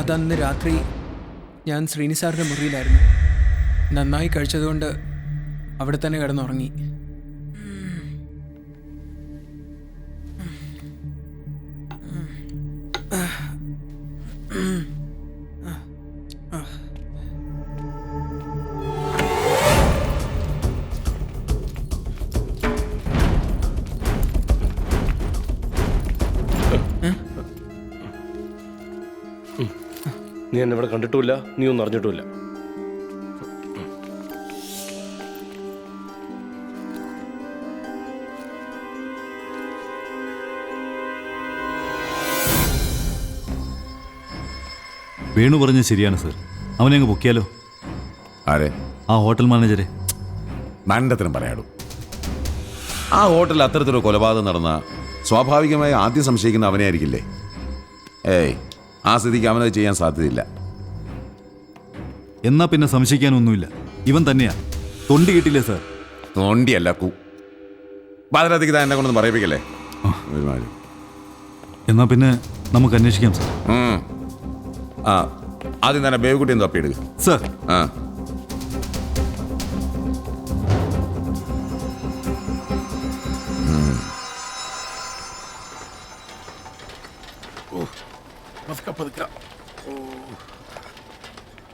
അതന്ന് രാത്രി ഞാൻ ശ്രീനിസാറിന്റെ മുറിയിലായിരുന്നു. നന്നായി കഴിച്ചതുകൊണ്ട് അവിടെ തന്നെ കിടന്നുറങ്ങി. നീ എന്നെ ഇവിടെ കണ്ടിട്ടുമില്ല, നീ ഒന്നും അറിഞ്ഞിട്ടുമില്ല. വേണു പറഞ്ഞത് ശരിയാണ് സർ. അവനെ അങ്ങ് പൊക്കിയാലോ? ആരെ? ആ ഹോട്ടൽ മാനേജരെ. മണ്ടത്തിനും പറയാടും. ആ ഹോട്ടലിൽ അത്തരത്തിലൊരു കൊലപാതകം നടന്ന സ്വാഭാവികമായി ആദ്യം സംശയിക്കുന്ന അവനെ ആയിരിക്കില്ലേ? ഏയ്, ആ സ്ഥിതിക്ക് അവനത് ചെയ്യാൻ സാധ്യതയില്ല. എന്നാ പിന്നെ സംശയിക്കാനൊന്നുമില്ല, ഇവൻ തന്നെയാ. തൊണ്ടി കിട്ടില്ലേ സാർ? തൊണ്ടിയല്ല, പാതിരാതിക്ക് താൻ എന്നെ കൊണ്ടൊന്ന് പറയിപ്പിക്കല്ലേ. എന്നാ പിന്നെ നമുക്ക് അന്വേഷിക്കാം സാർ. ആ, ആദ്യം തന്നെ ബേബുക്കുട്ടിയും തപ്പിയെടുക്കുക സാർ. ആ,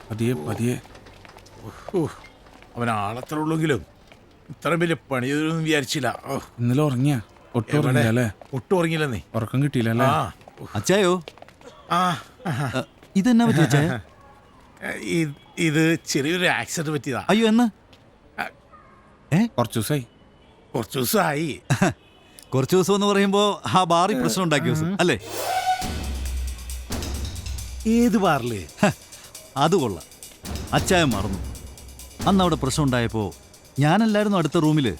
പതിയെ പതിയെ. അവൻ ആളത്രയുള്ളെങ്കിലും ഇത്ര വലിയ പണി ചെയ്തൊന്നും വിചാരിച്ചില്ല. ഇന്നലെ ഉറങ്ങിയ ഒട്ടും ഉറങ്ങില്ല അല്ലേ? ഒട്ടും ഉറങ്ങില്ല. നീ ഉറക്കം കിട്ടിയില്ല അല്ലേ? അച്ചായോ, ഇതെന്നാ പറ്റിയ അച്ചായ? ഇത് ചെറിയൊരു ആക്സിഡന്റ് പറ്റിയതാ. അയ്യോ, എന്ന്? കുറച്ച് ദിവസമായി. കുറച്ച് ദിവസമായി. കുറച്ച് ദിവസം എന്ന് പറയുമ്പോ ആ ബാറിൽ പ്രശ്നം ഉണ്ടാക്കിയ ദിവസം അല്ലേ? ഏത് ബാറില്? അത് കൊള്ളാം, അച്ചായം മറന്നു. അന്ന് അവിടെ പ്രശ്നം ഉണ്ടായപ്പോ ഞാനല്ലായിരുന്നു അടുത്ത റൂമില്.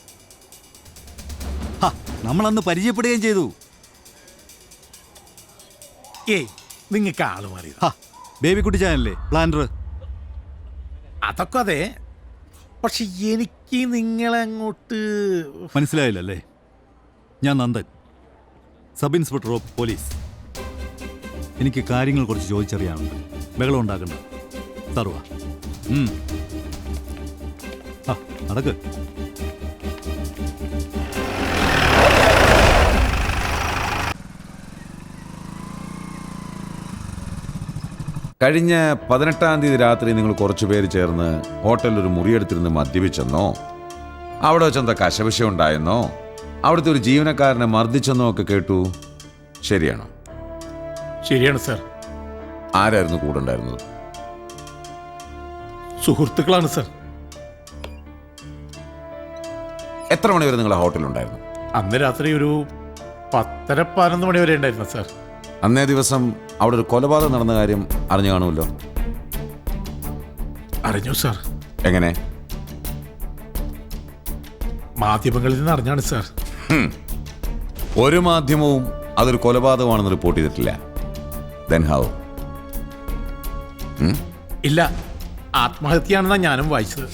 നമ്മളന്ന് പരിചയപ്പെടുകയും ചെയ്തു. ഏയ്, നിങ്ങൾക്ക് ആള് മാറി. ബേബിക്കുട്ടി ചായനല്ലേ പ്ലാനർ? അതൊക്കെ അതെ, പക്ഷെ എനിക്ക് നിങ്ങളെ അങ്ങോട്ട് മനസ്സിലായില്ലല്ലേ? ഞാൻ Nandan, sub inspector of police. എനിക്ക് കാര്യങ്ങൾ കുറച്ച് ചോദിച്ചറിയാനുണ്ട്. ബഹളം ഉണ്ടാക്കണ്ട. തറുവാ നടക്ക്. കഴിഞ്ഞ 18-ാം തീയതി രാത്രി നിങ്ങൾ കുറച്ചു പേര് ചേർന്ന് ഹോട്ടലിൽ ഒരു മുറിയെടുത്തിരുന്ന് മദ്യപിച്ചെന്നോ, അവിടെ വെച്ചെന്താ കശവിശം ഉണ്ടായെന്നോ, അവിടുത്തെ ഒരു ജീവനക്കാരനെ മർദ്ദിച്ചെന്നോ ഒക്കെ കേട്ടു. ശരിയാണോ? ശരിയാണ് സാർ. ആരായിരുന്നു കൂടെ ഉണ്ടായിരുന്നത്? സുഹൃത്തുക്കളാണ് സാർ. എത്ര മണി വരെ നിങ്ങൾ ആ ഹോട്ടലുണ്ടായിരുന്നു? അന്ന് രാത്രി ഒരു 10-11 മണി വരെ ഉണ്ടായിരുന്നു സാർ. അന്നേ ദിവസം അവിടെ ഒരു കൊലപാതകം നടന്ന കാര്യം അറിഞ്ഞു കാണുമല്ലോ? അറിഞ്ഞു സാർ. എങ്ങനെ? മാധ്യമങ്ങളിൽ നിന്ന് അറിഞ്ഞാണ് സാർ. ഒരു മാധ്യമവും അതൊരു കൊലപാതകമാണെന്ന് റിപ്പോർട്ട് ചെയ്തിട്ടില്ല. Then how? ഇല്ല, ആത്മഹത്യയാണെന്നാണ് ഞാനും വായിച്ചത്.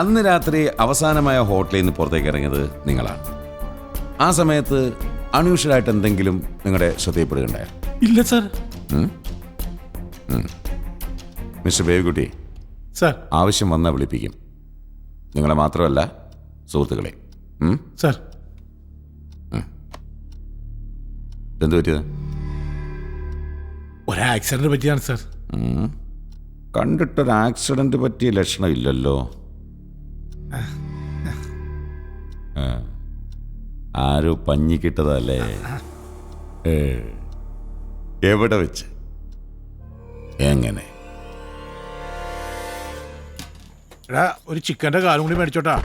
അന്ന് രാത്രി അവസാനമായ ഹോട്ടലിൽ നിന്ന് പുറത്തേക്ക് ഇറങ്ങിയത് നിങ്ങളാണ്. ആ സമയത്ത് അൺയൂഷ്വലായിട്ട് എന്തെങ്കിലും നിങ്ങളുടെ ശ്രദ്ധയിൽപ്പെടുകയുണ്ടായോ? ഇല്ല സാർ. മിസ്റ്റർ ബേബിക്കുട്ടി സാർ, ആവശ്യം വന്നാൽ വിളിപ്പിക്കും. നിങ്ങളെ മാത്രമല്ല, സുഹൃത്തുക്കളെ. സാർ, എന്ത് പറ്റിയത്? ഒരു ആക്സിഡന്റ് പറ്റിയാണ് സാർ. കണ്ടിട്ടൊരു ആക്സിഡന്റ് പറ്റിയ ലക്ഷണം ഇല്ലല്ലോ. ആരോ പഞ്ഞിക്കിട്ടതല്ലേ? എവിടെ വെച്ച്, എങ്ങനെ? ഒരു ചിക്കന്റെ കാലും കൂടി മേടിച്ചോട്ടാ.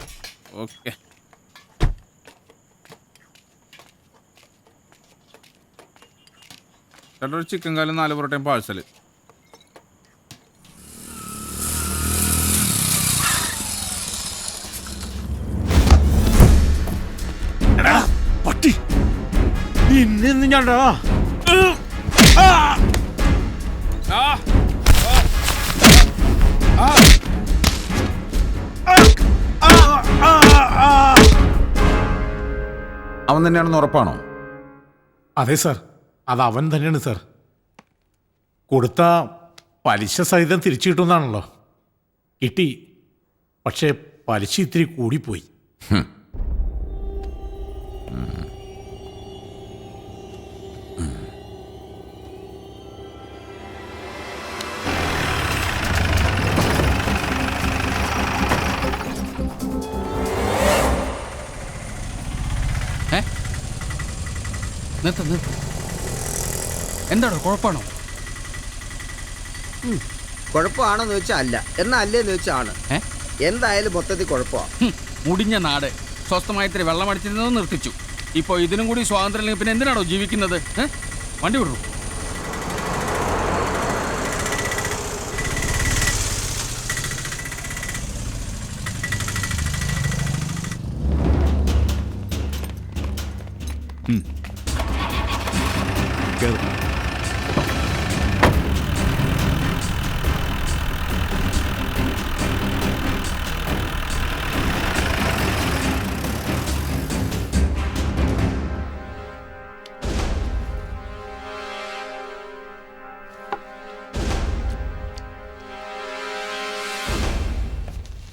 ഓക്കെ. ചേട്ടാ ഒരു ചിക്കൻ കാലും 4 പൊറോട്ടയും പാഴ്സല്. പട്ടി ഇന്ന് ഞാണ്ടാ അവൻ തന്നെയാണെന്ന് ഉറപ്പാണോ? അതെ സാർ, അത് അവൻ തന്നെയാണ് സാർ. കൊടുത്ത പലിശ സഹിതം തിരിച്ചു കിട്ടുമെന്നാണല്ലോ. കിട്ടി, പക്ഷേ പലിശ ഇത്തിരി കൂടിപ്പോയി. നിർത്ത നിർത്ത. എന്താണോ കുഴപ്പമാണോ? കുഴപ്പമാണോന്ന് ചോദിച്ചാൽ അല്ല, എന്നാ അല്ലേന്ന് ചോദിച്ചാൽ ആണ്. എന്തായാലും മൊത്തത്തിൽ കുഴപ്പമാണ്. മുടിഞ്ഞ നാട് സ്വസ്ഥമായി ഇത്തിരി വെള്ളം അടിച്ചിരുന്നത് നിർത്തിച്ചു. ഇപ്പോൾ ഇതിനും കൂടി സ്വാതന്ത്ര്യം ഇല്ലെങ്കിൽ പിന്നെ എന്തിനാണോ ജീവിക്കുന്നത്? വണ്ടി വിടൂ.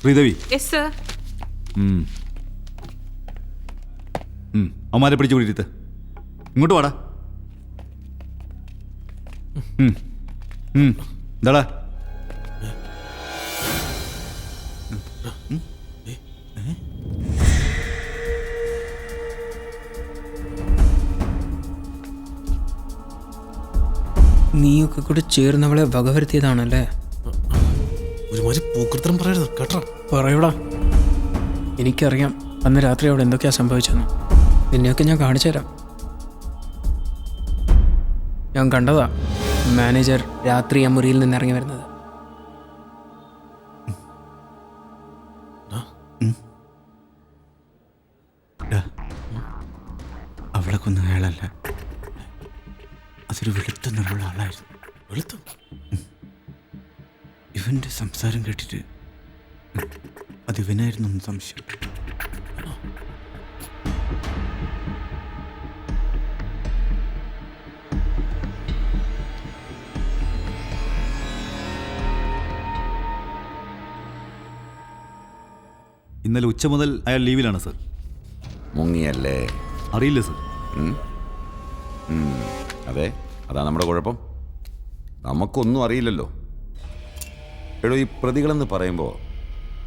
ശ്രീദേവി, അമ്മാരെ പിടിച്ചു കൂടിയിട്ട് ഇങ്ങോട്ട് വാടാ. എന്താടാ? നീയൊക്കെ കൂടെ ചേർന്നവളെ വകവരുത്തിയതാണല്ലേ? ഒരുമാതിരി പൂക്കൃത്രം പറയരുത് കേട്ടോ. പറയൂടാ, എനിക്കറിയാം അന്ന് രാത്രി അവിടെ എന്തൊക്കെയാ സംഭവിച്ചെന്ന്. നിന്നെയൊക്കെ ഞാൻ കാണിച്ചു തരാം. ഞാൻ കണ്ടതാ മാനേജർ രാത്രി ആ മുറിയിൽ നിന്ന് ഇറങ്ങി വരുന്നത്. അവളെ കൊന്ന അയാളല്ല, അതൊരു വെളുത്ത നിറമുള്ള ആളായിരുന്നു. വെളുത്ത? ഇവന്റെ സംസാരം കേട്ടിട്ട് അത് ഇവനായിരുന്നു സംശയം. ഇന്നലെ ഉച്ച മുതൽ അയാൾ ലീവിലാണ് സർ. മുങ്ങിയല്ലേ? അറിയില്ല സർ. അതെ, അതാ നമ്മുടെ കുഴപ്പം. നമുക്കൊന്നും അറിയില്ലല്ലോ. എടോ, ഈ പ്രതികളെന്ന് പറയുമ്പോൾ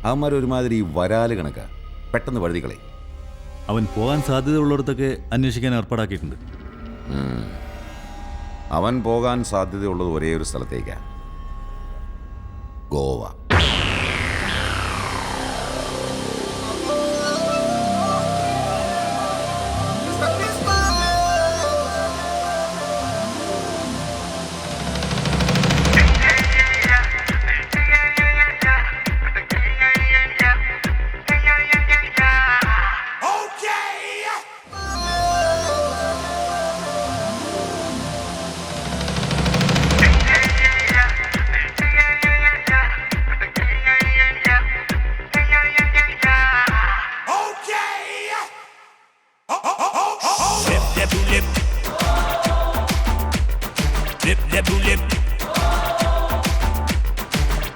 അവന്മാരൊരുമാതിരി വരാല് കണക്കാ, പെട്ടെന്ന് വഴുതികളെ. അവൻ പോകാൻ സാധ്യതയുള്ളിടത്തൊക്കെ അന്വേഷിക്കാൻ ഏർപ്പാടാക്കിയിട്ടുണ്ട്. അവൻ പോകാൻ സാധ്യതയുള്ളത് ഒരേ ഒരു സ്ഥലത്തേക്കാണ്, ഗോവ.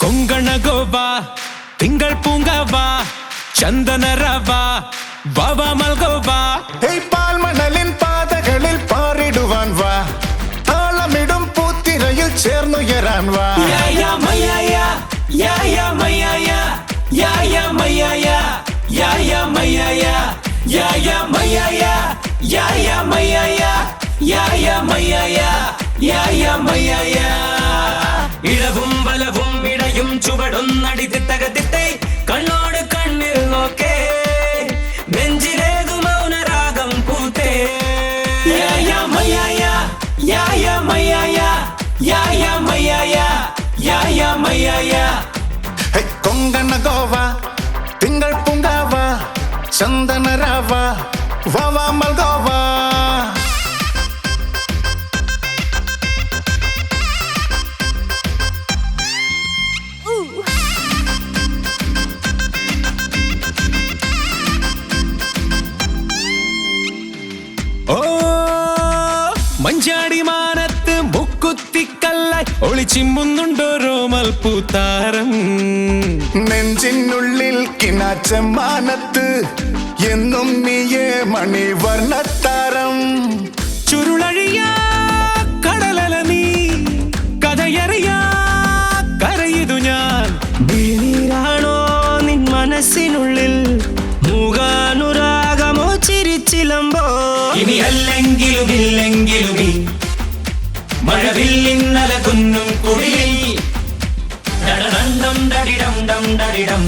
കൊങ്കണ ഗോവ തിങ്കൾ പൂങ്കവ ചന്ദനരവ വവ മൽഗോവ പാൽമണലിൻ പാതകളിൽ പാറിടുവാൻ വാ, താളമിടും പൂത്തിരയിൽ ചേർന്നുയരാൻ വാ. യാ യാ മയ്യ യാ കൊങ്കണ ഗോവ തിങ്കൾ പൂങ്കാവ ചന്ദന രാവ വാവ മൽഗോവ ഓ മഞ്ചാടി മാനത്ത് മുക്കുത്തിക്കല്ലായി ഒളിച്ചിമ്പുന്നുണ്ടോരോ മൽപ്പൂത്താരം നെഞ്ചിനുള്ളിൽ കിനാച്ച മാനത്ത് എന്നും നീയേ മണിവർണ്ണത്താരം ചുരുളഴിയാ കടലല നീ കഥയറിയാ കരയിതു ഞാൻ നീരാണോ നിൻ മനസ്സിനുള്ളിൽ മൂകാനുരാഗമോ ചിരിച്ചിലമ്പോ ഇനി അല്ലെങ്കിലും ഇല്ലെങ്കിലും ഈ മഴവില്ലിന്നല കുന്നും കുടിലിൽ ഡഡഡം ഡഡിഡം ഡം ഡഡിഡം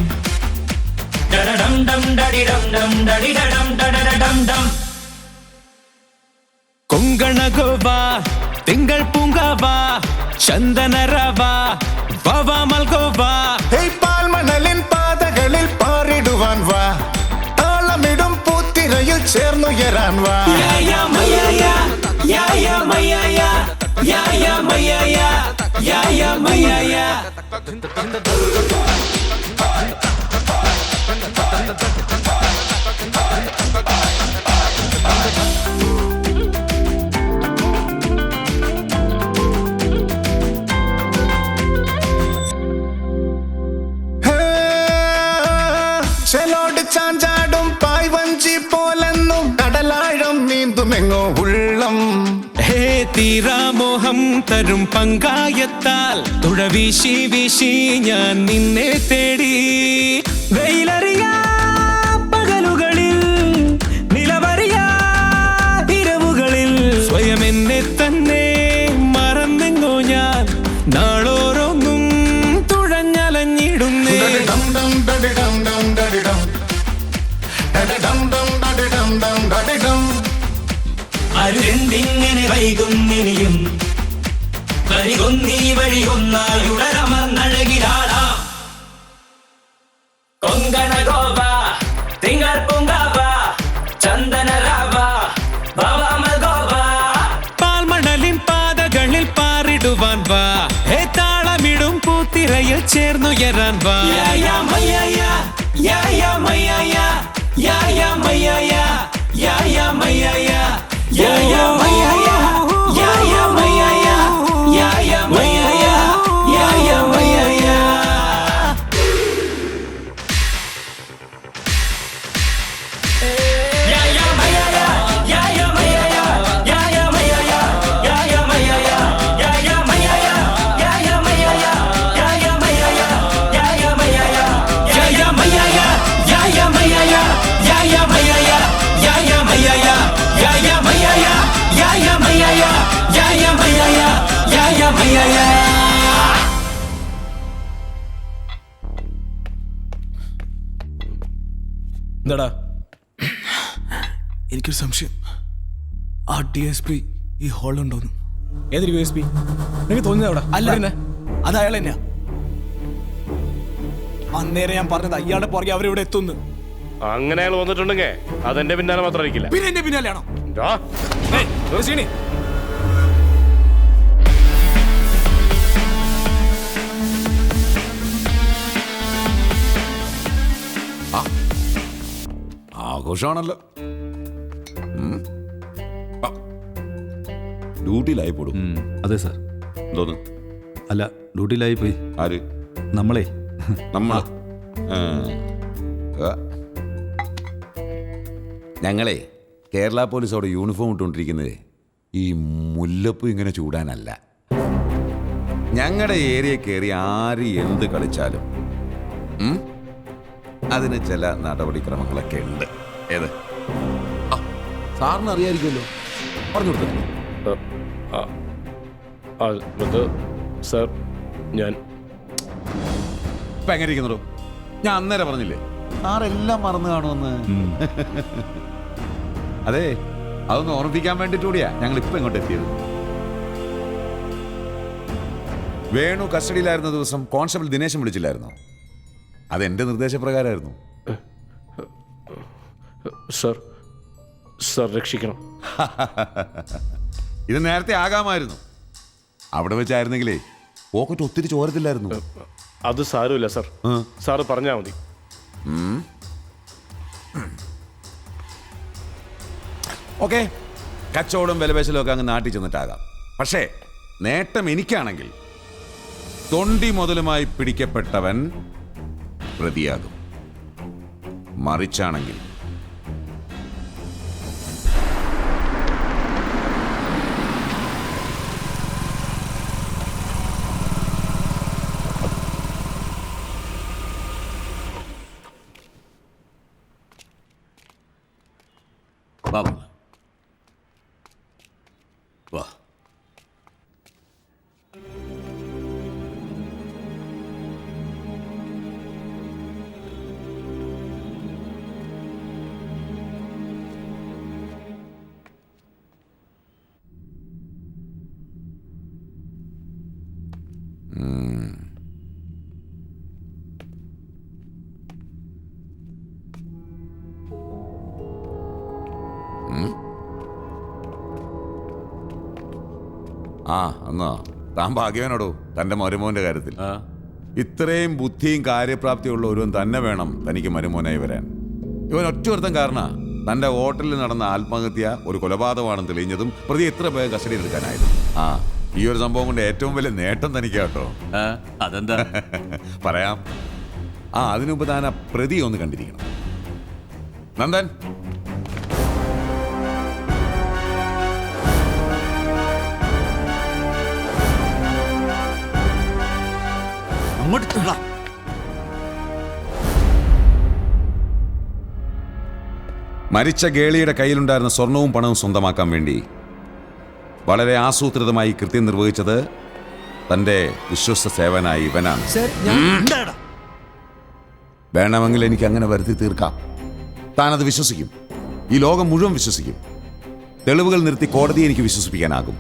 ഡഡഡം ഡം ഡഡിഡം ഡം ഡഡിഡം ഡഡഡം ഡം കൊങ്കണ ഗോവ തിങ്കൾ പൂങ്കാവ ചന്ദന രാവ വാവ മൽഗോവ പാൽമണലിൻ പാതകളിൽ പാറിടുവാൻ വാ താളമിടും പൂത്തിരയിൽ ചേർന്നുയരാൻ വാ യാ യാ മയ്യ യാ യാ യാ മയ്യ യാ യാ യാ മയ്യ യാ യാ യാ മയ്യ യാ ചെലോട് ചാഞ്ചാടും പായ്വഞ്ചി പോലെന്നും കടലാഴം നീന്തുമെങ്ങോ ഉള്ളം ഹേ തീരാമോഹം തരും പങ്കായത്താൽ തുഴ വീശി വീശി ഞാൻ നിന്നെ തേടി വെയിലറിയാ പകലുകളിൽ നിലവറിയാ ഇരവുകളിൽ സ്വയം എന്നെ തന്നെ മറന്നെങ്ങോ ഞാൻ നാളോരോന്നും തുഴഞ്ഞലഞ്ഞിടുന്നേ അരുതെന്തിങ്ങനെ വൈകുന്നിനിയും വരികൊന്നീ വഴികൊന്നായുടരമർന്നഴകിലാടാ കൊങ്കണ ഗോവ തിങ്കൾ പൂങ്കാവ ചന്ദന രാവ ഗോവ പാൽമണലിൻ പാതകളിൽ പാറിടുവാൻ വാ ഹേ താളമിടും പൂത്തിരയിൽ ചേർന്നുയരാൻ വാ യാ യാ മയ്യ യാ യാ യാ മയ്യ യാ യാ യാ മയ്യ യാ യാ യാ മയ്യ യാ യാ യാ മയ്യ യാ യാ യാ മയ്യ യാ യാ യാ മയ്യ യാ യാ യാ മയ്യ യാ എന്താടാ എനിക്കൊരു സംശയം. ആ DSP ഈ ഹാളുണ്ടോന്ന്. ഏതൊരു USP? നിനക്ക് തോന്നുന്നത് അവിടെ അല്ല, അത് അയാൾ തന്നെയാ. അന്നേരം ഞാൻ പറഞ്ഞത് അയാളുടെ പുറകെ അവരിവിടെ എത്തുന്നു. അങ്ങനെ അയാൾ വന്നിട്ടുണ്ടെങ്കിൽ അതെന്റെ പിന്നാലെ മാത്രമായിരിക്കില്ല. പിന്നെ എന്റെ പിന്നാലെയാണോ? ആഘോഷമാണല്ലോ. ഡ്യൂട്ടിയിലായി പോടും. അതെ സാർ. എന്തോന്ന്? അല്ല, ഡ്യൂട്ടിയിലായി പോയി. ആര്? നമ്മളെ. നമ്മളാ? ഞങ്ങളെ കേരള പോലീസ് അവിടെ യൂണിഫോം ഇട്ടുകൊണ്ടിരിക്കുന്നത് ഈ മുല്ലപ്പ് ഇങ്ങനെ ചൂടാനല്ല. ഞങ്ങളുടെ ഏരിയ കയറി ആര് എന്ത് കളിച്ചാലും അതിന് ചില നടപടിക്രമങ്ങളൊക്കെ ഉണ്ട്. ഏത് സാറിന് അറിയാമായിരിക്കുമല്ലോ, പറഞ്ഞു കൊടുത്തല്ലോ. സാർ ഞാൻ ഇപ്പം എങ്ങനെ ഇരിക്കുന്നോ? ഞാൻ അന്നേരം പറഞ്ഞില്ലേ സാറെല്ലാം മറന്നു കാണുമെന്ന്. അതെ, അതൊന്ന് ഓർമ്മിപ്പിക്കാൻ വേണ്ടിട്ട് കൂടിയാ ഞങ്ങൾ ഇപ്പം ഇങ്ങോട്ട് എത്തിയത്. വേണു കസ്റ്റഡിയിലായിരുന്ന ദിവസം കോൺസ്റ്റബിൾ ദിനേശൻ വിളിച്ചില്ലായിരുന്നോ? അതെന്റെ നിർദ്ദേശപ്രകാരമായിരുന്നു. സർ രക്ഷിക്കണം. ഇത് നേരത്തെ ആകാമായിരുന്നു. അവിടെ വെച്ചായിരുന്നെങ്കിലേ പോക്കറ്റ് ഒത്തിരി ചോരത്തില്ലായിരുന്നു. അത് സാരമില്ല സർ, സാറ് പറഞ്ഞാൽ മതി. ഓക്കെ, കച്ചവടം വിലപേശലും ഒക്കെ അങ്ങ് നാട്ടിൽ ചെന്നിട്ടാകാം. പക്ഷേ നേട്ടം എനിക്കാണെങ്കിൽ തൊണ്ടി മുതലുമായി പിടിക്കപ്പെട്ടവൻ പ്രതിയാകും. മറിച്ചാണെങ്കിൽ വാ വാ. എന്നാ താൻ ഭാഗ്യവാനോടോ തന്റെ മരുമോന്റെ കാര്യത്തിൽ. ഇത്രയും ബുദ്ധിയും കാര്യപ്രാപ്തിയുള്ള ഒരുവൻ തന്നെ വേണം തനിക്ക് മരുമോനായി വരാൻ. ഇവൻ ഒറ്റൊരുത്തൻ കാരണ തന്റെ ഹോട്ടലിൽ നടന്ന ആത്മഹത്യ ഒരു കൊലപാതകമാണെന്ന് തെളിഞ്ഞതും പ്രതി എത്ര പേർ കസ്റ്റഡിയിൽ എടുക്കാനായിരുന്നു. ഈ ഒരു സംഭവം കൊണ്ട് ഏറ്റവും വലിയ നേട്ടം തനിക്കാട്ടോ. അതെന്താ പറയാം. അതിനുമുമ്പ് താൻ ആ പ്രതി ഒന്ന് കണ്ടിരിക്കണം. നന്ദൻ, മരിച്ച ഗേളിയുടെ കയ്യിലുണ്ടായിരുന്ന സ്വർണവും പണവും സ്വന്തമാക്കാൻ വേണ്ടി വളരെ ആസൂത്രിതമായി കൃത്യം നിർവഹിച്ചത് തന്റെ വിശ്വസ്ത സേവനായി ഇവനാണ്. വേണമെങ്കിൽ എനിക്ക് അങ്ങനെ വരുത്തി തീർക്കാം. താനത് വിശ്വസിക്കും, ഈ ലോകം മുഴുവൻ വിശ്വസിക്കും. തെളിവുകൾ നിർത്തി കോടതിയെ എനിക്ക് വിശ്വസിപ്പിക്കാനാകും.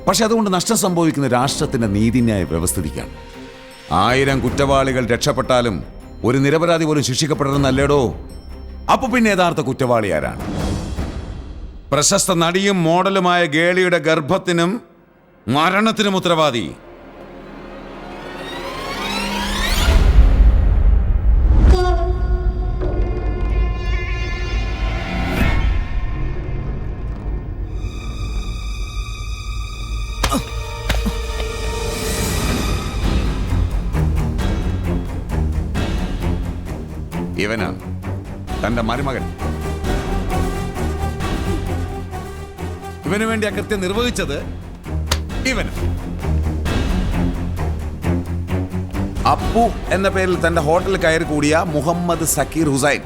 പക്ഷെ അതുകൊണ്ട് നഷ്ടം സംഭവിക്കുന്ന രാഷ്ട്രത്തിന്റെ നീതിന്യായ വ്യവസ്ഥിതിക്കാണ്. 1000 കുറ്റവാളികൾ രക്ഷപ്പെട്ടാലും ഒരു നിരപരാധി പോലും ശിക്ഷിക്കപ്പെടണമെന്നല്ലേടോ? അപ്പൊ പിന്നെ യഥാർത്ഥ കുറ്റവാളി ആരാണ്? പ്രശസ്ത നടിയും മോഡലുമായ ഗേളിയുടെ ഗർഭത്തിനും മരണത്തിനും ഉത്തരവാദി ഇവനാണ്, തന്റെ മരുമകൻ. ഇവന് വേണ്ടി ആ കൃത്യം നിർവഹിച്ചത് ഇവന്. അപ്പു എന്ന പേരിൽ തന്റെ ഹോട്ടലിൽ കയറി കൂടിയ മുഹമ്മദ് സക്കീർ ഹുസൈൻ.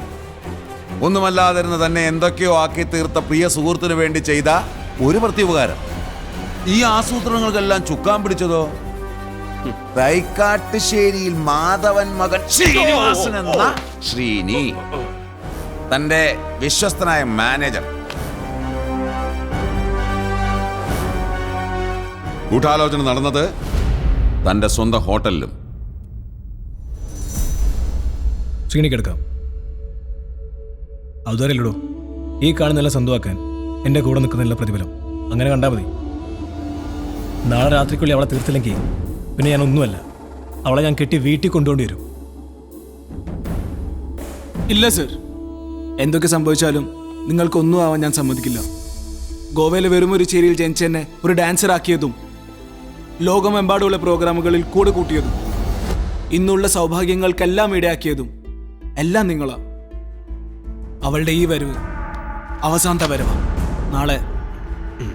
ഒന്നുമല്ലാതിരുന്ന തന്നെ എന്തൊക്കെയോ ആക്കി തീർത്ത പ്രിയ സുഹൃത്തിനു വേണ്ടി ചെയ്ത ഒരു പ്രത്യുപകാരം. ഈ ആസൂത്രണങ്ങൾക്കെല്ലാം ചുക്കാൻ പിടിച്ചതോ തൈക്കാട്ടുശ്ശേരിയിൽ മാധവൻ മകൻ ശ്രീനിവാസൻ എന്ന ശ്രീനി, തന്റെ വിശ്വസ്തനായ മാനേജർ. ഗൂഢാലോചന നടന്നത് തന്റെ സ്വന്തം ഹോട്ടലിലും. ശ്രീനിക്കെടുക്കാം. അതുവരെയല്ലടോ ഈ കാണുന്നെല്ലാം സ്വന്തമാക്കാൻ എൻ്റെ കൂടെ നിൽക്കുന്നില്ല പ്രതിഫലം. അങ്ങനെ കണ്ടാൽ മതി. നാളെ രാത്രിക്കുള്ളിൽ അവളെ തീർത്തില്ലെങ്കിൽ പിന്നെ ഞാൻ ഒന്നുമല്ല. അവളെ ഞാൻ കെട്ടി വീട്ടിൽ കൊണ്ടുപോണ്ടി വരും. ഇല്ല സർ, എന്തൊക്കെ സംഭവിച്ചാലും നിങ്ങൾക്കൊന്നും ആവാൻ ഞാൻ സമ്മതിക്കില്ല. ഗോവയിലെ വെറും ഒരു ചേരിയിൽ ജനിച്ചെന്നെ ഒരു ഡാൻസർ ആക്കിയതും ലോകമെമ്പാടുമുള്ള പ്രോഗ്രാമുകളിൽ കൂടെ കൂട്ടിയതും ഇന്നുള്ള സൗഭാഗ്യങ്ങൾക്കെല്ലാം ഇടയാക്കിയതും എല്ലാം നിങ്ങളാ. അവളുടെ ഈ വരവ് അവസാനത്തെ വരവാ. നാളെ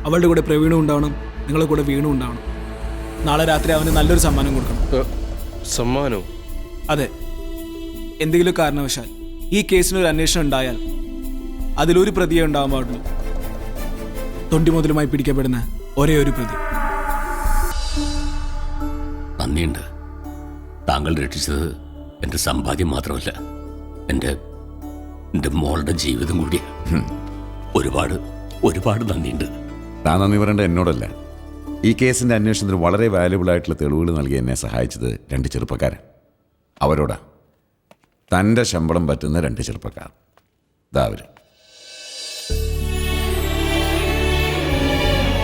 അവളുടെ കൂടെ പ്രവീണും ഉണ്ടാവണം, നിങ്ങളുടെ കൂടെ വീണും ഉണ്ടാവണം. നാളെ രാത്രി അവന് നല്ലൊരു സമ്മാനം കൊടുക്കണം. സമ്മാനോ? അതെ. എന്തെങ്കിലും കാരണവശാൽ ഈ കേസിനൊരു അന്വേഷണം ഉണ്ടായാൽ അതിലൊരു പ്രതിയെ ഉണ്ടാവാൻ പാടുള്ളൂ. തൊണ്ടി മുതലുമായി പിടിക്കപ്പെടുന്ന ഒരേ ഒരു പ്രതി. നന്ദിയുണ്ട്. താങ്കൾ രക്ഷിച്ചത് എൻ്റെ സമ്പാദ്യം മാത്രമല്ല, എൻ്റെ മോളുടെ ജീവിതം കൂടിയാണ്. ഒരുപാട് ഒരുപാട് നന്ദിയുണ്ട്. താൻ നന്ദി പറയേണ്ട എന്നോടല്ല, ഈ കേസിൻ്റെ അന്വേഷണത്തിന് വളരെ വാല്യുബിൾ ആയിട്ടുള്ള തെളിവുകൾ നൽകി എന്നെ സഹായിച്ചത് 2 ചെറുപ്പക്കാരൻ. അവരോടാ തൻ്റെ ശമ്പളം പറ്റുന്ന 2 ചെറുപ്പക്കാർ. ഇതാ അവർ.